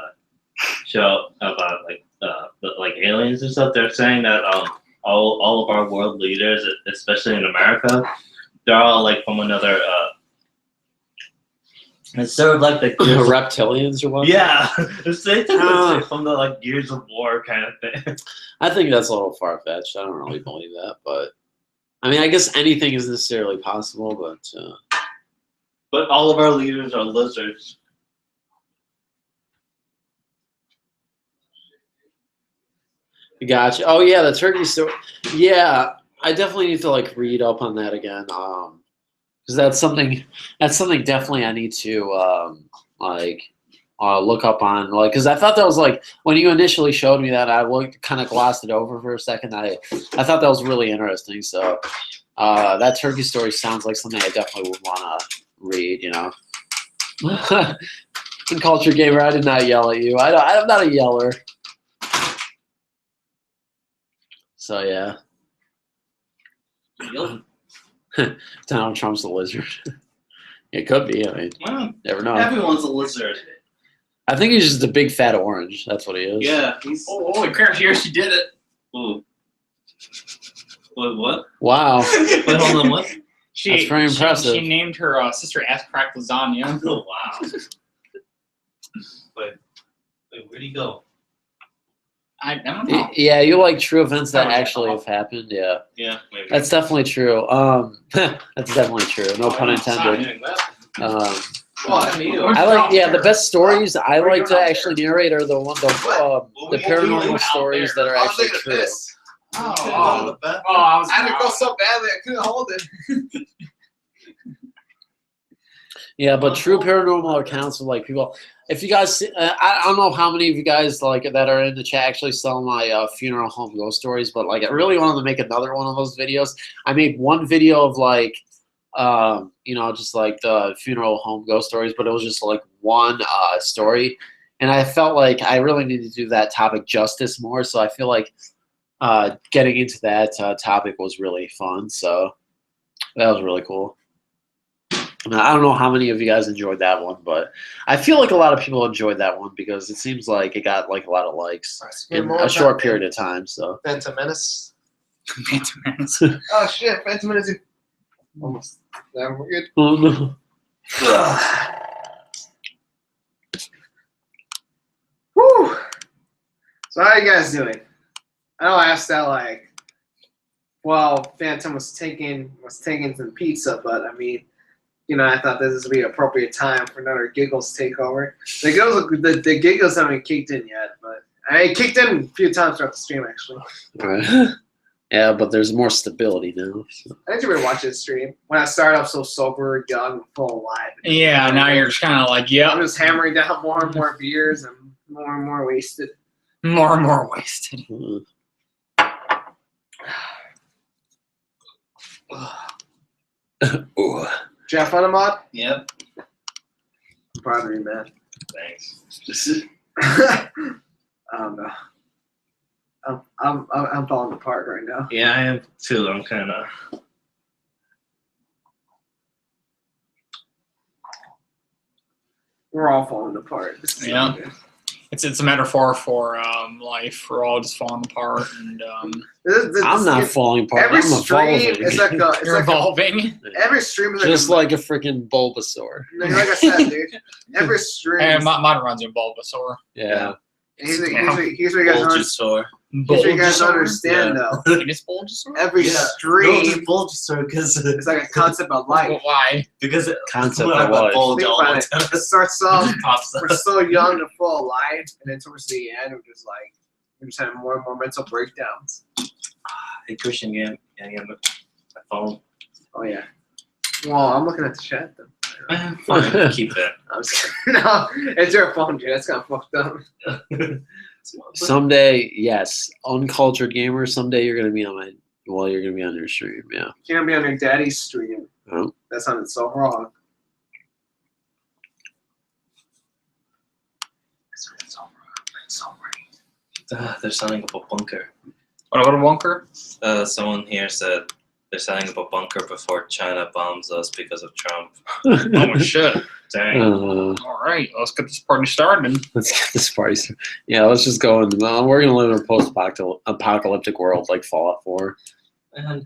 show about like aliens and stuff. They're saying that all of our world leaders, especially in America, they're all like from another. It's sort of like the reptilians or what? yeah, it's from the like Gears of War kind of thing. I think that's a little far fetched. I don't really believe that, but I mean, I guess anything is necessarily possible. But all of our leaders are lizards. Gotcha. Oh yeah, the turkey story. Yeah, I definitely need to like read up on that again. Because that's something definitely I need to look up on. Like, because I thought that was like when you initially showed me that, I kind of glossed it over for a second. I thought that was really interesting. So that turkey story sounds like something I definitely would want to read. Culture gamer, I did not yell at you. I'm not a yeller. So yeah. Donald Trump's a lizard. It could be. I mean, Well, never know. everyone's a lizard. I think he's just a big fat orange. That's what he is. Yeah, he's. Oh, holy crap! She actually did it. Ooh. What? Wow. Wait, hold on. What? That's very impressive. She named her sister ass crack lasagna. Oh wow. Wait, where'd he go? I don't know. Yeah, you like true events that Oh, yeah. actually have happened. Yeah, Yeah, maybe. that's definitely true. That's definitely true. No pun intended. I like, the best stories I like to actually narrate are the paranormal stories that are actually true. I was I had to go so badly I couldn't hold it. Yeah, but true paranormal accounts of like people. If you guys, I don't know how many of you guys like that are in the chat actually saw my funeral home ghost stories, but like I really wanted to make another one of those videos. I made one video of like, just like the funeral home ghost stories, but it was just like one story, and I felt like I really needed to do that topic justice more. So I feel like getting into that topic was really fun. So that was really cool. I don't know how many of you guys enjoyed that one, but I feel like a lot of people enjoyed that one because it seems like it got like a lot of likes in a short period of time. So Phantom Menace. Phantom Menace. Oh shit, Phantom Menace. Almost. Yeah, we're good. oh no. Whew. So how are you guys doing? I know I asked that like, well, Phantom was taking some pizza, but I mean, I thought this would be an appropriate time for another giggles takeover. The giggles haven't kicked in yet, but I kicked in a few times throughout the stream actually. Right. Yeah, but there's more stability now. So. I need to rewatch this stream. When I started off so sober, young, full alive. Yeah, now you're just kind of like, yeah, I'm just hammering down more and more beers and more wasted. more and more wasted. Mm. Ooh. Jeff on a mod? Yep. I'm proud of you, man. Thanks. I don't know. I'm falling apart right now. Yeah, I am too. I'm kind of. We're all falling apart. This is Yeah. It's a metaphor for life. We're all just falling apart, and I'm not falling apart. Every I'm stream evolving. is like a. It's you're like evolving. every stream is like Just like a freaking Bulbasaur. like I said, dude. Every stream. And mine runs in Bulbasaur. Yeah. Here's what you guys Bulbasaur. here's what you guys don't understand though. It is Bulbasaur? Every No, stream it's Bulbasaur because is like a concept of life. Well, why? it Concept when of I life. bulge Think all about the it. time. It starts off. Pops up. We're so young and full of life, and then towards the end, we're just like we just have more and more mental breakdowns. Hey Christian, yeah, my phone. Oh yeah. Well, I'm looking at the chat though. Fine, keep that. I'm just no, it's your phone, dude. That's kind of fucked up. Someday, yes, uncultured gamer. Someday you're gonna be on my. Well, you're gonna be on your stream. Yeah. You can't be on your daddy's stream. Oh. That sounded so wrong. That sounded so wrong. That's so right. They're setting up a bunker. What about a bunker? Someone here said they're setting up a bunker before China bombs us because of Trump. Oh shit! Dang. All right, let's get this party started. Let's get this party. Yeah, let's just go in. We're gonna live in a post-apocalyptic world like Fallout 4. And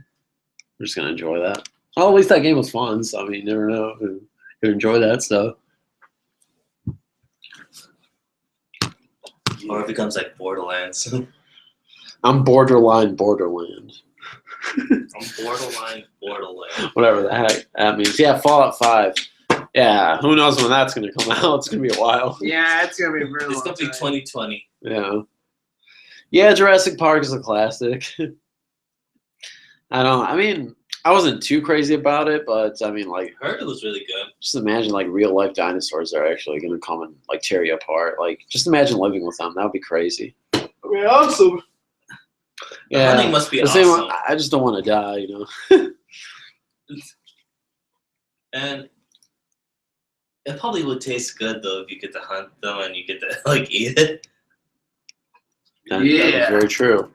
We're just gonna enjoy that. Well, at least that game was fun. So I mean, you never know who could enjoy that stuff. or it becomes like Borderlands. I'm borderline Borderland. I'm borderline. Whatever the heck that means. Yeah, Fallout 5. Yeah, who knows when that's gonna come out? It's gonna be a while. Yeah, it's gonna be real. It's gonna be 2020. Yeah. Yeah, Jurassic Park is a classic. I mean, I wasn't too crazy about it, but I mean, like, I heard it was really good. just imagine like real life dinosaurs are actually gonna come and like tear you apart. Like, just imagine living with them. That would be crazy. I mean, awesome. Yeah, Hunting must be the same awesome. one- I just don't want to die, you know. And It probably would taste good though if you get to hunt them and you get to like eat it. That is very true.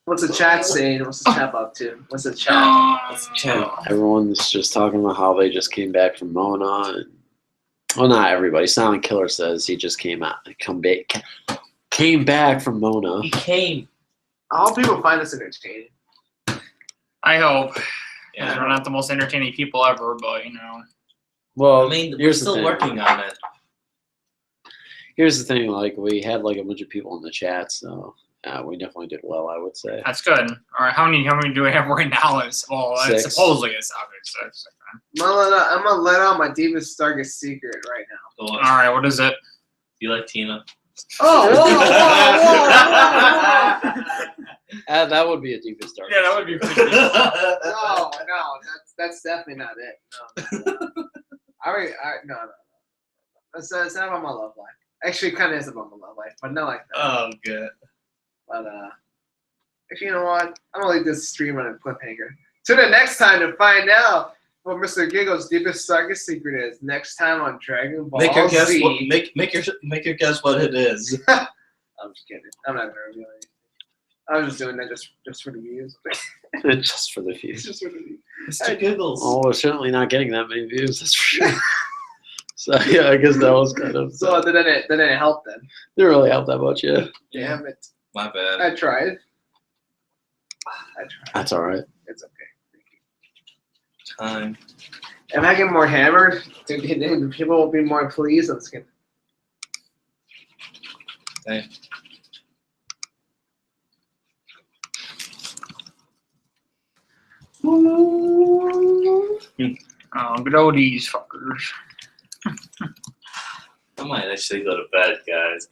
What's the chat saying? What's the chat up to? What's the chat? Everyone's just talking about how they just came back from Mona. And, well, not everybody. Silent Killer says he just came back from Mona. He came. I hope people find this entertaining. I hope. Yeah. We're not the most entertaining people ever, but you know. Well, I mean, we're here's the still thing. working on it. Here's the thing. Like, we had like a bunch of people in the chat, so we definitely did well, I would say. That's good. All right, how many do we have right now? It's Six. supposedly it's obvious. I'm gonna let out my deepest, darkest secret right now. All right, what is it? You like Tina? Oh, whoa. That would be a deepest dark. Yeah, that would be pretty good. No, that's definitely not it. No. No. It's not about my love life. Actually, it kind of is about my love life, but not like that. Oh, good. But actually, you know what? I'm gonna leave this stream on a cliffhanger. Tune in next time to find out what Mr. Giggle's deepest, darkest secret is. Next time on Dragon Ball Make your guess. Z. Make your guess what it is. I'm just kidding. I'm not gonna reveal anything. I was just doing that just for the views. Just for the views. Just for the views. Mr. Giggles. Oh, we're certainly not getting that many views, that's for sure. So, yeah, I guess that was kind of... So then it helped then. Didn't really help that much, yeah. Damn it. My bad. I tried. That's all right. It's okay. Time. If I get more hammered, people will be more pleased. I'm just kidding. Hey. Oh, good old these fuckers. I might actually go to bed, guys.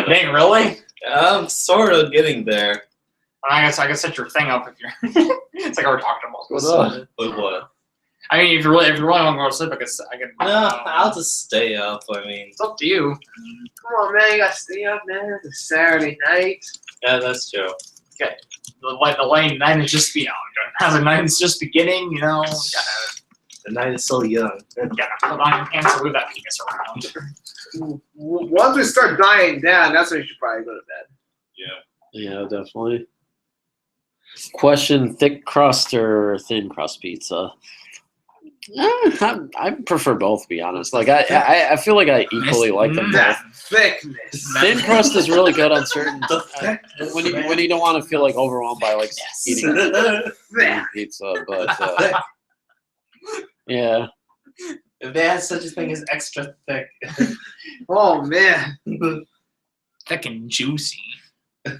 Dang, really? I'm sort of getting there. I guess I can set your thing up if you're. It's like we're talking about. What's up? With what? I mean, if you really want to go to sleep, I can. No, I'll just stay up. I mean, It's up to you. Come on, man. You gotta stay up, man. It's Saturday night. yeah, that's true. Okay. The lane night is just begun. As the night is just beginning, you know. The night is so young. Gotta put on your pants and move that penis around. Once we start dying down, that's when you should probably go to bed. Yeah. Yeah, definitely. Question, thick crust or thin crust pizza? I prefer both, to be honest. Like, I feel like I equally like them both. That thickness. Thin crust is really good on certain... when you don't want to feel, like, overwhelmed by, like, eating pizza, but... yeah. If they had such a thing as extra thick. Oh, man. Thick and juicy.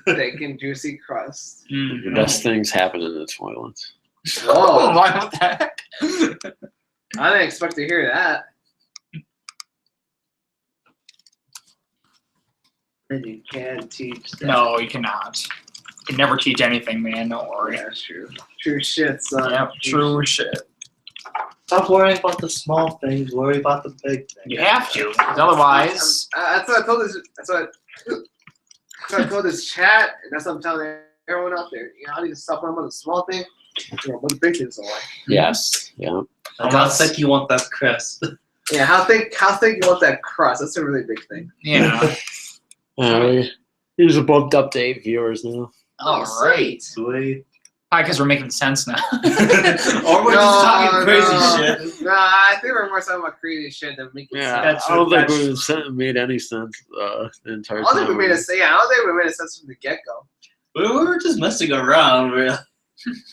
Thick and juicy crust. The best things happen in the toilet. Whoa. Why would that? I didn't expect to hear that. And you can't teach that. No, you cannot. You can never teach anything, man. Don't worry. Yeah, that's true. True shit, son. Yep, true shit. Stop worrying about the small things. Worry about the big things. You have to, 'cause otherwise. That's what I told this. That's what I told this chat, and that's what I'm telling everyone out there. You know, I need to stop worrying about the small thing. You know, what the big things are like. Yes. Yeah. Like how thick you want that crust. Yeah, how thick you want that crust? That's a really big thing. Yeah. Here's a bumped up to 8 viewers now. All right. Sweet. Probably because we're making sense now. Or we're just talking crazy shit. Nah, I think we're more talking about crazy shit than making sense. I don't think we made any sense the entire I time. don't think we made a sense. Yeah, I don't think we made a sense from the get go. We were just messing around, really.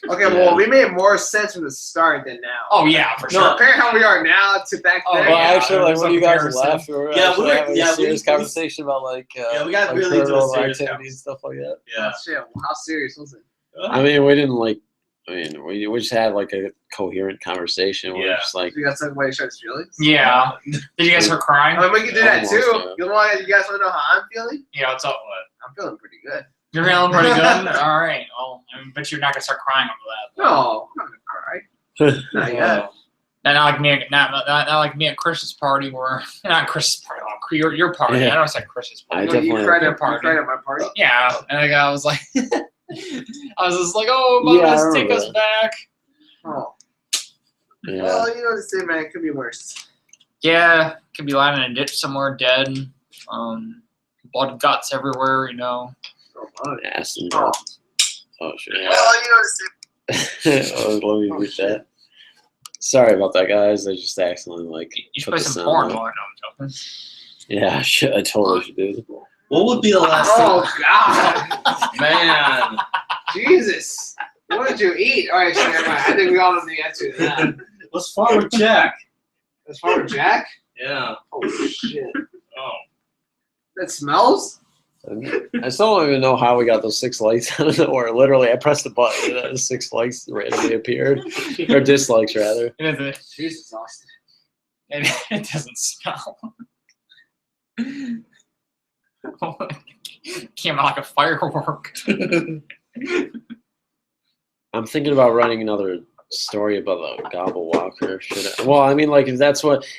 Okay, well, we made more sense from the start than now. Oh yeah, for So sure. compare how we are now to back Oh, then. Well, yeah, actually, like there's when a you guys comparison. left, we were Yeah, actually we were- having yeah, a serious we- conversation about like we got like really into a paranormal serious activity and stuff like that. Yeah. Oh, shit, well, how serious was it? I mean, we didn't like. I mean, we just had like a coherent conversation. We were Yeah. just like, You guys talk about each other's feelings? Yeah. Did you guys start crying? I mean, we can do that Almost, too. yeah. You guys want to know how I'm feeling? Yeah, what's up? I'm feeling pretty good. You're feeling pretty good? All right. Well, I mean, but you're not going to start crying over that. No, I'm not gonna cry. Not yet. Not like me, not like me at Chris's party, where not Chris's party, your party. Yeah. I don't say Chris's party. I No, definitely. you cried Your at party. my party. Yeah, and I was like, I was just like, oh, Among Yeah, I Us, take remember us that. back. Oh. Yeah. Well, you know what to say, man. It could be worse. Yeah, could be lying in a ditch somewhere dead. Blood guts everywhere, you know. Oh, my. Ass and Oh. guts. Oh shit. Well, you know what to say. Oh, let me Oh, read shit. that. Sorry about that, guys. I just accidentally like. You should put play the some sound porn on. while I'm joking. Yeah, I totally should do. What would be the last Oh, God. thing? Man. Jesus. What did you eat? All right, so never mind. I think we all know the answer to that. What's Farmer Jack? That's Farmer Jack? Yeah. Oh, shit. Oh. That smells? I still don't even know how we got those 6 likes out of nowhere. Literally, I pressed the button and 6 likes randomly appeared, or dislikes rather. Jesus, Austin. It doesn't smell. Came out like a firework. I'm thinking about writing another story about the Gobble Walker. Well, I mean, like if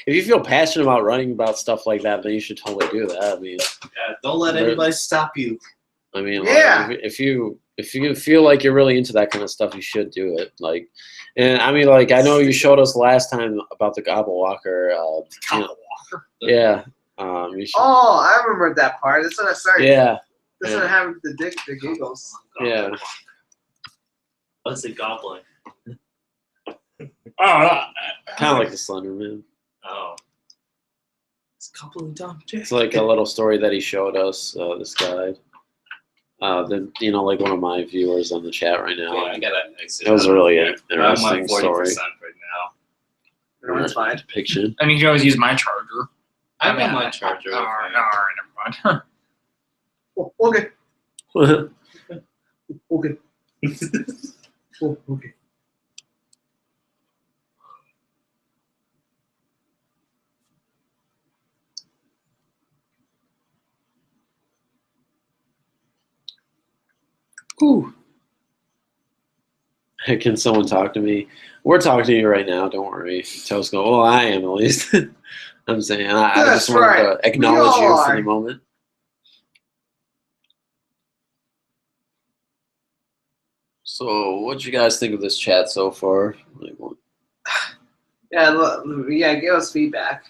you feel passionate about writing about stuff like that, then you should totally do that. I mean, Yeah, don't let anybody stop you. I mean, Yeah. like, if you feel like you're really into that kind of stuff, you should do it. Like, and I mean, like I know you showed us last time about the Gobble Walker. You know, yeah. You should, Oh, I remember that part. That's when I started. yeah. That's yeah. when I have the giggles. Yeah. What's it gobbling? Oh, Kind of like the Slender Man. Oh. It's gobbling down, Jack. It's like a little story that he showed us. This guy. Like one of my viewers on the chat right now. Yeah, I gotta exit. It was a really I'm interesting at 40% story. right now. No, it's fine. Depiction. and you can always use my charger. I got my charger. No, with me. never mind. Oh, okay. Okay. Oh, okay. Ooh. Can someone talk to me? We're talking to you right now. Don't worry. Toast go. Well, I am at least. I'm saying I That's just wanted right. to acknowledge We you all for are. the moment. So, what you guys think of this chat so far? Like, Yeah, give us feedback.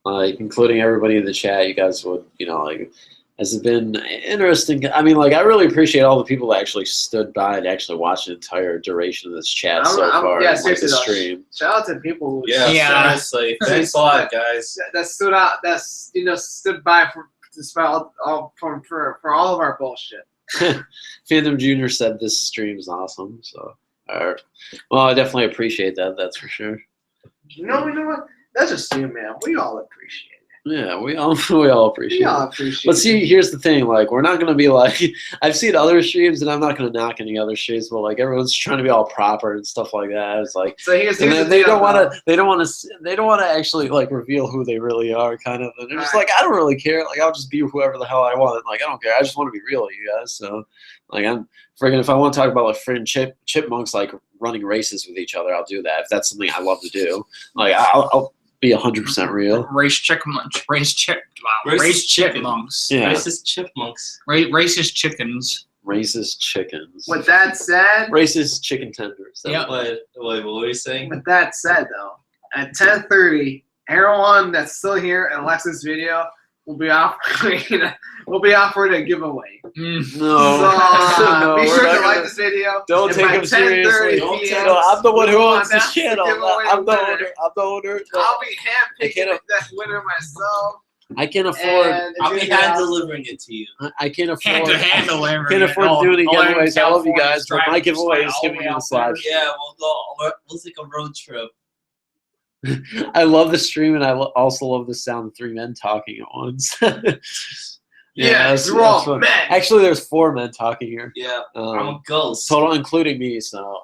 including everybody in the chat, you guys would, has it been interesting? I mean, like, I really appreciate all the people that actually stood by and actually watched the entire duration of this chat so far. Yeah, and, like, the seriously, though, stream. shout out to people who Yeah. Seriously. Thanks a lot, guys. that stood out. That's stood by for all of our bullshit. Phantom Jr. said this stream is awesome. So, well, I definitely appreciate that. That's for sure. You know what? That's just you, man. We all appreciate it. Yeah, we all appreciate We all it. appreciate But it. see, here's the thing. Like, we're not gonna be like I've seen other streams, and I'm not gonna knock any other streams, but like everyone's trying to be all proper and stuff like that. It's like. So here's And the then they deal, don't want though. to. They don't want to actually like reveal who they really are. Kind of. And they're just Right. like, I don't really care. Like, I'll just be whoever the hell I want. Like, I don't care. I just want to be real, you guys. So, like, I'm friggin' if I want to talk about like friend chipmunks like running races with each other, I'll do that. If that's something I love to do, like, I'll be 100% real. Race chipmunks. Race chipmunks. Yeah. Racist chipmunks. Racist chickens. Racist chickens. With that said, Racist chicken tenders. Yeah. Wait, what were you saying? with that said, though, at 10:30, everyone that's still here and likes this video will be offered a giveaway. No. So No, be we're sure not to like gonna- this video. Don't And take by him seriously. 10:30 p.m., No, I'm the one who we'll owns the announce the channel. giveaway I'm the winner. owner. I'm the owner. No, I'll be handpicking that winner myself. I can't afford. And I'll be it's gonna hand out. delivering it to you. I can't Hand afford. to hand delivery. Can't afford All- doing any all in giveaways. I love you California, guys, but my driving giveaway is all giving the you way a out slide. Yeah, we'll take a road trip. I love the stream, and I also love the sound of 3 men talking at once. Yeah, that's you're all fun. men. Actually, there's 4 men talking here. Yeah, I'm a ghost. Total, including me. So,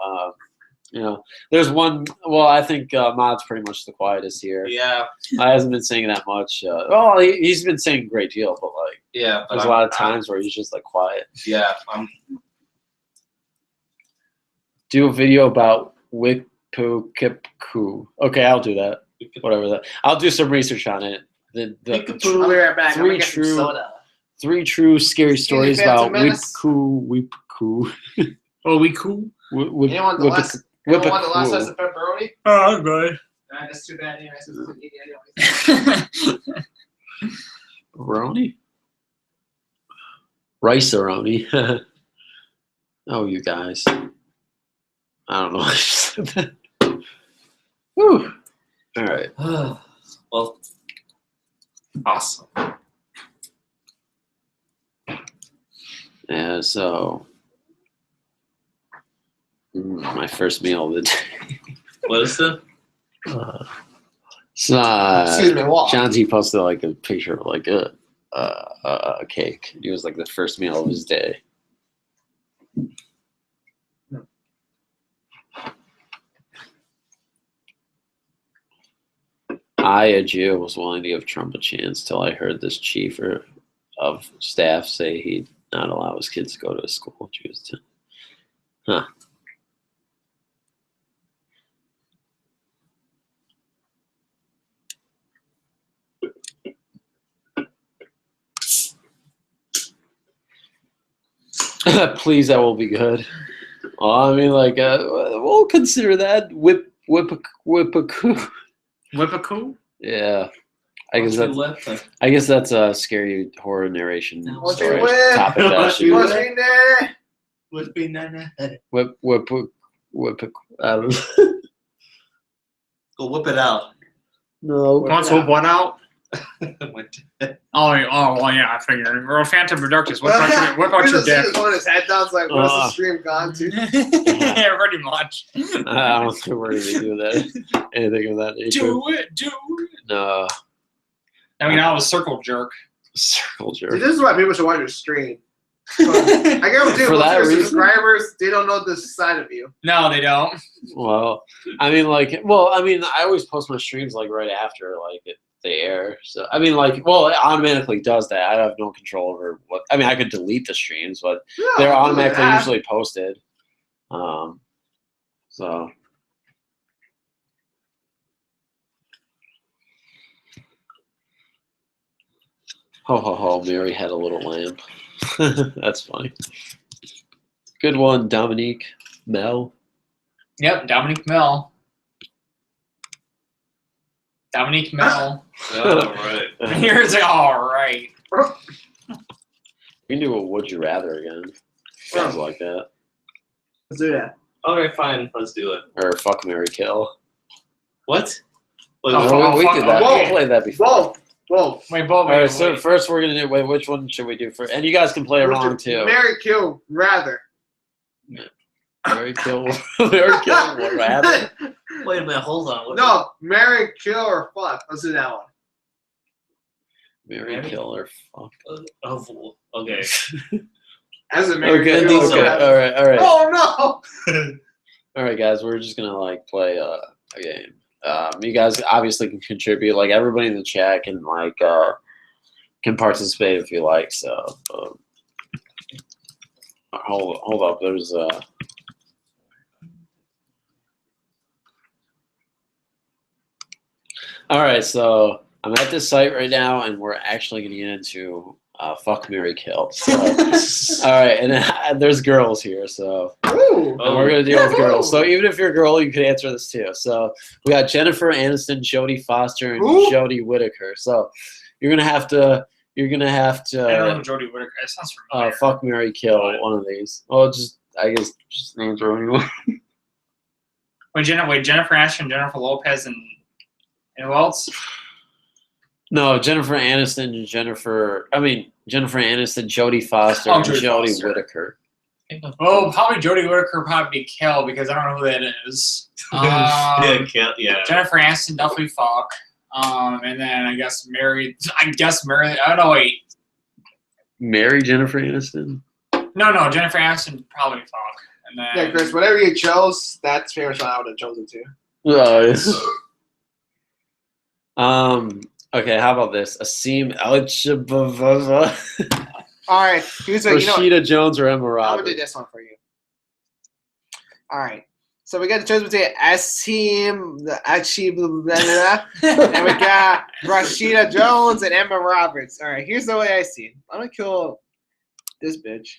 there's one. Well, I think Mod's pretty much the quietest here. Yeah, I hasn't been saying that much. Well, he's been saying a great deal, but like, yeah. But there's a lot of times where he's just like quiet. Yeah, Do a video about Wikipku. Okay, I'll do that. Whatever that. I'll do some research on it. I'll be right back. I'm gonna get some soda. 3 true scary stories about Phantom Menace. Wipku. Whip-a-coo. Oh, we cool? You don't want the last. You don't want the last slice of pepperoni? Oh, I'm good. That's too bad. Anyway, since it's anyways. Pepperoni? Rice-a-roni. Oh, you guys. I don't know why I said that. Whew. All right. Well, awesome. Yeah, so my first meal of the day. What is it? Excuse me, what? John T posted like a picture of like a cake. It was like the first meal of his day. I, a Jew, was willing to give Trump a chance till I heard this chief of staff say he'd not allow his kids to go to a school. Jews. Huh. Please, that will be good. Well, I mean, like, we'll consider that whip-a-coo. Whip-a-coo? Yeah, I guess that's a scary horror narration What's story your whip? topic. That What's should in there? whip. I don't know. Go whip it out. No. Want to whip what out? Oh, yeah, I figured. Or Phantomofdarkness. Whip out your dick. He's pulling his head down. It's like, where's the stream gone to? Yeah, pretty much. I don't think we're gonna do that. Anything of that nature. Do it. No. I mean, I was circle jerk. Circle jerk. See, this is why people should watch your stream. I guarantee For most that of your reason? subscribers, they don't know this side of you. No, they don't. Well, I mean, I always post my streams like right after like they air. So I mean, like, well, it automatically does that. I have no control over what. I mean, I could delete the streams, but No, they're don't do automatically that. usually posted. So. Ho ho ho! Mary had a little lamb. That's funny. Good one, Dominique Mel. Yep, Dominique Mel. Dominique Mel. All right. Here's all right. We can do a would you rather again. Sounds like that. Let's do that. Okay, fine. Let's do it. Or fuck, marry, kill. What? Wait, Oh, No, we fuck, did that. whoa. We played that before. Whoa, whoa. Wait, All right, so first we're gonna do. Wait, which one should we do first? And you guys can play along too. Marry, kill, rather. Marry, kill, marry, kill, what rather? wait a minute. Hold on. No, marry, kill, or fuck. Let's do that one. Marry, kill, or fuck. Okay. As a marry, Okay, kill, okay, all right, all right. Oh no! All right, guys, we're just gonna like play a game. You guys obviously can contribute. Like everybody in the chat can like can participate if you like. So hold up. There's All right, so I'm at this site right now, and we're actually gonna get into fuck, marry, kill. So, all right, and there's girls here, so. Ooh. And we're gonna deal with girls. So even if you're a girl, you can answer this too. So we got Jennifer Aniston, Jodie Foster, and Ooh. Jodie Whittaker. So you're gonna have to I don't know who Jodie Whittaker. It sounds familiar. fuck, marry, kill one of these. Well, I guess just answer anyone. Wait, Jennifer Aniston, Jennifer Lopez, and who else? No, Jennifer Aniston, Jennifer Aniston, Jodie Foster, Oh, and Jodie Jodie Foster. Whittaker. Oh, probably Jodie Whittaker probably kill because I don't know who that is. yeah. Jennifer Aniston definitely fuck. And then I guess Mary. I don't know. Wait. Marry Jennifer Aniston. No. Jennifer Aniston probably fuck. And then Yeah, Chris, whatever you chose, that's pretty much what I would have chosen too. Okay, how about this? Asim Alchabava. Alright, here's what, Rashida Jones or Emma I'm gonna Roberts. do this one for you. Alright. So we got the choice between Asim, and we got Rashida Jones and Emma Roberts. Alright, here's the way I see it. I'm gonna kill this bitch.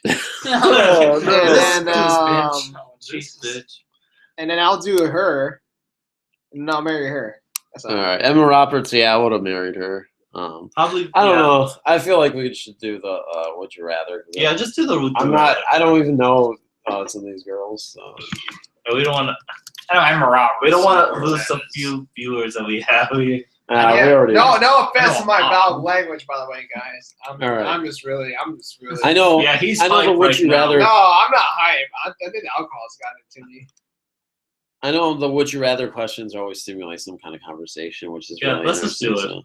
Oh, no. And then, Oh, This Jesus. bitch. and then I'll do her, and then I'll marry her. That's All right, Emma Roberts. Yeah, I would have married her. Probably. I don't yeah. know. I feel like we should do the would you rather. Yeah, just do the. I'm not. I don't even know some of these girls. So. We don't want to. I know Emma Roberts. We don't want to Whoever lose that a is. few viewers that we have. We Yeah. We already. No offense to my No. valid language, by the way, guys. All right. I'm just really. I know. Yeah, he's I know the hype would right you now. rather. No, I'm not hype. I think the alcohol's gotten it to me. I know the would you rather questions always stimulate some kind of conversation, which is Yeah, really let's just do interesting.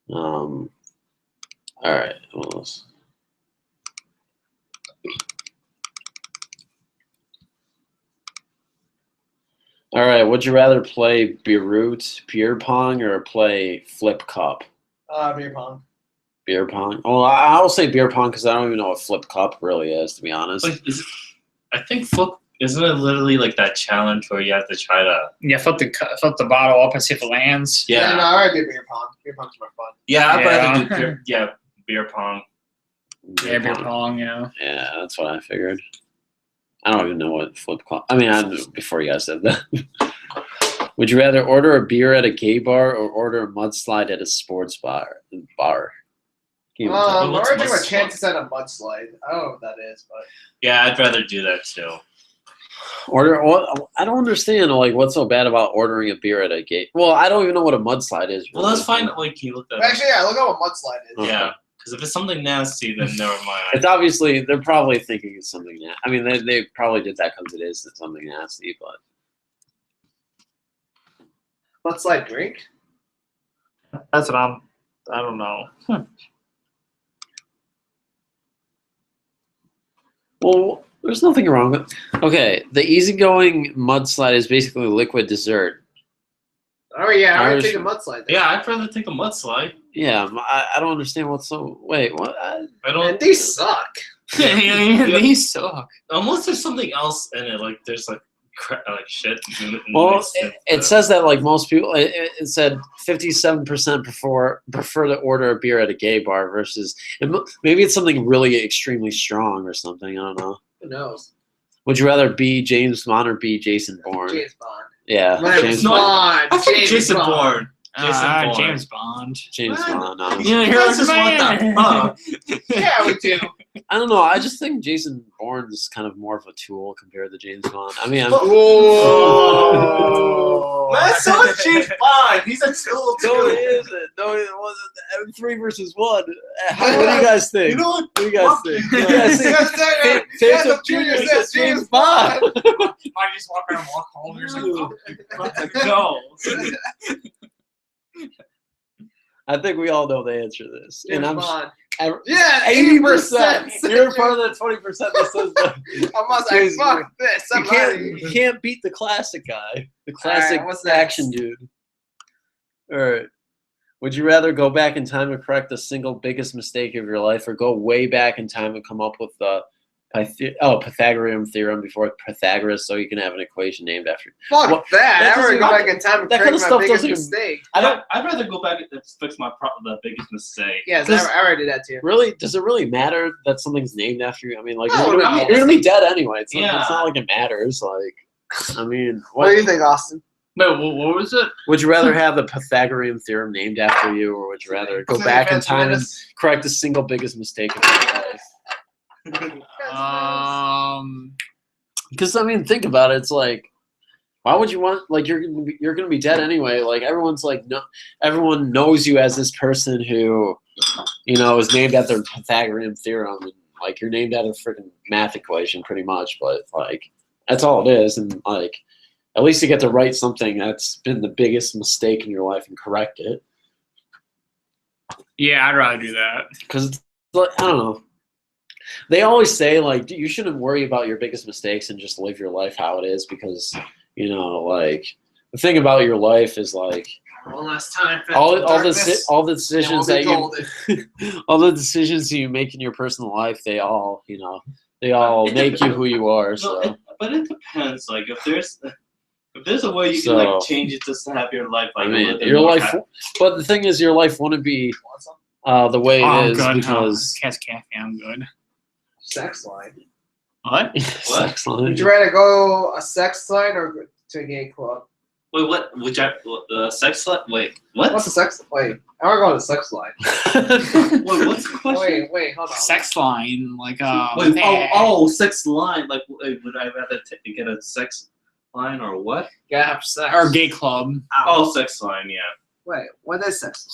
So, all right. What else? All right. Would you rather play beer pong, or play flip cup? Beer pong. Beer pong. Well, I'll say beer pong because I don't even know what flip cup really is, to be honest. Like, I think flip. Isn't it literally like that challenge where you have to try to? Yeah, flip the bottle up and see if it lands. Yeah, no, I already did beer pong. Beer pong's more fun. Yeah, I'd rather Yeah. do beer pong. Yeah, beer pong. Yeah. Yeah, that's what I figured. I don't even know what flip cup. I mean, before you guys said that. Would you rather order a beer at a gay bar or order a mudslide at a sports bar? Can you even tell? I'm What's already taking my mudslide? chances at a mudslide. I don't know what that is, but Yeah, I'd rather do that too. I don't understand. Like, what's so bad about ordering a beer at a gay? Well, I don't even know what a mudslide is. Well, let's find out. Like, you look that. actually, yeah, look at what mudslide is. Okay. Yeah, because if it's something nasty, then never mind. It's obviously they're probably thinking it's something. I mean, they probably did that because it is something nasty, but. Mudslide drink. That's what I don't know. Well, there's nothing wrong with. Okay, the easygoing mudslide is basically liquid dessert. Oh yeah, I already Irish- take a mudslide. Then. Yeah, I'd rather take a mudslide. Yeah, I don't understand what's so. Wait, what? I Man, don't. these suck. These suck. Unless there's something else in it, like there's like shit. Well, mixed in it says that like most people, it said 57% prefer to order a beer at a gay bar versus maybe it's something really extremely strong or something. I don't know. Who knows? Would you rather be James Bond or be Jason Bourne? James Bond. Yeah, Whatever, James no, Bond. Bond. I think Jason Bourne. Bourne. James Bond. James What? Bond. Honestly. Yeah, You guys just want that fuck. Yeah, we do. I don't know. I just think Jason Bourne is kind of more of a tool compared to James Bond. I mean, Whoa. Man, so is James Bond. He's a tool no, too. it isn't. No, it wasn't. 3 versus 1. What do you guys think? You know what? What do you guys think? What do you guys think? Yes, Phantom Junior Jr. says James Bond. I just walk around and walk home. There's like, oh, No. I think we all know the answer to this. James And I'm Bond. ev- Yeah, 80%. You're part of the 20% that says that. I was like, James Bond. fuck this. You I'm can't, outta here. you can't beat the classic guy. The classic what's next? action dude. All right. Would you rather go back in time and correct the single biggest mistake of your life, or go way back in time and come up with the Pythagorean theorem before Pythagoras, so you can have an equation named after you? Fuck Well, that. that I already go doesn't- back in time and that correct kind of my stuff biggest doesn't even- mistake. I'd rather go back and fix the biggest mistake. Yes, Does- I already did that too. Really? Does it really matter that something's named after you? I mean, like, No, you're no. gonna be dead anyway. It's Yeah. not like it matters. Like, I mean, What do you think, Austin? no, what was it? would you rather have the Pythagorean theorem named after you, or would you rather go back in time and correct the single biggest mistake of your life? Because I mean, think about it. It's like, why would you want? Like, you're gonna be dead anyway. Like, everyone's like, no, everyone knows you as this person who, is named after the Pythagorean theorem, and like you're named after a freaking math equation, pretty much. But like, that's all it is, and like, at least you get to write something that's been the biggest mistake in your life and correct it. Yeah, I'd rather do that. Because it's like, I don't know. They always say like you shouldn't worry about your biggest mistakes and just live your life how it is, because like the thing about your life is like One last time. all the Darkness, all the and decisions we'll that be you golden. all the decisions you make in your personal life, they all make you who you are. So But it depends. Like if there's a way you So, can like change it just to have your life like I a mean, little bit your more life. But the thing is, your life wouldn't be Want some? the way Oh, it I'm is good. because Cas cafe, I'm good. Sex line. What? Sex line. Would you rather go a sex line or to a gay club? Wait, what? Which sex line? Wait, what? What's a sex? Wait, I want to go to the sex line. Wait, what's the question? Wait, hold on. Sex line, like Wait, oh, sex line. Like, would I rather get a sex line or what? Yeah, have sex. or gay club. Oh, sex line. Yeah. Wait, what is sex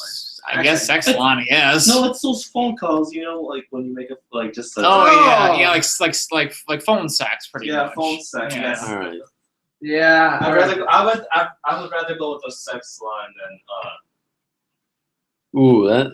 line? I guess sex line. I guess. No, it's those phone calls. You know, like when you make a like just. Oh yeah, like phone sex, pretty yeah, much. phone sex. Yeah. Yes. All right. Yeah, I would rather go with a sex line than Ooh, that.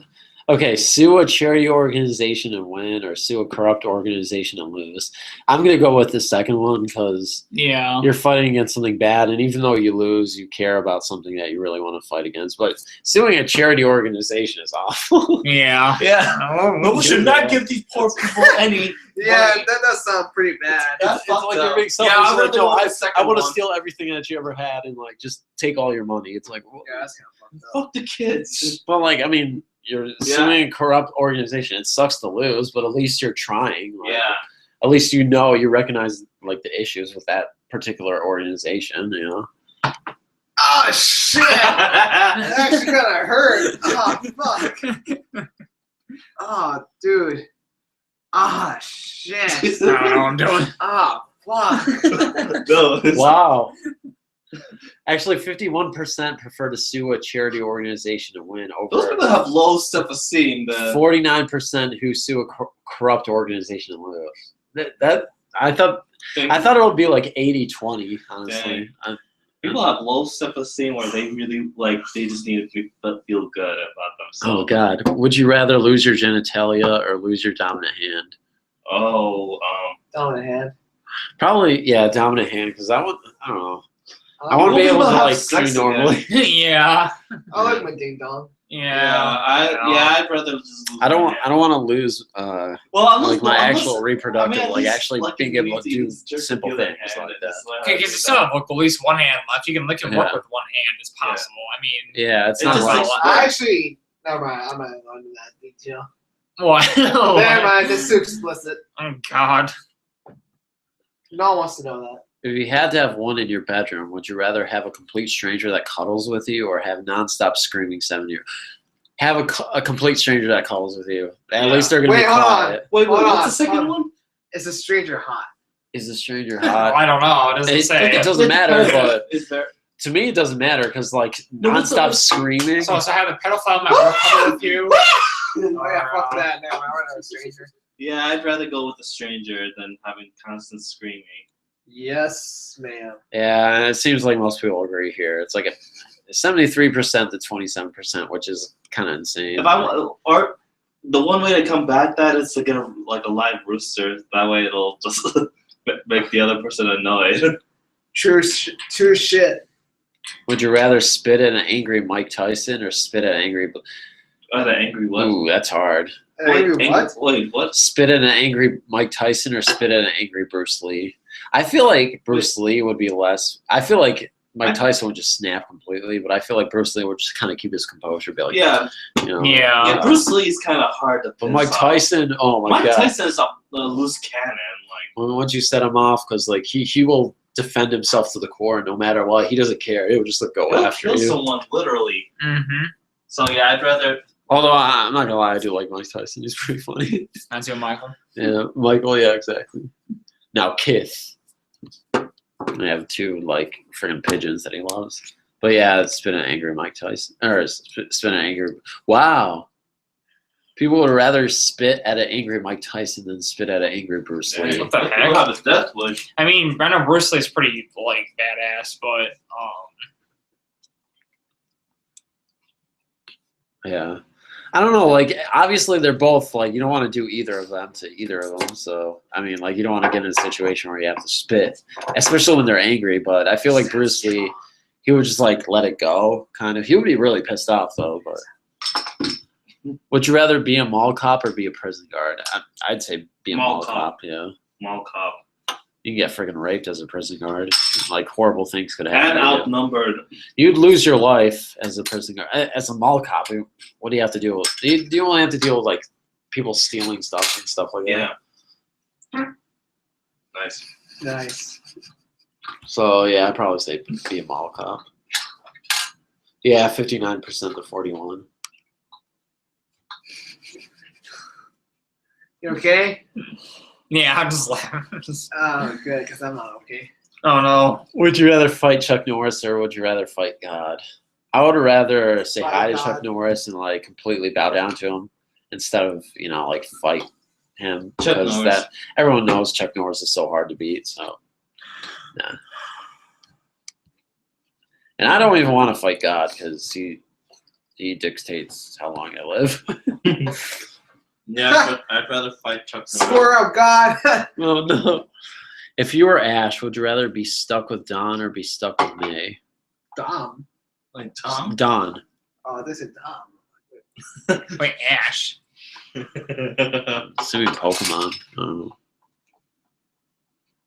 Okay, sue a charity organization and win, or sue a corrupt organization and lose. I'm gonna go with the second one because Yeah. you're fighting against something bad, and even though you lose, you care about something that you really want to fight against. But suing a charity organization is awful. Yeah. Yeah. No, We should not give these poor people any. yeah, money. that does sound pretty bad. That's It's like fucked you're up. being selfish. Yeah, It's I'd like, rather no, go with I the second want to one. steal everything that you ever had and like just take all your money. It's like, Yeah, that's kind of fucked up. Fuck the kids. but like, I mean, you're suing a corrupt organization. It sucks to lose, but at least you're trying. Like, Yeah. At least you recognize like the issues with that particular organization. You know. Oh shit! That actually kind of hurt. Oh fuck. Oh dude. Ah shit. I don't know what I'm doing. Ah fuck. No. Wow. Actually, 51% prefer to sue a charity organization and win Those over people have low self-esteem. 49% who sue a corrupt organization and lose. That I thought it would be like 80-20, honestly. People have low self-esteem where they really they just need to feel good about themselves. Oh God, would you rather lose your genitalia or lose your dominant hand? Oh, Down the hand. Probably, yeah, dominant hand, because I don't know. I want want to be able to people have like sex do normally. Yeah. I like my ding dong. Yeah. I'd rather just. Lose I don't my hand. want to lose Well, unless, like my unless- actual reproductive, at like least, actually like, being you able to need do use just simple the other things hand like and that. just let Okay, it because you go. still have like, at least one hand left. You can work Yeah. with one hand is possible. I mean, Yeah, it's It not just like like- I actually, never mind. I'm not going into that detail. what? Never mind. This is too explicit. Oh God. No one wants to know that. if you had to have one in your bedroom, would you rather have a complete stranger that cuddles with you or have nonstop screaming 7 years? Have a complete stranger that cuddles with you. At Yeah. least they're gonna Wait, be hold on. quiet. Wait, Hold what's on, the second hold on. one? Is a stranger hot? Is the stranger I hot? don't know. It doesn't It- say. it doesn't matter, but Is there? to me, it doesn't matter because like No, what's the- nonstop screaming. So I have a pedophile member cuddle with you. Oh yeah, fuck that. No, I want to have a stranger. Yeah, I'd rather go with a stranger than having constant screaming. Yes, ma'am. Yeah, and it seems like most people agree here. It's like a 73% to 27%, which is kind of insane. If I want, or the one way to combat that is to get a live rooster. That way it'll just make the other person annoyed. True shit. Would you rather spit at an angry Mike Tyson or spit at an angry? Oh, the angry what? Ooh, that's hard. Angry what? Wait, what? Spit at an angry Mike Tyson or spit at an angry Bruce Lee? I feel like Bruce Lee would be less. I feel like Mike Tyson would just snap completely, but I feel like Bruce Lee would just kind of keep his composure. Be like, Yeah, you know. Yeah. yeah. Bruce Lee is kind of hard to. But piss Mike off. Tyson, oh my Mike God. Tyson is a loose cannon. Well, once you set him off, because like he will defend himself to the core, and no matter what, he doesn't care. He will just like, go He'll after kill you. someone literally. Mm-hmm. So yeah, I'd rather. Although I'm not gonna lie, I do like Mike Tyson. He's pretty funny. That's you, Michael. Yeah, Michael. Yeah, exactly. Now Kith. I have two like friggin' pigeons that he loves. But yeah, it's been an angry Mike Tyson, or it's been an angry. Wow. People would rather spit at an angry Mike Tyson than spit at an angry Bruce Lee. What the We'll heck? have his death wish. I mean, I know Bruce Lee's pretty like badass, but Yeah. I don't know, like obviously they're both like you don't want to do either of them to either of them. So I mean like you don't want to get in a situation where you have to spit, especially when they're angry, but I feel like Bruce Lee, he would just like let it go, kind of. He would be really pissed off though, but would you rather be a mall cop or be a prison guard? I'd say be a mall cop, yeah. Mall cop. You can get freaking raped as a prison guard. Like horrible things could And happen. to you. outnumbered. You'd lose your life as a prison guard. As a mall cop, what do you have to deal with? Do you only have to deal with like people stealing stuff and stuff like that? Yeah. Nice. Nice. So yeah, I'd probably say be a mall cop. Yeah, 59% to 41. You okay? Yeah, I'm just laughing. Oh, good, because I'm not okay. Oh no. Would you rather fight Chuck Norris or would you rather fight God? I would rather say Fight hi to God. Chuck Norris and like completely bow down to him instead of like fight him Chuck because Norris. that everyone knows Chuck Norris is so hard to beat. So, nah. And I don't even want to fight God because he dictates how long I live. Yeah, I'd rather fight Chuck Norris. Score up, God. Oh no! If you were Ash, would you rather be stuck with Don or be stuck with May? Dom. Like Tom. Don. Oh, this is Dom. Wait, Ash. So we Pokemon. I don't know.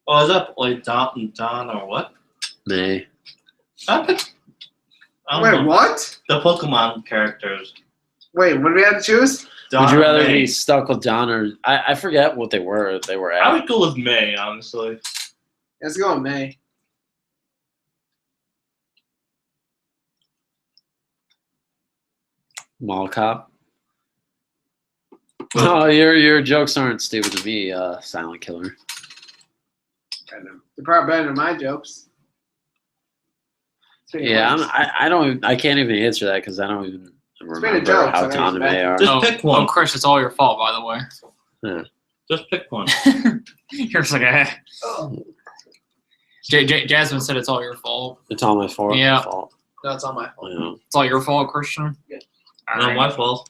Oh, is that like Don or what? May. I pick. I don't Wait, know. what? The Pokemon characters. Wait, what do we have to choose? Don Would you or rather May. be stuck with Don or I forget what they were. They were I Ash. would go with May, honestly. Let's go with May. Mall cop. Oh, your jokes aren't stupid to me, silent killer. They're probably better than my jokes. Speaking of Yeah, jokes. I can't even answer that because I don't even remember jokes, how I know Don and he's May are. Just pick one. Oh, Chris, it's all your fault, by the way. Just pick one. You're just like, Oh, Jasmine said it's all your fault. It's all my fault. Yeah. fault. no, it's all my fault. You know. It's all your fault, Christian. Yeah. All Not right. my fault.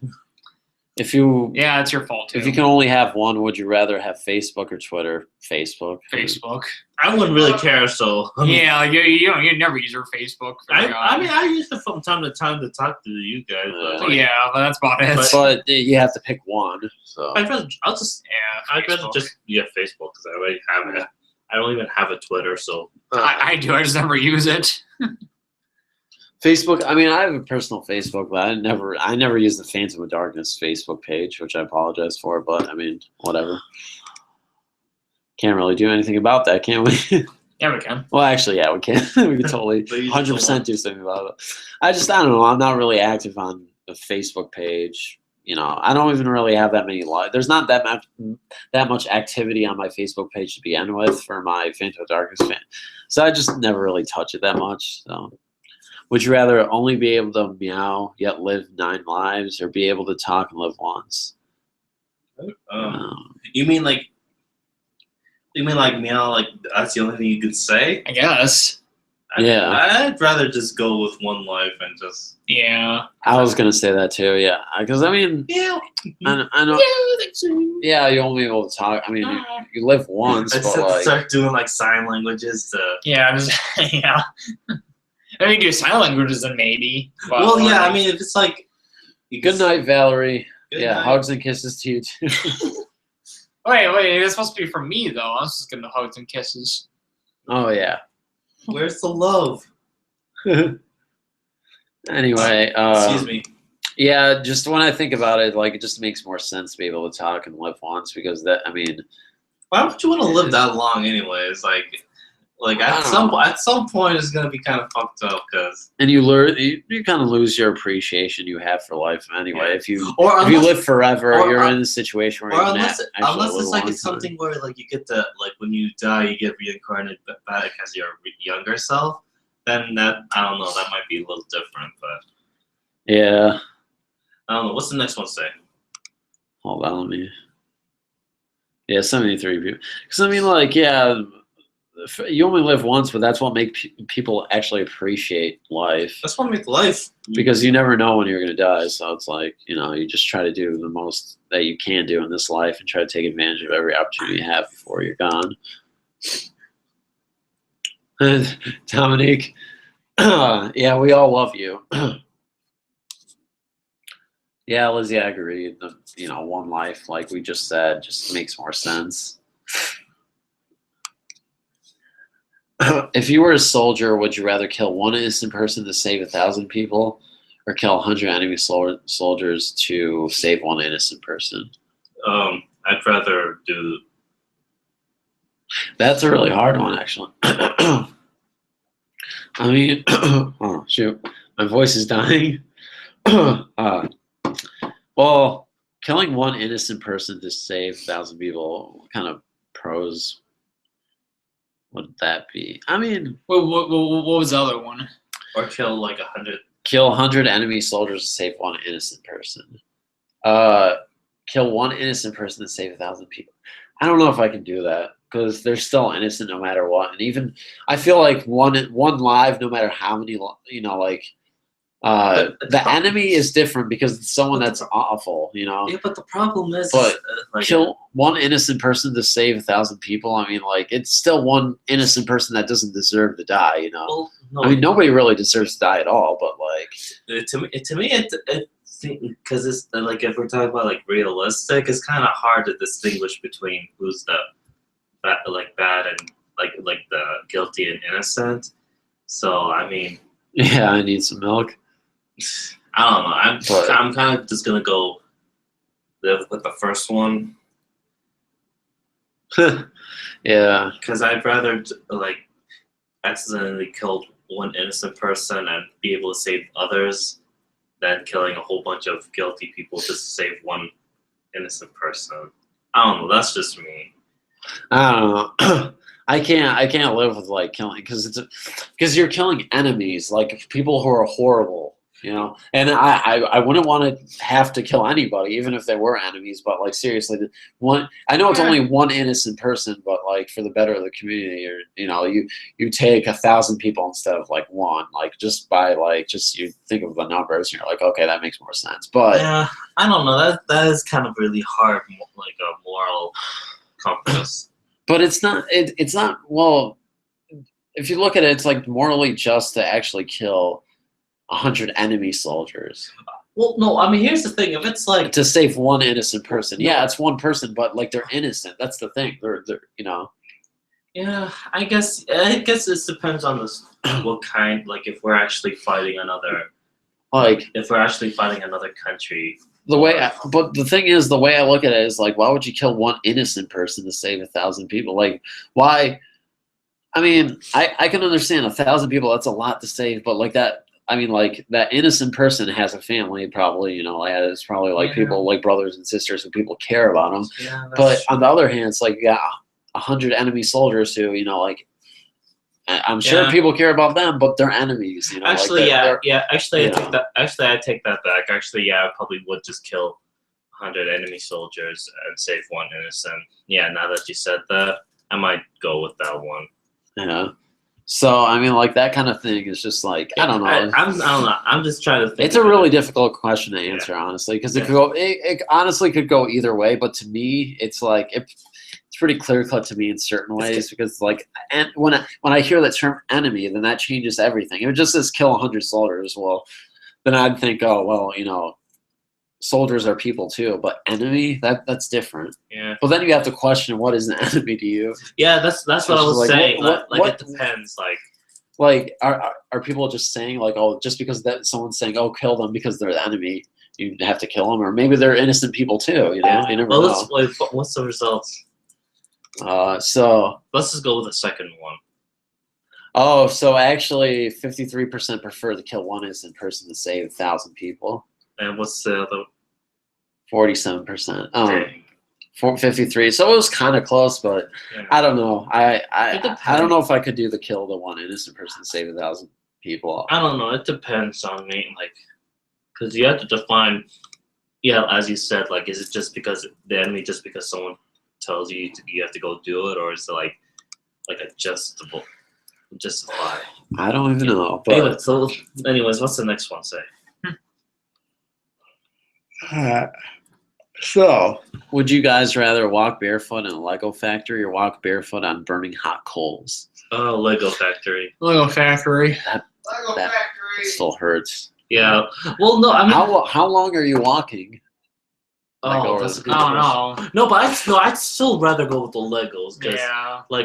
If you Yeah, it's your fault too. if you can only have one, would you rather have Facebook or Twitter? Facebook. Facebook. I wouldn't really care, so. Yeah, you never use your Facebook. I mean, I use it from time to time to talk to you guys, but like, yeah, but that's about it. But you have to pick one. So I'd rather just Facebook. Facebook because I already have it. I don't even have a Twitter, so I do. I just never use it. Facebook. I mean, I have a personal Facebook, but I never use the Phantomofdarkness Facebook page, which I apologize for. But I mean, whatever. Can't really do anything about that, can we? Yeah, we can. Well, actually, yeah, we can. We can totally But you 100% do something about it. I don't know. I'm not really active on the Facebook page. I don't even really have that many likes. There's not that much activity on my Facebook page to begin with for my Phantom of Darkness fan. So I just never really touch it that much. So, would you rather only be able to meow yet live 9 lives, or be able to talk and live once? you mean like meow? Like that's the only thing you could say? I guess. Yeah. I'd rather just go with one life and just. Yeah. I was gonna say that too. Yeah, because I mean, Yeah. I know. Yeah, you won't be able to talk. I mean, you live once, I but just like. start doing like sign languages to. Yeah. Yeah. I mean, do sign languages then maybe. But Well, yeah. I mean, if it's like. Good night, Valerie. Good Yeah, night. hugs and kisses to you too. Wait. It's supposed to be from me though. I was just gonna hugs and kisses. Oh yeah. Where's the love? Anyway, Excuse me. yeah, just when I think about it, like it just makes more sense to be able to talk and live once because I mean, Why would you want to live that long, anyways? Like I at don't know. some point it's gonna be kind of fucked up because. and you learn, you kind of lose your appreciation you have for life anyway. Yeah. If you Or live forever, or- you're in a situation where Or you can unless actually it's live a like long it's time. something where like you get to like when you die you get reincarnated back as your younger self, then that I don't know, that might be a little different, but Yeah. I don't know. What's the next one say? Hold on, let me. Yeah, 73 people. Because I mean, like, yeah, you only live once, but that's what makes people actually appreciate life. That's what makes life. Because you never know when you're going to die. So it's like, you just try to do the most that you can do in this life and try to take advantage of every opportunity you have before you're gone. Dominique, yeah, we all love you. Yeah, Lizzie, I agree. One life, like we just said, just makes more sense. If you were a soldier, would you rather kill one innocent person to save 1,000 people, or kill 100 enemy soldiers to save one innocent person? I'd rather do That's a really hard one, actually. I mean, oh shoot, my voice is dying. Well, killing one innocent person to save 1,000 people, what kind of pros would that be? I mean, What was the other one? Or kill like 100. kill 100 enemy soldiers to save one innocent person. Kill one innocent person to save 1,000 people. I don't know if I can do that because they're still innocent no matter what. And even I feel like one live, no matter how many, like the enemy is different because it's someone that's awful, Yeah, but the problem is, But like, kill one innocent person to save 1,000 people. I mean, like it's still one innocent person that doesn't deserve to die. well, no, I mean, nobody really deserves to die at all. But like, to me, because it's like if we're talking about like realistic, it's kind of hard to distinguish between who's the bad and like the guilty and innocent. So I mean, yeah, I need some milk. I don't know. I'm kind of just gonna go with the first one. Yeah, Because I'd rather like accidentally kill one innocent person and be able to save others than killing a whole bunch of guilty people just to save one innocent person. I don't know. That's just me. I don't know. I can't live with like killing because you're killing enemies, like people who are horrible, And I wouldn't want to have to kill anybody, even if they were enemies. But like seriously, I know it's only one innocent person, but like for the better of the community, or you take 1,000 people instead of like one, like just by like you think of the numbers, and you're like, okay, that makes more sense. But yeah, I don't know. That is kind of really hard, like a moral compass. But it's not. It's not. Well, if you look at it, it's like morally just to actually kill 100 enemy soldiers. Well, no. I mean, here's the thing. If it's like to save one innocent person, yeah, it's one person, but like they're innocent. That's the thing. They're Yeah, I guess it depends on what kind. Like, if we're actually fighting another, if we're actually fighting another country. But the thing is, the way I look at it is like, why would you kill one innocent person to save 1,000 people? Like, why? I mean, I can understand 1,000 people. That's a lot to save, but like that. I mean, like that innocent person has a family, probably. It's probably like people like brothers and sisters who people care about them. Yeah, but on the other hand, it's like you got 100 enemy soldiers who I'm sure people care about them, but they're enemies. Actually, Actually, I take that back. Actually, I probably would just kill 100 enemy soldiers and save one innocent. Yeah, now that you said that, I might go with that one. Yeah. So I mean, like that kind of thing is just like I don't know. I don't know. I'm just trying to think. It's a really difficult question to answer, honestly, because it honestly could go either way. But to me, it's like it's pretty clear cut to me in certain ways because like and when I hear that term enemy, then that changes everything. If it just says kill 100 soldiers, well, then I'd think, oh well, soldiers are people too, but enemy that's different. Yeah. But then you have to question what is an enemy to you. Yeah, that's what I was saying. It depends. Like are people just saying like, oh, just because that someone's saying, oh, kill them because they're the enemy, you have to kill them, or maybe they're innocent people too. You never know. What's the results? So let's just go with the second one. Oh, so actually 53% prefer to kill one innocent person to save 1,000 people. And what's the other? 47%. 53. So it was kind of close, but I don't know. I don't know if I could do the kill the one innocent person to save 1,000 people. I don't know. It depends on me, because you have to define. Yeah, as you said, is it just because the enemy, just because someone tells you you have to go do it, or is it like a justify? I don't even know. But anyways, what's the next one say? So, would you guys rather walk barefoot in a Lego factory or walk barefoot on burning hot coals? Oh, Lego factory. Lego factory. That still hurts. Yeah. Well, no. I mean, how long are you walking? Oh, that's a good question. No, but I'd still rather go with the Legos because,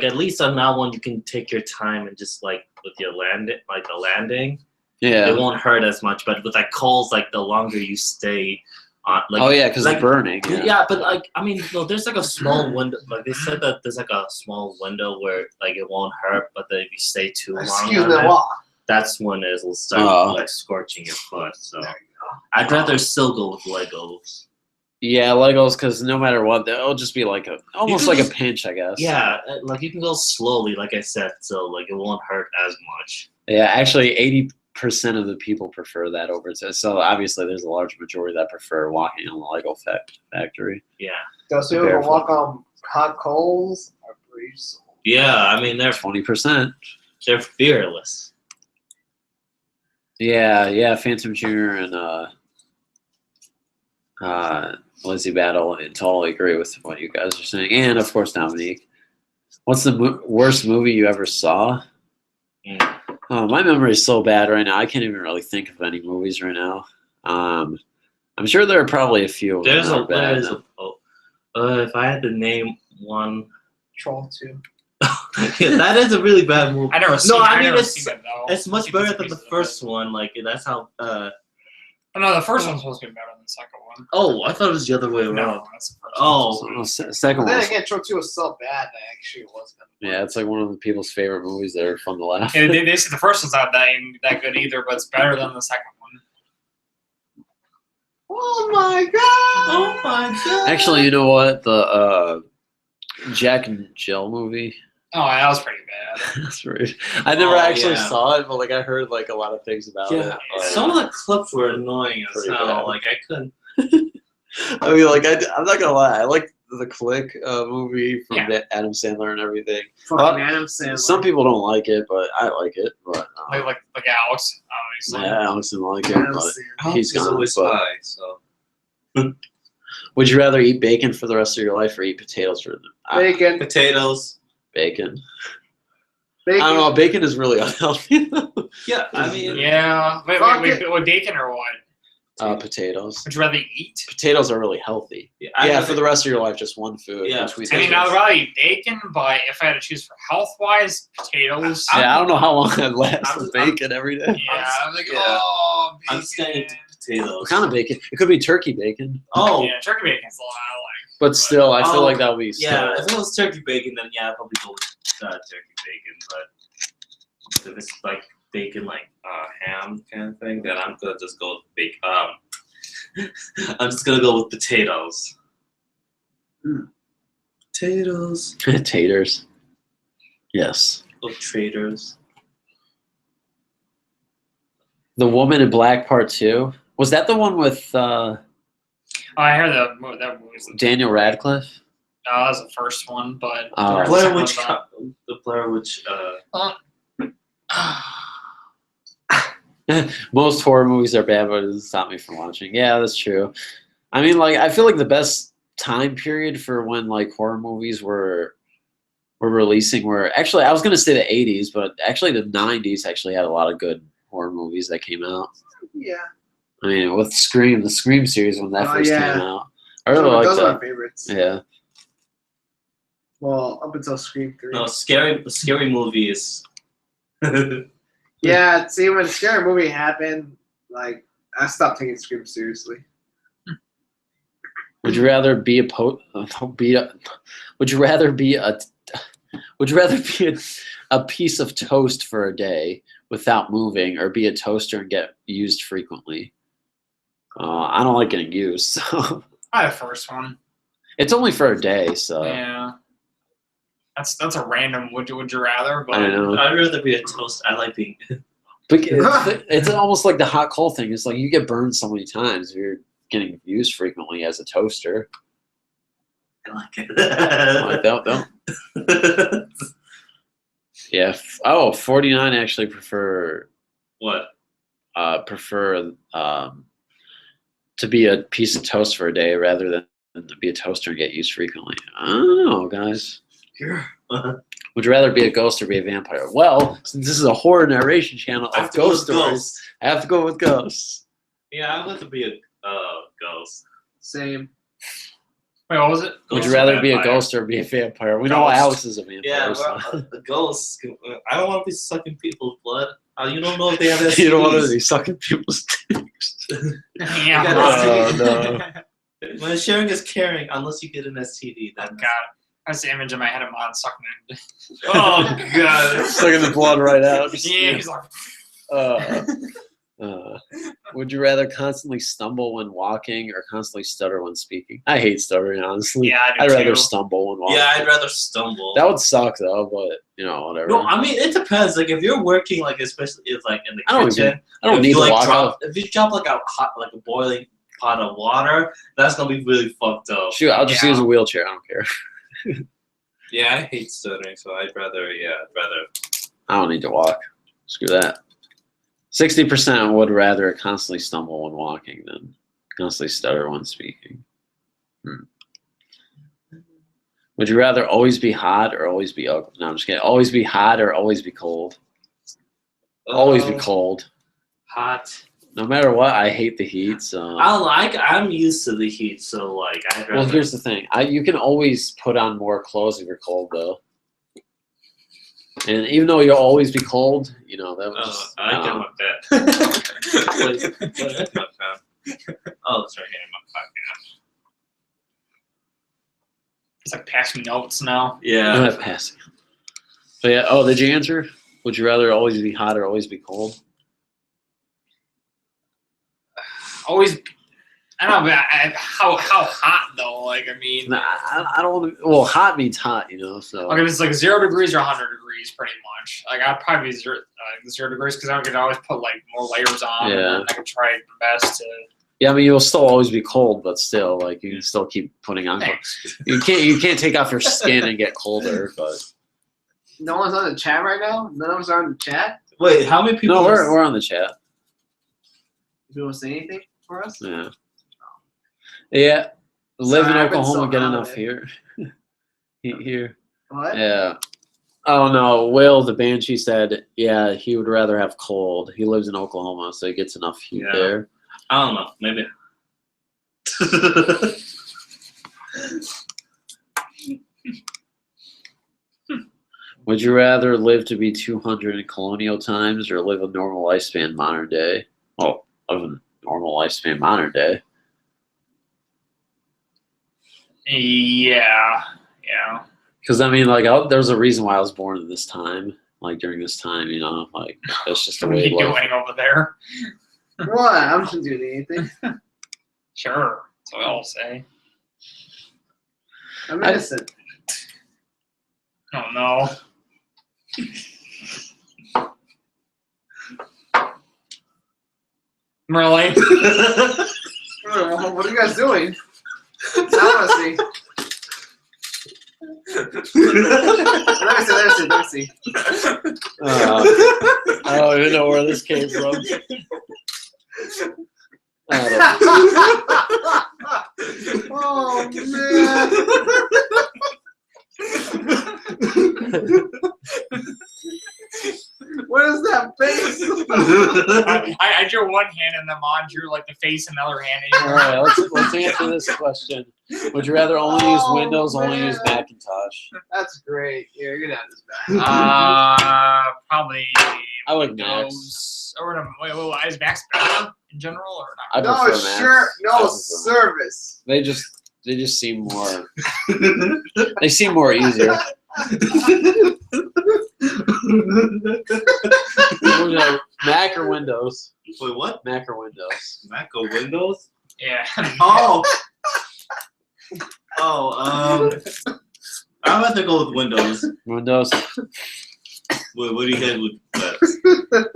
at least on that one you can take your time and just with your landing. Yeah. It won't hurt as much, but with coals, the longer you stay Like, oh yeah, because like, it's burning. yeah, but like I mean, no, there's like a small window. Like they said that there's like a small window where like it won't hurt, but then if you stay too long Excuse on me, it, what? that's when it will start Oh. like scorching your foot. So I'd rather still go with Legos. Yeah, Legos, because no matter what, it'll just be like almost can like a just- pinch, I guess. Yeah, like you can go slowly, like I said, so like it won't hurt as much. Yeah, actually, 80% of the people prefer that over to. So obviously, there's a large majority that prefer walking on the Lego factory. Yeah, Those people who walk on hot coals are pretty sold. yeah. I mean, 20%. they're fearless. Yeah, Phantom Jr. and Lizzie Battle, I totally agree with what you guys are saying, and of course Dominique. What's the worst movie you ever saw? Mm. Oh, my memory is so bad right now. I can't even really think of any movies right now. I'm sure there are probably a few. There's that a are bad. there's a if I had to name one, Troll 2. yeah, that is a really bad movie. I never seen. I I mean, never it's- seen it though. It's much Seen better bits than and the pieces of first it. one. Like that's how. Oh, no, the first one's supposed to be better than the second one. Oh, I thought it was the other way around. No, that's the first Oh, Second But then one. again, Troll 2 was so bad that actually it was kind of Yeah, it's like one of the people's favorite movies that are fun to laugh. one. Yeah, they say the first one's not that good either, but it's better than the second one. Oh my god! oh my god! Actually, you know what? The Jack and Jill movie. Oh, that was pretty bad. That's rude. I never Oh, actually yeah. saw it, but like I heard like a lot of things about Yeah, it. Like, some of the clips were annoying as Pretty hell. bad. Like I couldn't. I mean, like I'm not gonna lie. I like the Click movie from Yeah. Adam Sandler and everything. Fucking Adam Sandler. Some people don't like it, but I like it. But Like Alex, obviously. yeah, Alex didn't like it. Adam But Sandler. he's gone. always but- high. So Would you rather eat bacon for the rest of your life or eat potatoes for Bacon. potatoes. bacon? Bacon. I don't know. Bacon is really unhealthy. Yeah, I mean, Yeah. Fuck Wait, with bacon or what? Potatoes. Would you rather eat? Potatoes are really healthy. I For the rest of your life, just one food. Yeah, which we I mean, did. I'd rather eat bacon, but if I had to choose for health-wise, potatoes. Yeah, I don't know how long I'd last I'm- with bacon every day. Yeah, I'm like, Yeah. oh, bacon. I'm staying to potatoes. What kind of bacon? It could be turkey bacon. Oh, Yeah, turkey bacon's a lot I like. But still, I feel Oh, like that would be yeah. still. If it was turkey bacon, then yeah, I'd probably go with turkey bacon. But if it's like bacon, like ham kind of thing, then I'm gonna just go with bacon. I'm just gonna go with potatoes. Potatoes. Taters. Yes. Of traders. The Woman in Black Part 2. Was that the one with Oh, I heard that movie's the Daniel Radcliffe? that was the first one, but Oh. the Blair second Witch. one's not- The Blair Witch. Most horror movies are bad, but it doesn't stop me from watching. Yeah, that's true. I mean, like, I feel like the best time period for when like horror movies were releasing were actually, I was gonna say the 80s, but actually the 90s actually had a lot of good horror movies that came out. Yeah. I mean, with Scream, the Scream series when that Oh, first yeah. came out, I really Those liked are my that. favorites. Yeah. Well, up until Scream 3. No, scary movies. Yeah, see, when Scary Movie happened, like, I stopped taking Scream seriously. Would you rather be a Would you rather be a piece of toast for a day without moving, or be a toaster and get used frequently? I don't like getting used, so probably the first one. it's only for a day. So Yeah. That's a random would you rather, but I know. I'd rather be a toast. I like being. But it's almost like the hot coal thing. It's like you get burned so many times if you're getting used frequently as a toaster. I like it. Like, don't. Yeah. 49 actually prefer What? to be a piece of toast for a day rather than to be a toaster and get used frequently. I don't know, guys. Would you rather be a ghost or be a vampire? Well, since this is a horror narration channel I have of to go ghost with stories, ghosts. I have to go with ghosts. Yeah, I'd like to be a ghost. Same. wait, what was it? Would Ghost you or rather be a vampire? ghost or be a vampire? We know Ghost. Alex is a vampire. Yeah, so. well, a ghost. I don't want to be sucking people's blood. You don't know if they have STDs. You don't want to be sucking people's dicks. Yeah. Oh, no. When sharing is caring, unless you get an STD. Oh Then god. That's the image in my head of Mon sucking it. Oh god. Sucking the blood right out. Yeah, he's like Would you rather constantly stumble when walking or constantly stutter when speaking? I hate stuttering, honestly. yeah, I do I'd rather too. stumble when walking. yeah, I'd rather stumble. That would suck though, but whatever. No, I mean it depends. Like if you're working, like especially if like in the I don't kitchen, I don't if need you to like walk drop, up. if you drop like a hot, like a boiling pot of water, that's gonna be really fucked up. Shoot, I'll just Yeah. use a wheelchair. I don't care. Yeah, I hate stuttering, so I'd rather. I don't need to walk. Screw that. 60% would rather constantly stumble when walking than constantly stutter when speaking. Would you rather always be hot or always be ugly? No, I'm just kidding. Always be hot or always be cold? Always be cold. Hot. No matter what, I hate the heat. So I'm used to the heat, so like I'd rather. well, here's the thing. You can always put on more clothes if you're cold, though. And even though you'll always be cold, that was just, I get my bed. Where's my phone? Oh, it's right here in my pocket. It's like pass me notes now. I'm Yeah. not passing. So yeah. Oh, did you answer? Would you rather always be hot or always be cold? Always. I don't know, but how hot though? Like I mean, Nah, I don't want to. Well, hot means hot, So like if it's like 0 degrees or 100 degrees, pretty much. Like I'd probably be 0 degrees because I could always put like more layers on. Yeah. And I could try my best to. yeah, I mean, you'll still always be cold, but still, like you can still keep putting on. Thanks. You can't take off your skin and get colder, but No one's on the chat right now. None of us are on the chat. Wait, how many people? no, we're on the chat. If you want to say anything for us? Yeah. Yeah. Live in Sorry, I've been Oklahoma, so get out of enough it. here. Heat here. What? Yeah. Oh no, Will the Banshee said, yeah, he would rather have cold. He lives in Oklahoma, so he gets enough heat Yeah. there. I don't know. Maybe. Would you rather live to be 200 in colonial times or live a normal lifespan modern day? Well, of a normal lifespan modern day. Yeah. Because I mean, like, there's a reason why I was born in this time. Like during this time, like that's just the What are way you life. doing over there? What? I'm not doing anything. Sure. That's what I'll say. I'm innocent. Oh no. Really? What are you guys doing? I want to see. Let me see. I don't even know where this came from. Oh man. What is that face? I drew one hand and then Mon drew like the face and the other hand. All right, let's answer this question. Would you rather only use Oh, Windows, or only man. use Macintosh? That's great. Here, you're gonna have this back. Probably. I like Macs. Windows. Or no, wait, is Max better in general or not? I No, prefer Macs. sure. I No prefer service. They just seem more. They seem more easier. Mac or Windows? Wait, what? Mac or Windows? Mac or Windows? Yeah. Oh. I'd have to go with Windows. Windows. What do you get with that?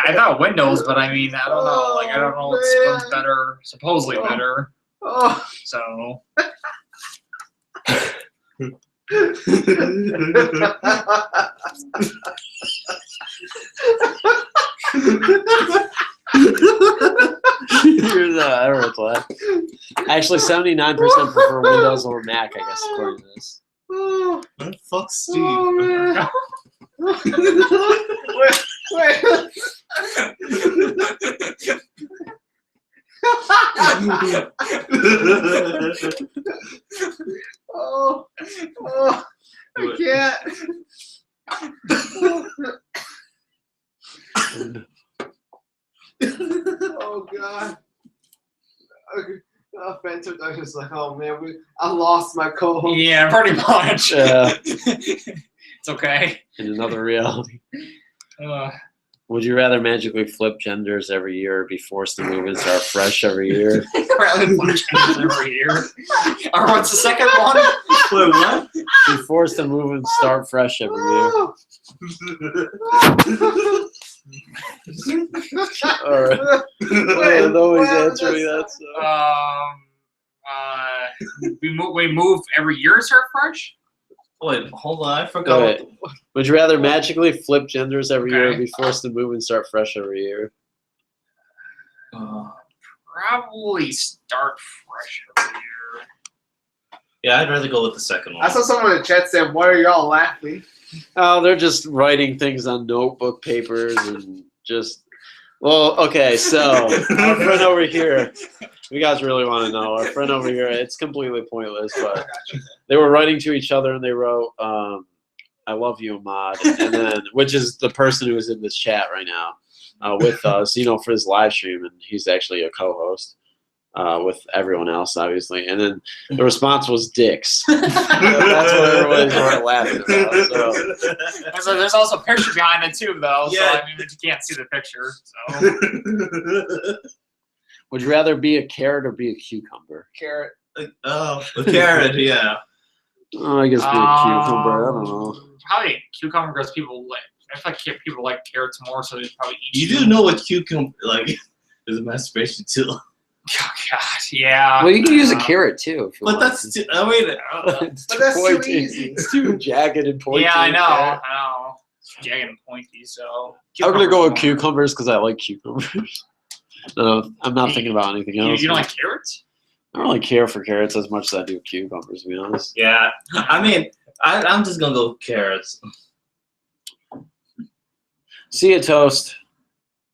I thought Windows, but I mean, I don't know. Like, I don't know what's Oh, what's better. Supposedly better. Oh. So. Here's I don't reply. Actually, 79% prefer Windows over Mac, I guess, according to this. Oh, What the fuck, Steve? oh man. Oh, I can't. Oh God. Phantomofdarkness like, oh man, I lost my co-host. Yeah, pretty much. Yeah. It's okay. In another reality. Uh, Would you rather magically flip genders every year or be forced to move and start fresh every year? rather than flip genders every year. Or what's the second one? Wait, what? Be forced to move and start fresh every year. All right. Nobody's answering that. So. We move every year to start fresh? Wait, hold on. I forgot. Wait. Would you rather magically flip genders every year or Okay. be forced to move and start fresh every year? Probably start fresh every year. Yeah, I'd rather go with the second one. I saw someone in the chat saying, "Why are y'all laughing?" Oh, they're just writing things on notebook papers and just. Well, okay, so our friend over here, you guys really want to know. Our friend over here, it's completely pointless, but they were writing to each other and they wrote, I love you, Ahmad, and then, which is the person who is in this chat right now with us, for this live stream, and he's actually a co-host with everyone else, obviously. And then the response was dicks. That's what everybody's sort of laughing about. So there's also a picture behind it too, though. Yeah. So I mean, you can't see the picture. So Would you rather be a carrot or be a cucumber? Carrot. Oh, a carrot, yeah. Oh, I guess be a cucumber. I don't know. Probably cucumber because people like. I feel like people like carrots more, so they probably eat. You do know what cucumber is a masturbation too. Oh God, yeah. Well, you can use a carrot too. If you But want that's to. I mean, It's But that's too pointy. easy. It's too jagged and pointy. Yeah, I know. Carrot. I know. It's jagged and pointy, so. I'm gonna go with cucumber's more- cucumbers because I like cucumbers. No, I'm not thinking about anything You else. don't like carrots? I don't really care for carrots as much as I do cucumbers, to be honest. yeah. I mean, I'm just gonna go with carrots. See you, Toast.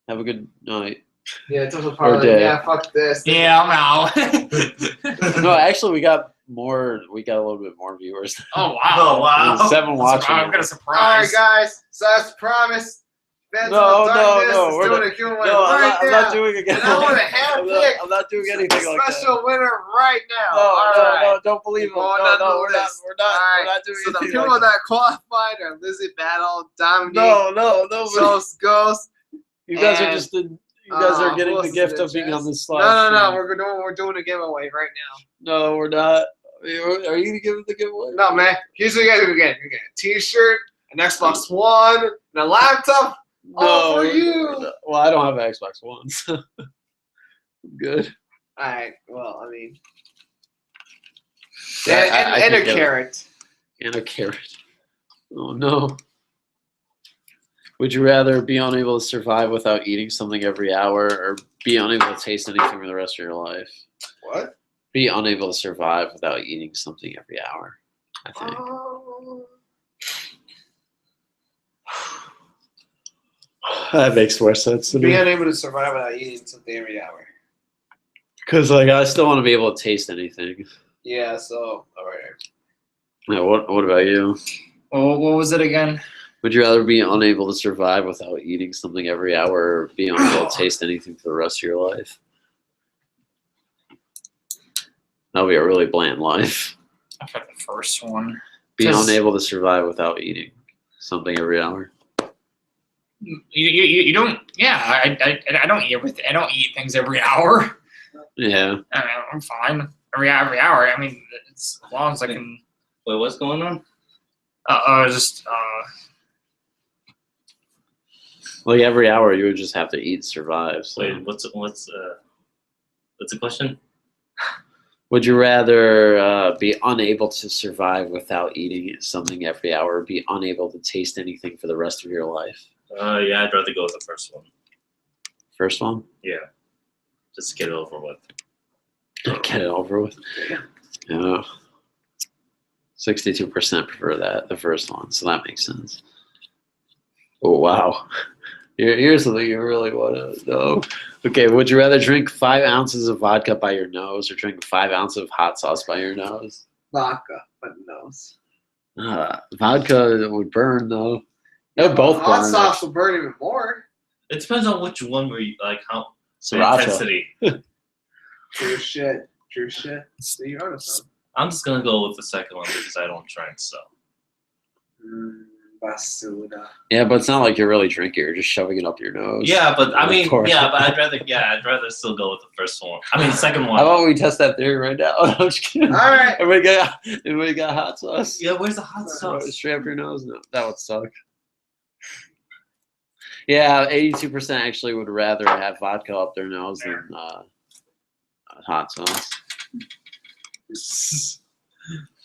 Have a good night. Yeah, it's also Or part of day. yeah, fuck this. Yeah, I'm out. No, actually, we got more. We got a little bit more viewers. Oh wow! Oh wow. 7 watching. I'm gonna All surprise. right, guys. So as promised, No, Phantomofdarkness no, is we're doing not- a giveaway No, right I'm now. not doing again. And I want to handpick I'm not doing anything like that. special winner right now. No, All no, right. no, don't believe him. Going No, down no, the we're not. list. We're not. All right. We're not doing So the anything people like that qualified are Lizzie Battle, Dominique, that. No. Toast Ghost. You guys are and, just. You guys are getting who the else is gift in of being chat? on this slide. No. We're doing a giveaway right now. No, we're not. Are you gonna give it the giveaway? No, man. Here's what you guys get. You get a T-shirt, an Xbox One, and a laptop. All for you. Well, I don't have an Xbox One. So I'm good. All right. Well, I mean, I and can a get it. carrot. And a carrot. Oh no. Would you rather be unable to survive without eating something every hour or be unable to taste anything for the rest of your life? What? Be unable to survive without eating something every hour, I think. That makes more sense to Be me. unable to survive without eating something every hour. Because I still want to be able to taste anything. Yeah. So, all right. Yeah, what about you? Well, what was it again? Would you rather be unable to survive without eating something every hour or be unable to taste anything for the rest of your life? That'll be a really bland life. I thought the first one. Be 'Cause- unable to survive without eating something every hour. You don't. Yeah, I don't eat everything. I don't eat things every hour. Yeah. I mean, I'm fine every hour. I mean, it's as long as I can. Wait, what's going on? Like every hour you would just have to eat to survive. So. Wait, what's the question? Would you rather be unable to survive without eating something every hour or be unable to taste anything for the rest of your life? Yeah, I'd rather go with the first one. First one? Yeah, just to get it over with. Get it over with. Yeah. 62% prefer that, the first one, so that makes sense. Oh, wow. Here's something you really want to know. Okay, would you rather drink 5 ounces of vodka by your nose or drink 5 ounces of hot sauce by your nose? Vodka, but nose. Vodka would burn, though. They would both Hot burn. sauce will burn even more. It depends on which one where you like how the Sriracha. intensity. True shit. True shit. See, you're on something. I'm just gonna go with the second one because I don't drink. So Basura. Yeah, but it's not like you're really drinking. You're just shoving it up your nose. yeah, but I mean, Of yeah, course. but I'd rather still go with the first one. I mean, second one. How about we test that theory right now? I'm just kidding. All right. Everybody got hot sauce? Yeah, where's the hot sauce? Straight up your nose? No, that would suck. Yeah, 82% actually would rather have vodka up their nose than hot sauce. It's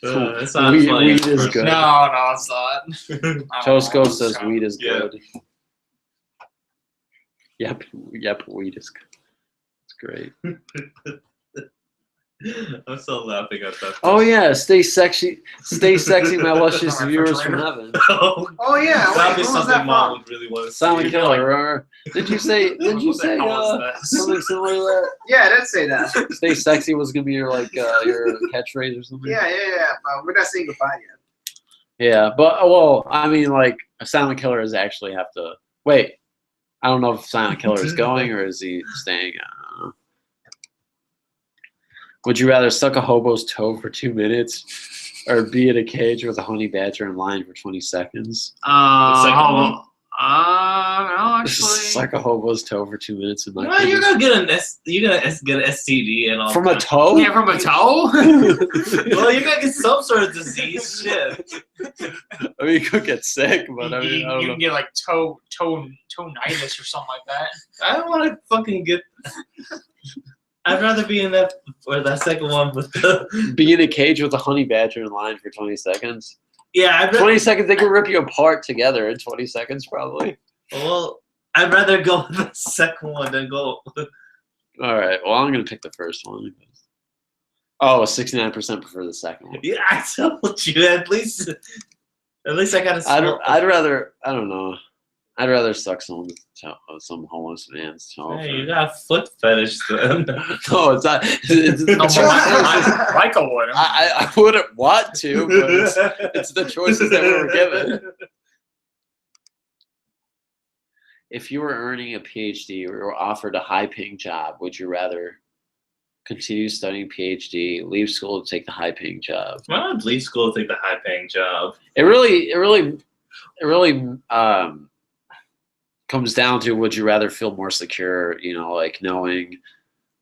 not Weed- funny. weed is good. No, it's not. Tosco says weed is Yeah. good. Yep, weed is good. It's great. I'm still laughing at that. Oh yeah, stay sexy, my luscious viewers from heaven. Oh yeah. Wait, That'd be what was something that Mom from? would really want to see. Silent Killer. Remember? Did you say What the hell was this? something similar to Yeah, I did say that. that? Stay sexy was gonna be your your catchphrase or something. Yeah. But we're not saying goodbye yet. Yeah, but well, I mean, like a Silent Killer is actually have to wait. I don't know if Silent Killer is going or is he staying. I don't know. Would you rather suck a hobo's toe for 2 minutes, or be in a cage with a honey badger in line for 20 seconds? second one. No, actually. Suck a hobo's toe for 2 minutes in my Well, you're opinion. gonna get an STD and all. From a toe? Yeah, from a toe? Well, you're gonna get some sort of disease. Shit. I mean, you could get sick, but I mean, I you don't can get like toe-nitis or something like that. I don't want to fucking get. I'd rather be in that second one with the. know. Be in a cage with a honey badger in line for 20 seconds. Yeah, I'd rather. 20 seconds, they could rip you apart together in 20 seconds, probably. Well, I'd rather go with the second one than go. All right. Well, I'm gonna pick the first one. Oh, 69% prefer the second one. Yeah, I told you. At least I got to. I'd rather. I don't know. I'd rather suck some homeless man's toe. Hey, you got a foot fetish then. No, it's not. It's the No, choices. Michael would. I wouldn't want to, but it's the choices that we were given. If you were earning a PhD or were offered a high-paying job, would you rather continue studying PhD, leave school to take the high-paying job? Why not leave school to take the high-paying job? It really comes down to would you rather feel more secure, like knowing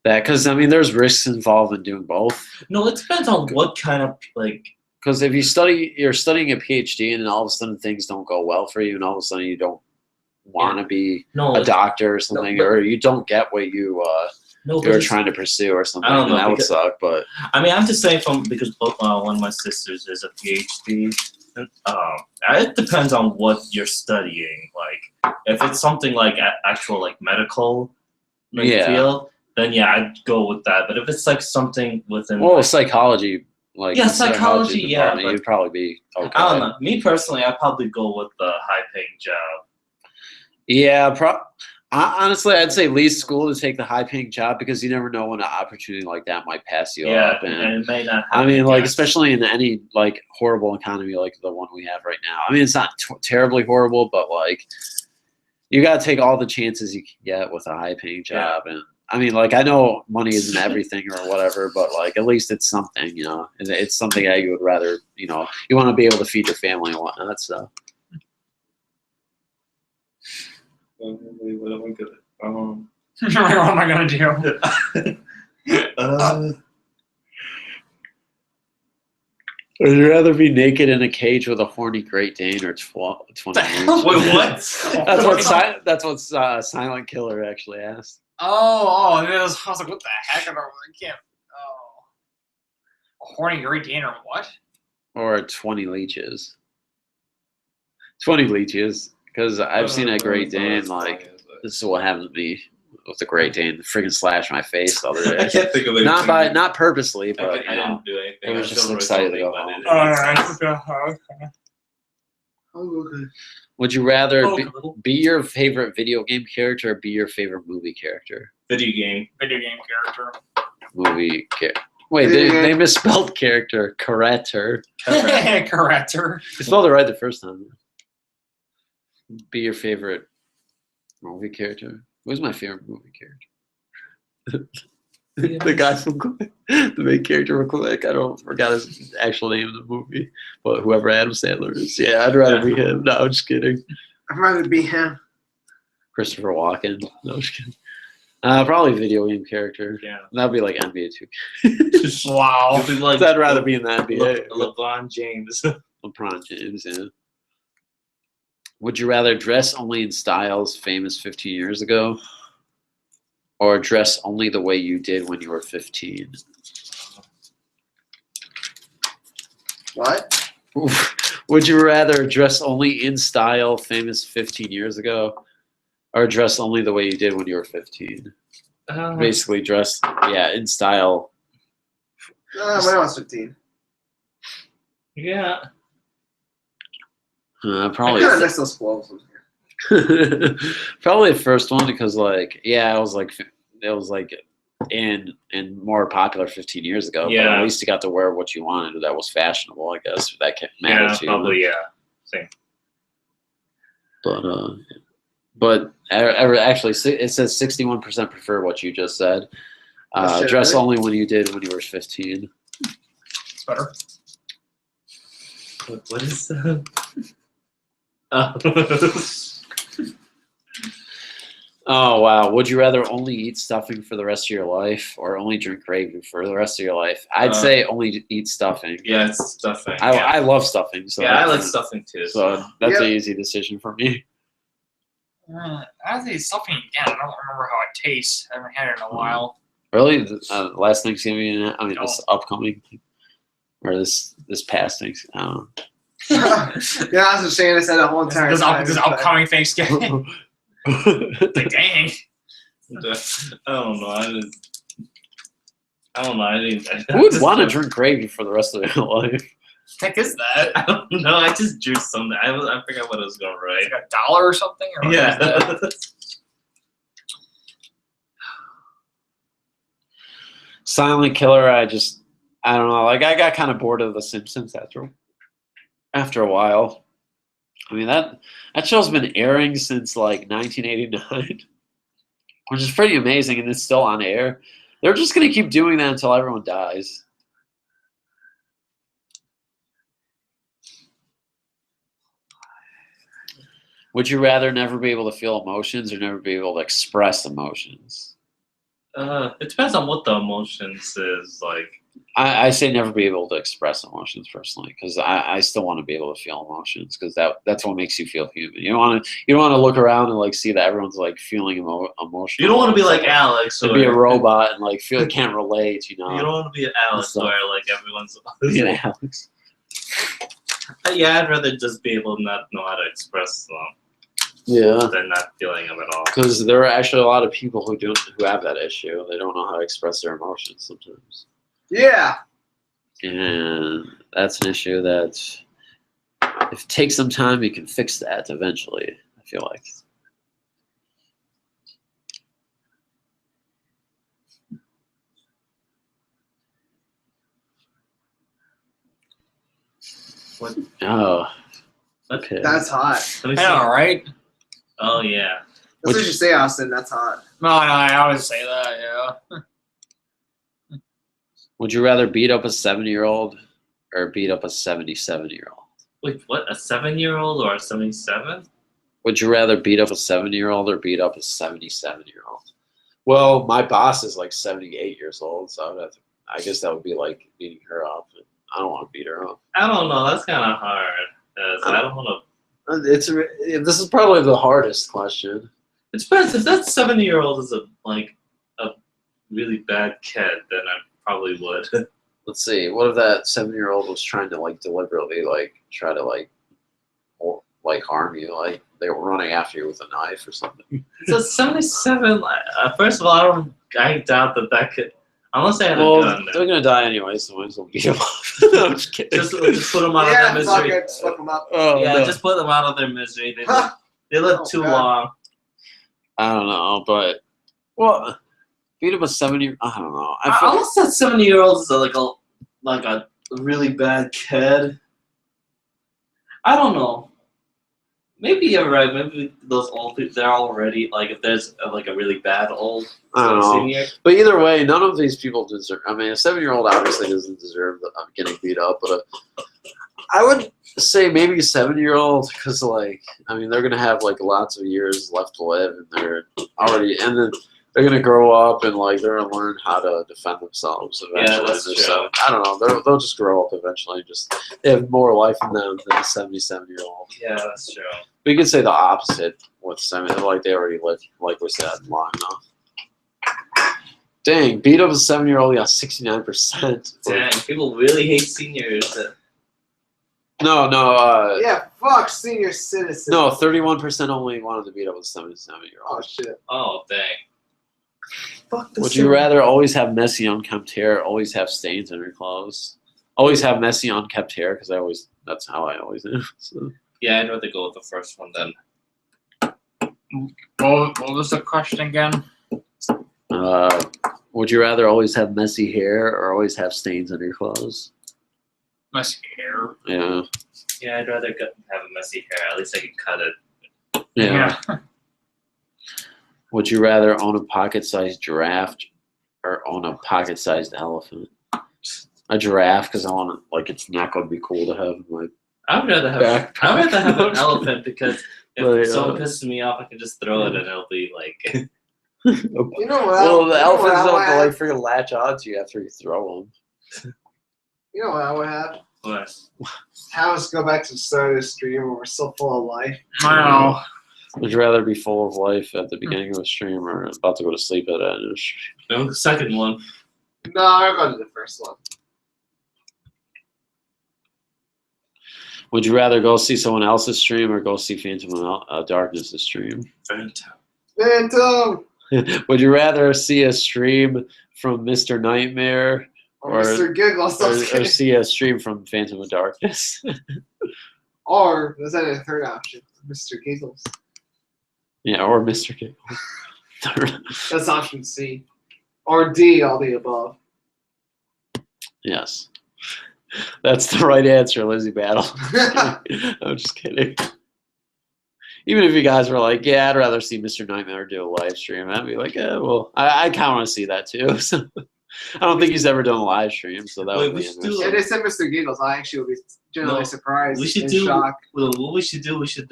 that, because I mean there's risks involved in doing both. No, it depends on what kind of like. Because if you're studying a PhD and then all of a sudden things don't go well for you and all of a sudden you don't want to be a doctor or something, but- or you don't get what you were trying to pursue or something, I don't know, that would because- suck. But I mean, I'm just saying because one of my sisters is a PhD. It depends on what you're studying. Like, if it's something like actual like medical field, then yeah, I'd go with that. But if it's like something within psychology, Yeah, psychology, yeah, department, but- you'd probably be okay. I don't know. Me personally, I'd probably go with the high-paying job. Yeah, honestly, I'd say leave school to take the high-paying job because you never know when an opportunity like that might pass you up. And it may not. I mean, like, yes. especially in any like horrible economy like the one we have right now. I mean, it's not terribly horrible, but like, you got to take all the chances you can get with a high-paying job. And I mean, like, I know money isn't everything or whatever, but like, at least it's something, It's something that you would rather, you want to be able to feed your family and whatnot. So. What am I gonna? What am I gonna do? Would you rather be naked in a cage with a horny Great Dane or 20 Wait, what? That's what Silent Killer actually asked. I was like, what the heck? I can't. Oh, a horny Great Dane or what? Or 20 leeches. 20 leeches. Because I've seen a Great Dane, like, this is what happened to me with the Great Dane. Freaking slashed my face the other I day. can't think of it. Not purposely, but I didn't do anything. I was I just feel excited to really go something, home. but Would you rather Oh, be your favorite video game character or be your favorite movie character? Video game. Video game character. Wait, Video they game. misspelled character. Character. Corrector. You spelled it right the first time. Be your favorite Movie character. Who's my favorite movie character? The guy from Click. The main character from Click. I don't forgot his actual name in the movie, but whoever Adam Sandler is. Yeah, I'd rather be him. No, I'm just kidding. I'd rather be him. Christopher Walken. No, I'm just kidding. Probably video game character. Yeah. That'd be like NBA 2K. Wow. It'd be like I'd rather be in the NBA. LeBron James. LeBron James, yeah. Would you rather dress only in styles famous 15 years ago, or dress only the way you did when you were 15? What? Would you rather dress only in style famous 15 years ago, or dress only the way you did when you were 15? Basically, dress, in style. When I was 15. Yeah. Probably. I kind of miss those clothes. Probably the first one because, like, it was like in more popular 15 years ago. But Yeah. at least you got to wear what you wanted. That was fashionable, I guess. That mattered to you. Probably, yeah. Same. But actually, it says 61% prefer what you just said. Shit, Dress really? only when you did when you were 15. It's better. What is that? Oh, wow. Would you rather only eat stuffing for the rest of your life or only drink gravy for the rest of your life? I'd say only eat stuffing. Yeah, it's stuffing. I love stuffing. So I like stuffing too. So that's Yep. an easy decision for me. I think something again. I don't remember how it tastes. I haven't had it in a while. Really? Last Thanksgiving? I mean, No. this upcoming or this past Thanksgiving? I don't know. Yeah, I was just saying this the whole entire time. This upcoming Thanksgiving. Like, dang. I don't know. I didn't. Who would want to drink gravy for the rest of their life? Heck is that? I don't know. I just drew something. I forgot what I was going to write. Like $1 or something? Or what is that? Yeah. Silent Killer. I don't know. Like I got kind of bored of The Simpsons after a while. I mean that show's been airing since like 1989, which is pretty amazing, and it's still on air. They're just gonna keep doing that until everyone dies. Would you rather never be able to feel emotions or never be able to express emotions? It depends on what the emotions is like. I say never be able to express emotions personally because I still want to be able to feel emotions because that's what makes you feel human. You don't want to look around and like see that everyone's like feeling emotional. You don't want to be like Alex to or be a robot and like can't relate. You know. You don't want to be Alex So- where like everyone's. You know, Alex. Yeah, I'd rather just be able to not know how to express them Yeah. than not feeling them at all. Because there are actually a lot of people who have that issue. They don't know how to express their emotions sometimes. Yeah. And that's an issue that if it takes some time, you can fix that eventually, I feel like. What? Oh, Okay. That's hot. Let me I see. know, right? Oh yeah. That's what you say, Austin. That's hot. No, I always say that, yeah. would you rather beat up a 7-year-old or beat up a 77-year-old? Wait, what? A 7-year-old or a 77? Would you rather beat up a 7-year-old or beat up a 77-year-old? Well, my boss is like 78 years old, so I guess that would be like beating her up. I don't want to beat her up. I don't know. That's kind of hard. I don't want to. This is probably the hardest question. It depends. If that 70-year-old is a really bad kid, then I probably would. Let's see. What if that 7-year-old was trying to like deliberately try to harm you? Like they were running after you with a knife or something. So 77. First of all, I doubt that could. Unless I had a Well, gun. they're gonna die anyway, so might as well beat them up. No, I'm just kidding. Just put them out of Yeah, their fuck misery. it. Just fuck them up. Oh, Yeah, no. just put them out of their misery. They Huh. live Oh, too God. long. I don't know, but beat up a 70. I don't know. I feel Unless that 70-year-old is like a really bad kid. I don't know. Maybe you're right. Maybe those old people, they're already, like, if there's, like, a really bad old I don't know. senior. But either way, none of these people deserve. I mean, a 7-year-old obviously doesn't deserve getting beat up, but I would say maybe a 7-year-old because, like, I mean, they're gonna have like lots of years left to live, and they're already, and then they're gonna grow up and like they're gonna learn how to defend themselves eventually. Yeah, that's true. So I don't know. They'll just grow up eventually. Just they have more life in them than a 77-year-old. Yeah, that's true. We could say the opposite with 7. Like they already lived, like we said, long enough. Dang, beat up a 7-year-old, got 69%. Dang, people really hate seniors. No. Yeah, fuck senior citizens. No, 31% only wanted to beat up a 77-year-old. Oh shit. Oh, dang. Fuck the Would you rather always have messy, unkempt hair, or always have stains on your clothes? Always have messy, unkept hair, because that's how I always am. So. Yeah, I'd rather go with the first one then. What was the question again? Would you rather always have messy hair or always have stains on your clothes? Messy hair. Yeah. Yeah, I'd rather have a messy hair. At least I can cut it. Yeah. Would you rather own a pocket-sized giraffe or own a pocket-sized elephant? A giraffe, because I want to, like, its neck would be cool to have. Like, I'd rather have an elephant because if But, someone pisses me off, I can just throw it and it'll be like. You know what? well, the elephants I don't would have to, like, have? freaking latch onto you after you throw them. You know what I would have? What? Have us go back to the start of the stream where we're still full of life. I know. Would you rather be full of life at the beginning of a stream or about to go to sleep at the end of a stream? No, the second one. No, I'll go to the first one. Would you rather go see someone else's stream or go see Phantomofdarkness' stream? Phantom! Would you rather see a stream from Mr. Nightmare Or Mr. Giggles. or see a stream from Phantom of Darkness? Or, is that a third option? Mr. Giggles. Yeah, or Mr. Giggles. That's option C. Or D, all the above. Yes. That's the right answer, Lizzie Battle. I'm just kidding. Even if you guys were like, yeah, I'd rather see Mr. Nightmare do a live stream, I'd be like, yeah, well, I kind of want to see that too. So, I don't think he's ever done a live stream, so that would be interesting. Yeah, they said Mr. Giggles. I actually would be generally surprised. We should and do. shocked. What we should do? We should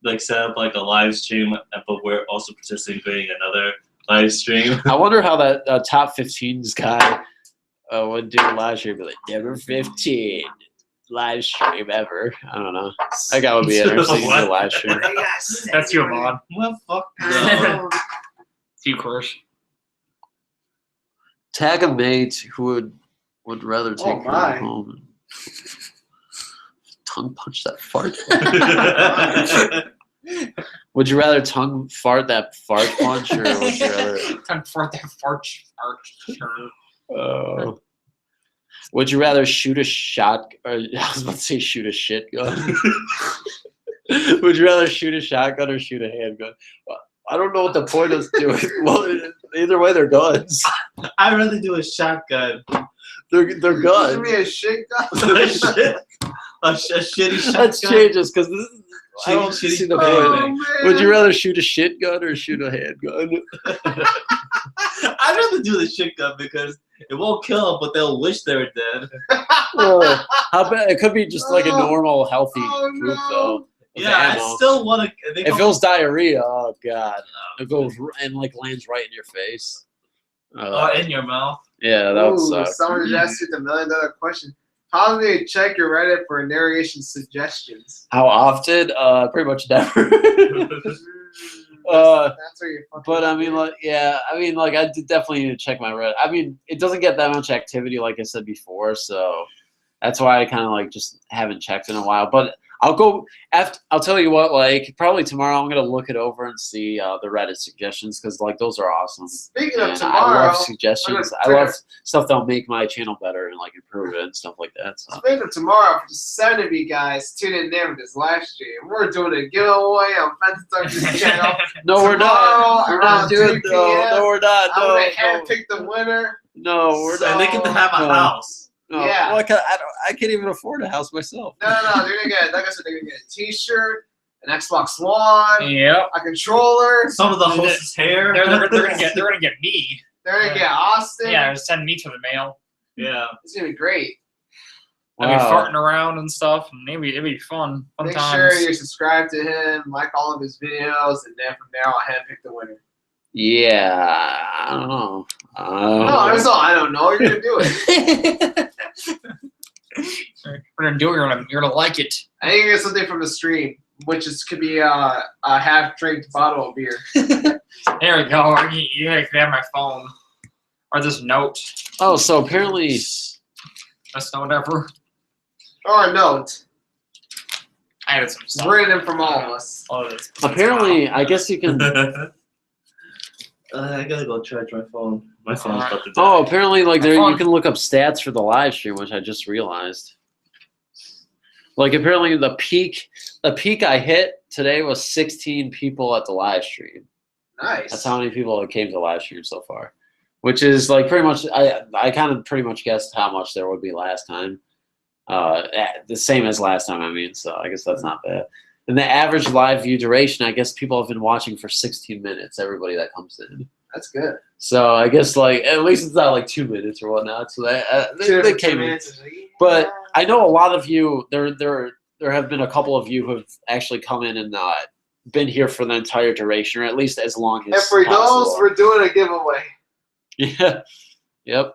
like set up like a live stream, but we're also participating in another live stream. I wonder how that top 15s guy would do a live stream. Be like, never 15 live stream ever. I don't know. That guy would be interesting to do a live stream. Hey, guys, That's your mod. Well, fuck no. no. Few course. Tag a mate who would rather take you my. home. And tongue punch that fart. Would you rather tongue fart that fart punch, or would you rather? Time for that fart. Would you rather shoot a shot? Or, I was about to say shoot a shit gun. Would you rather shoot a shotgun or shoot a handgun? I don't know what the point is doing. Well, either way, they're guns. I'd rather do a shotgun. They're Give guns. me a shit gun. a shitty shotgun. That changes because I don't Shitty see the Oh, point. man. Would you rather shoot a shit gun or shoot a handgun? I'd rather do the shit gun because it won't kill them, but they'll wish they were dead. Well, how bad? It could be just like a normal, healthy Oh, group, no. though. with Yeah, I ammo. still want to. If it was diarrhea, oh god, it goes and like lands right in your face. in your mouth. Yeah, that would Ooh, suck. someone just asked you the $1 million question. How do you check your Reddit for narration suggestions? How often? Pretty much never. That's where you're fucking. But I mean, like, yeah, I mean, like, I definitely need to check my Reddit. I mean, it doesn't get that much activity, like I said before, so that's why I kind of like just haven't checked in a while. But I'll go after. I'll tell you what, like, probably tomorrow I'm gonna look it over and see the Reddit suggestions because like those are awesome. Speaking of And tomorrow, I love suggestions. I love stuff that'll make my channel better and like improve it and stuff like that. So. speaking of tomorrow, for the 7 of you guys tuning in there for this live stream, we're doing a giveaway on Phantomofdarkness channel. No, we're not. Tomorrow We're not around doing 2 no. p.m. No, we're not. I'm No, gonna no, handpick the winner. no, we're So- not. And they get to have a No. house. No, Yeah. well, I can't even afford a house myself. No. They're gonna get, like I said, they're gonna get a T-shirt, an Xbox One, Yep. a controller. Some of the host's hair. They're gonna get me. They're gonna get Austin. Yeah, they're sending me to the mail. Yeah. It's gonna be great. I'll be Wow. farting around and stuff, and maybe it'd be fun. Fun Make times. sure you're subscribed to him, like all of his videos, and then from there I'll handpick the winner. Yeah, I don't know. No, that's all. I don't know. You're gonna do it. We're gonna do it. You're gonna like it. I think you get something from the stream, which could be a half-drank bottle of beer. There we go. You can have my phone or this note. Oh, so apparently, That's not whatever. Or a note. I added some stuff. Written from all of us. Oh, that's apparently, I guess you can. I gotta go charge my phone. My phone's about to die. Oh, apparently, like there, you Fun. can look up stats for the live stream, which I just realized. Like apparently, the peak I hit today was 16 people at the live stream. Nice. That's how many people that came to the live stream so far, which is like pretty much. I kind of pretty much guessed how much there would be last time. The same as last time. I mean, so I guess that's not bad. And the average live view duration, I guess people have been watching for 16 minutes. Everybody that comes in. That's good. So I guess like at least it's not like 2 minutes or whatnot. So they came in. But I know a lot of you. There have been a couple of you who have actually come in and been here for the entire duration, or at least as long as. And for possible. those, we're doing a giveaway. Yeah. Yep.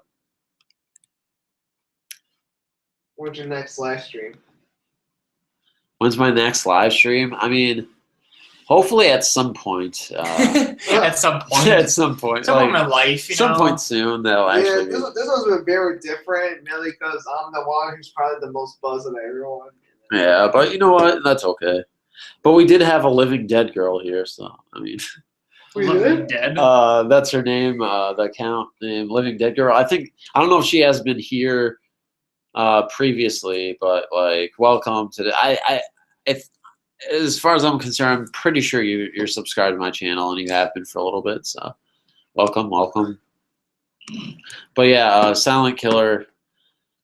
When's your next live stream? When's my next live stream? I mean, hopefully at some point. At some point. At some point. Some point in Like, my life, you some know. point soon, they'll actually. This one's been very different, mainly because I'm the one who's probably the most buzzed of everyone. Yeah, but you know what? That's okay. But we did have a Living Dead girl here, so I mean. We Living did? Dead. That's her name. The account name, Living Dead Girl. I don't know if she has been here previously, but like, welcome to if as far as I'm concerned, I'm pretty sure you're subscribed to my channel and you have been for a little bit. So, welcome. But yeah, Silent Killer.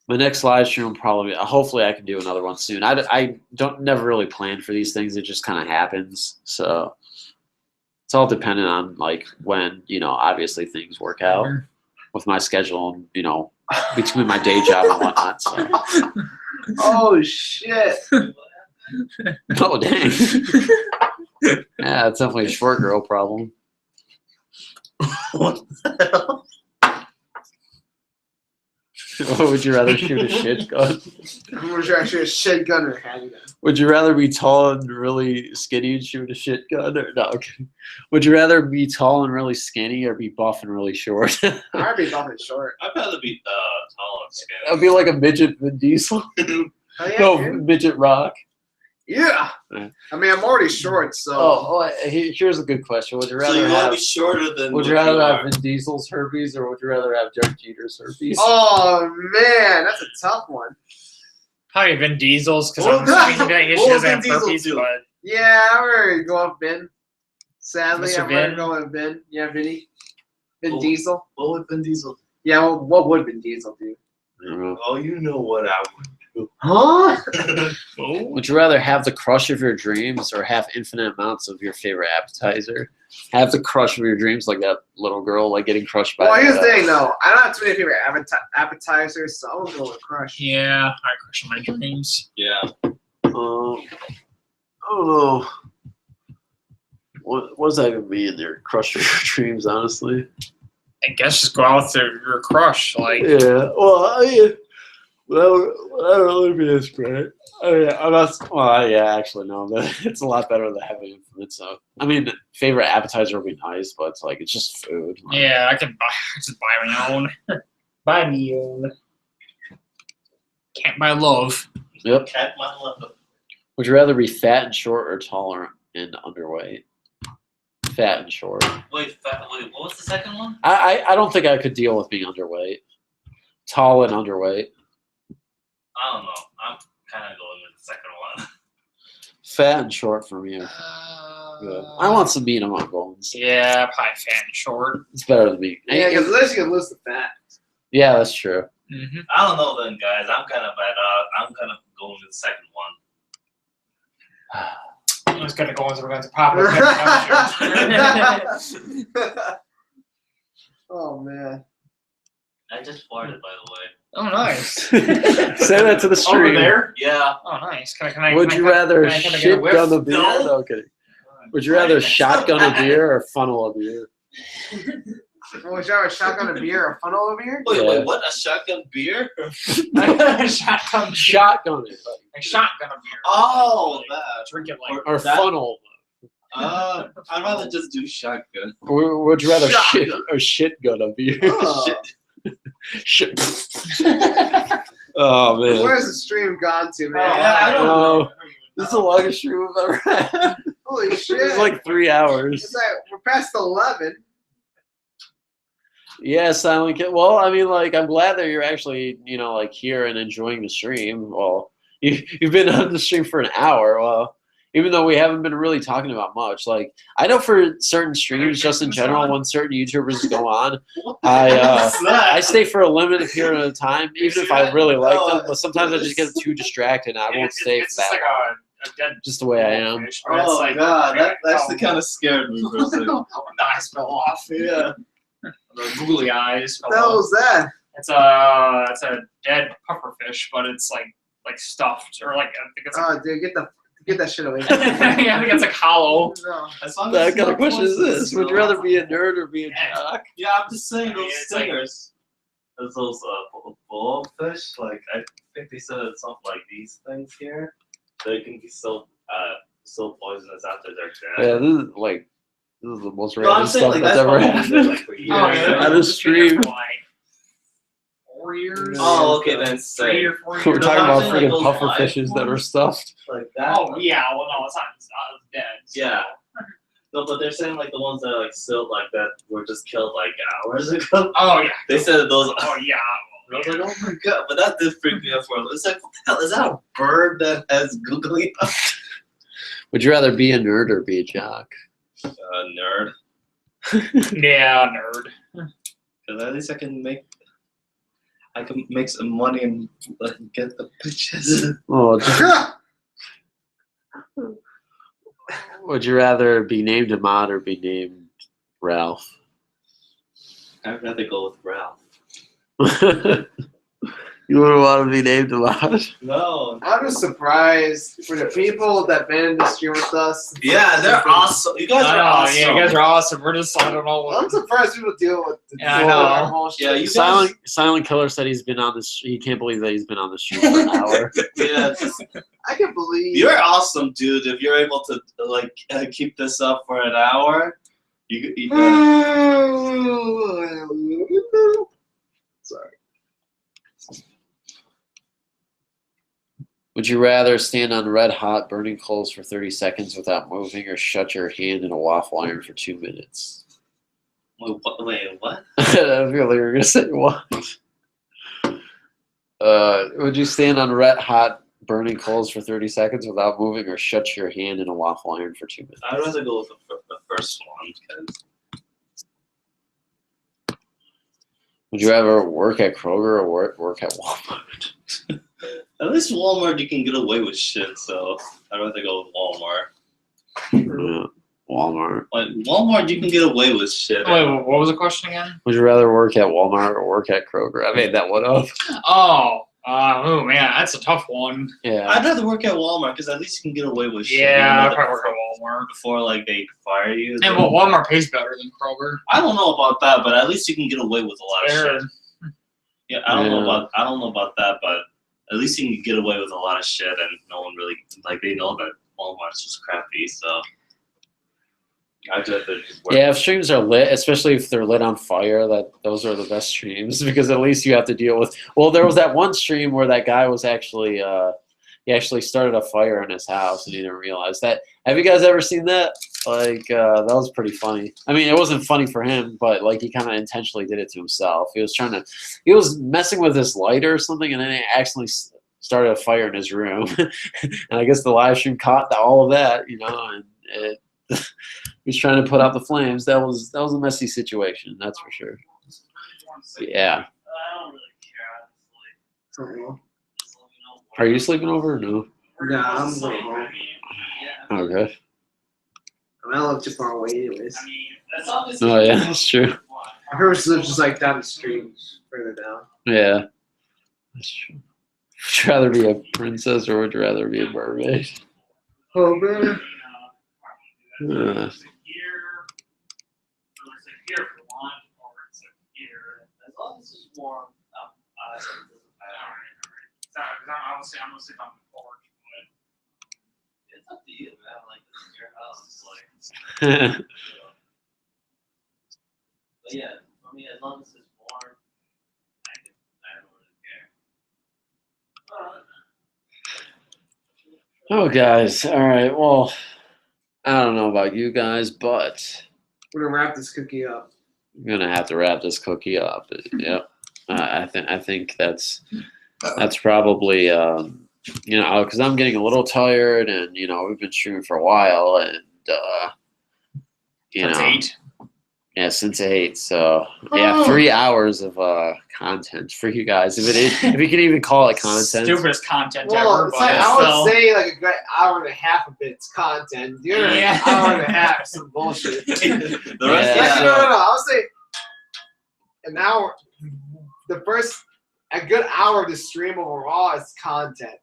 My next live stream will probably. Hopefully, I can do another one soon. I don't never really plan for these things. It just kind of happens. So. It's all dependent on like when, obviously things work out with my schedule and, between my day job and whatnot. So. Oh, shit. Oh, dang. Yeah, it's definitely a short girl problem. What the hell? Would you rather shoot a shit gun? I'm sure I should have shit gun or handgun. Would you rather be tall and really skinny and shoot a shit gun? Or no, okay. Would you rather be tall and really skinny or be buff and really short? I'd be bumping short. I'd rather be tall and skinny. That'd be like a midget Vin Diesel. Oh, yeah, No, dude. midget Rock. Yeah. Yeah. I mean, I'm already short, so. Here's a good question. Would you So rather you want to have be shorter than Would you what rather have are. Vin Diesel's herpes or would you rather have Derek Jeter's herpes? Oh, man. That's a tough one. Probably Vin Diesel's because Well, I'm assuming that what she would doesn't have Vin Diesel herpes, do? but Yeah, I'm ready to go with Vin. Sadly, Mr. I'm ready to Vin? go with Vin. Yeah, Vinny. Vin Oh. Diesel. What would Vin Diesel do? Yeah, well, what would Vin Diesel do? I don't know. Oh, you know what I would do. Huh? Would you rather have the crush of your dreams or have infinite amounts of your favorite appetizer? Have the crush of your dreams, like that little girl, like getting crushed by. Well, here's the thing, though. I don't have too many favorite appetizers, so I'm going to go with Crush. yeah, I crush my dreams. Yeah. I don't know. What does that even mean there? Crush of your dreams, honestly. I guess just go out with your crush, like. Yeah. Well, that really be as great. I'm not. Well, yeah, actually, no. It's a lot better than having infinite. So, I mean, favorite appetizer would be nice, but it's like it's just food. Like, Yeah, I just buy my own. Buy me own. Can't buy love. Yep. Cat my love. Would you rather be fat and short or taller and underweight? Fat and short. Wait, what was the second one? I don't think I could deal with being underweight. Tall and underweight. I don't know. I'm kind of going with the second one. Fat and short for me. Are good. I want some meat on my bones. Yeah, probably fat and short. It's better than meat. Yeah, because at least you can lose the fat. Yeah, that's true. Mm-hmm. I don't know then, guys. I'm kind of going with the second one. I'm just gonna go into the popular. Oh man. I just farted, by the way. Oh, nice. Say that to the stream. Over there? Yeah. Oh, nice. Would you rather can I get a shotgun a whiff? beer? No. No kidding. Would you rather shotgun a beer or funnel a beer? Would you rather shotgun a beer or funnel a beer? Wait, Yeah. what? A shotgun beer? Shotgun. Shotgun it. Like shotgun a beer. Oh, that. Drink it like. Or That- funnel. I'd rather just do shotgun. Or would you rather shit Shotgun. or shit gun a beer? Oh. Shit. Oh man. Where's the stream gone to, man? Yeah, I don't know. know. This is the longest stream we've ever had. Holy shit. It's like 3 hours. It's like we're past 11. Yeah, Silent Kid. Well, I mean, like, I'm glad that you're actually, like, here and enjoying the stream. Well, you've been on the stream for an hour. Well, even though we haven't been really talking about much. Like, I know for certain streams, just in general, when certain YouTubers go on, I stay for a limited period of time, even if I really like them. But sometimes I just get too distracted and I won't stay for It's that like long. a dead Just the way I am. fish, but it's Oh like, god, that oh, actually kind of scared me for a second. the eyes fell off. Yeah. The googly eyes fell What the hell off. was that? It's a dead puffer fish, but it's like stuffed or like I think it's like, Oh, dude, get that shit away. yeah, I think it's like hollow. No. As long as What it's kind of not question is poisonous, this? Would you no. rather be a nerd or be a jock? Yeah, I'm just saying those It's like- stingers. Those bullfish, like I think they said it's something like these things here. They can be so poisonous after they're Yeah, dead. this is the most No, random I'm saying stuff like that's that's ever probably been happened. like for years. Oh, yeah. On a It's been there stream. for, like 4 years. Oh, okay, then 3 say or 4 years. We're talking I'm about saying, like, freaking those puffer live fishes that were ones. stuffed. like that. Oh yeah, well no, it's not dead. So. Yeah. No, but they're saying like the ones that are like still like that were just killed like hours ago. Oh yeah. They said that those. Oh yeah. I was like, oh my god, but that did freak me out for a little. It's like, what the hell? Is that a bird that has googly eyes? Would you rather be a nerd or be a jock? Nerd. Yeah, nerd. Because at least I can make some money and get the bitches. Oh, would you rather be named Ahmad or be named Ralph? I'd rather go with Ralph. You wouldn't want to be named Ahmad? No. I'm just surprised for the people that been in the stream with us. Yeah, they're awesome. You guys are awesome. Yeah, you guys are awesome. We're just I don't know. I'm surprised people deal with the Yeah, I know. bullshit. Yeah, you guys- Silent Killer said he's been on this. He can't believe that he's been on the stream for an hour. Yeah, I can believe. you're awesome, dude. If you're able to like keep this up for an hour, you Sorry. Would you rather stand on red hot burning coals for 30 seconds without moving or shut your hand in a waffle iron for 2 minutes? Wait, what? I feel like you were going to say what? Would you stand on red hot burning coals for 30 seconds without moving or shut your hand in a waffle iron for 2 minutes? I'd rather go with the first one because Would you rather work at Kroger or work at Walmart? at least Walmart you can get away with shit. So I'd rather go with Walmart. Yeah, Walmart. Like Walmart, you can get away with shit. Wait, what was the question again? Would you rather work at Walmart or work at Kroger? I made that one up. Oh man, that's a tough one. Yeah. I'd rather work at Walmart because at least you can get away with shit. Yeah, you I'd probably work at Walmart. before like they fire you. And well, Walmart pays better than Kroger. I don't know about that, but at least you can get away with a lot of Fair. shit. Yeah, I don't know about that, but at least you can get away with a lot of shit, and no one really like they know that Walmart's just crappy. So I just work. Yeah, if streams are lit, especially if they're lit on fire, those are the best streams because at least you have to deal with. Well, there was that one stream where that guy was actually he actually started a fire in his house and he didn't realize that. Have you guys ever seen that? Like that was pretty funny. I mean, it wasn't funny for him, but like he kind of intentionally did it to himself. He was messing with his lighter or something, and then he accidentally started a fire in his room. And I guess the live stream caught all of that, and it. He was trying to put out the flames. That was a messy situation, that's for sure. Yeah. I don't really care. know. Are you sleeping over or no? Nah, I'm going home. Okay. I don't live too far away, anyways. Oh yeah, that's true. My parents live just like down the street, further down. Yeah, that's true. Would you rather be a princess or would you rather be a mermaid? Oh man. Uh, As long as it's warm, it doesn't matter. I'm gonna sleep on the porch. It's up to you, man. Like, this is your house. Like, but yeah, for me, as long as it's warm, I don't really care. oh, guys. All right. Well, I don't know about you guys, but We're gonna wrap this cookie up. I'm gonna have to wrap this cookie up. Yep. I think that's probably you know, because I'm getting a little tired, and you know we've been streaming for a while, and you That's know, 8. yeah, since 8. So yeah, 3 hours of content for you guys. If you can even call it content. Stupidest content Well, ever, it's but like, I would still. say like a good hour and a half of it's content. The other Yeah. hour and a half is some bullshit. The rest Yeah. Actually, of no. I would say an hour. The first a good hour of the stream overall is content.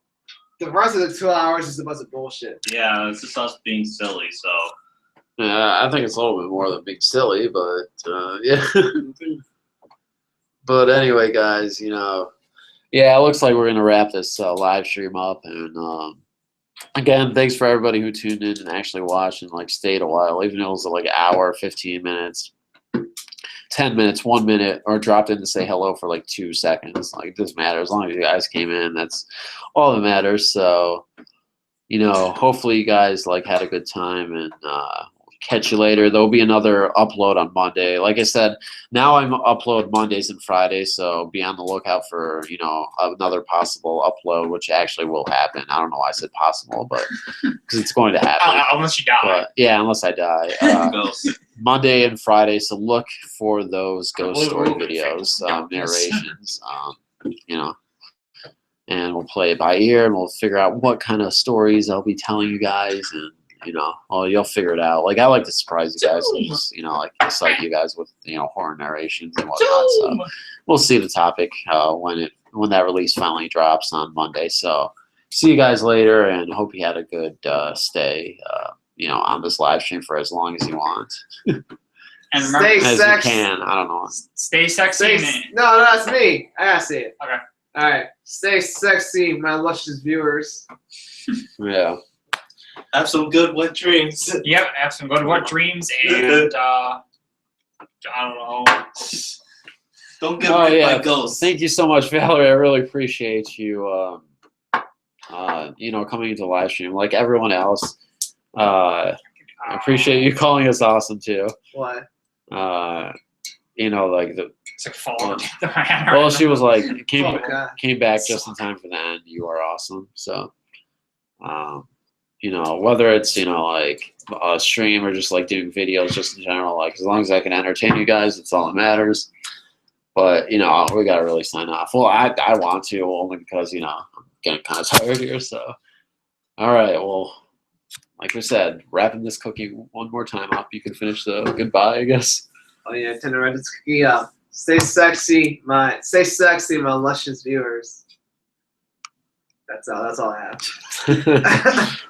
The rest of the 2 hours is a bunch of bullshit. yeah, it's just us being silly. So Yeah, I think it's a little bit more than being silly, but yeah. But anyway, guys, you know, yeah, it looks like we're gonna wrap this live stream up, and again, thanks for everybody who tuned in and actually watched and like stayed a while, even though it was like an hour, 15 minutes, 10 minutes, 1 minute, or dropped in to say hello for like 2 seconds. Like, it doesn't matter as long as you guys came in. That's all that matters. So, you know, hopefully you guys like had a good time, and catch you later. There'll be another upload on Monday. Like I said, now I'm upload Mondays and Fridays, so be on the lookout for, you know, another possible upload, which actually will happen. I don't know why I said possible, but because it's going to happen. Unless you die. But, yeah, unless I die. ghost. Monday and Friday, so look for those ghost Blue story movie, videos, darkness. narrations, you know, and we'll play it by ear, and we'll figure out what kind of stories I'll be telling you guys, and you know, well, you'll figure it out. Like, I like to surprise you guys, and just, you know, like excite you guys with, you know, horror narrations and whatnot. So we'll see the topic when that release finally drops on Monday. So see you guys later, and hope you had a good stay. You know, on this live stream for as long as you want, And remember, Stay as sexy. you can. I don't know. stay sexy. No, that's me. I gotta say it. Okay. All right. Stay sexy, my luscious viewers. Yeah. Have some good wet dreams. Yep, have some good wet dreams, and I don't know. Don't get Oh bit yeah. by ghosts. Thank you so much, Valerie. I really appreciate you. You know, coming into the live stream like everyone else. I appreciate you calling us awesome too. What? You know, like the It's like fall. well, she was like came Oh, God. back just in time for the end. You are awesome. So, you know, whether it's, you know, like a stream or just like doing videos, just in general, like as long as I can entertain you guys, it's all that matters. But you know, we gotta really sign off. Well, I want to, only because, you know, I'm getting kind of tired here. So, all right, well. Like we said, wrapping this cookie one more time up. You can finish the goodbye, I guess. Oh yeah, time to wrap this cookie up. Stay sexy, my luscious viewers. That's all I have.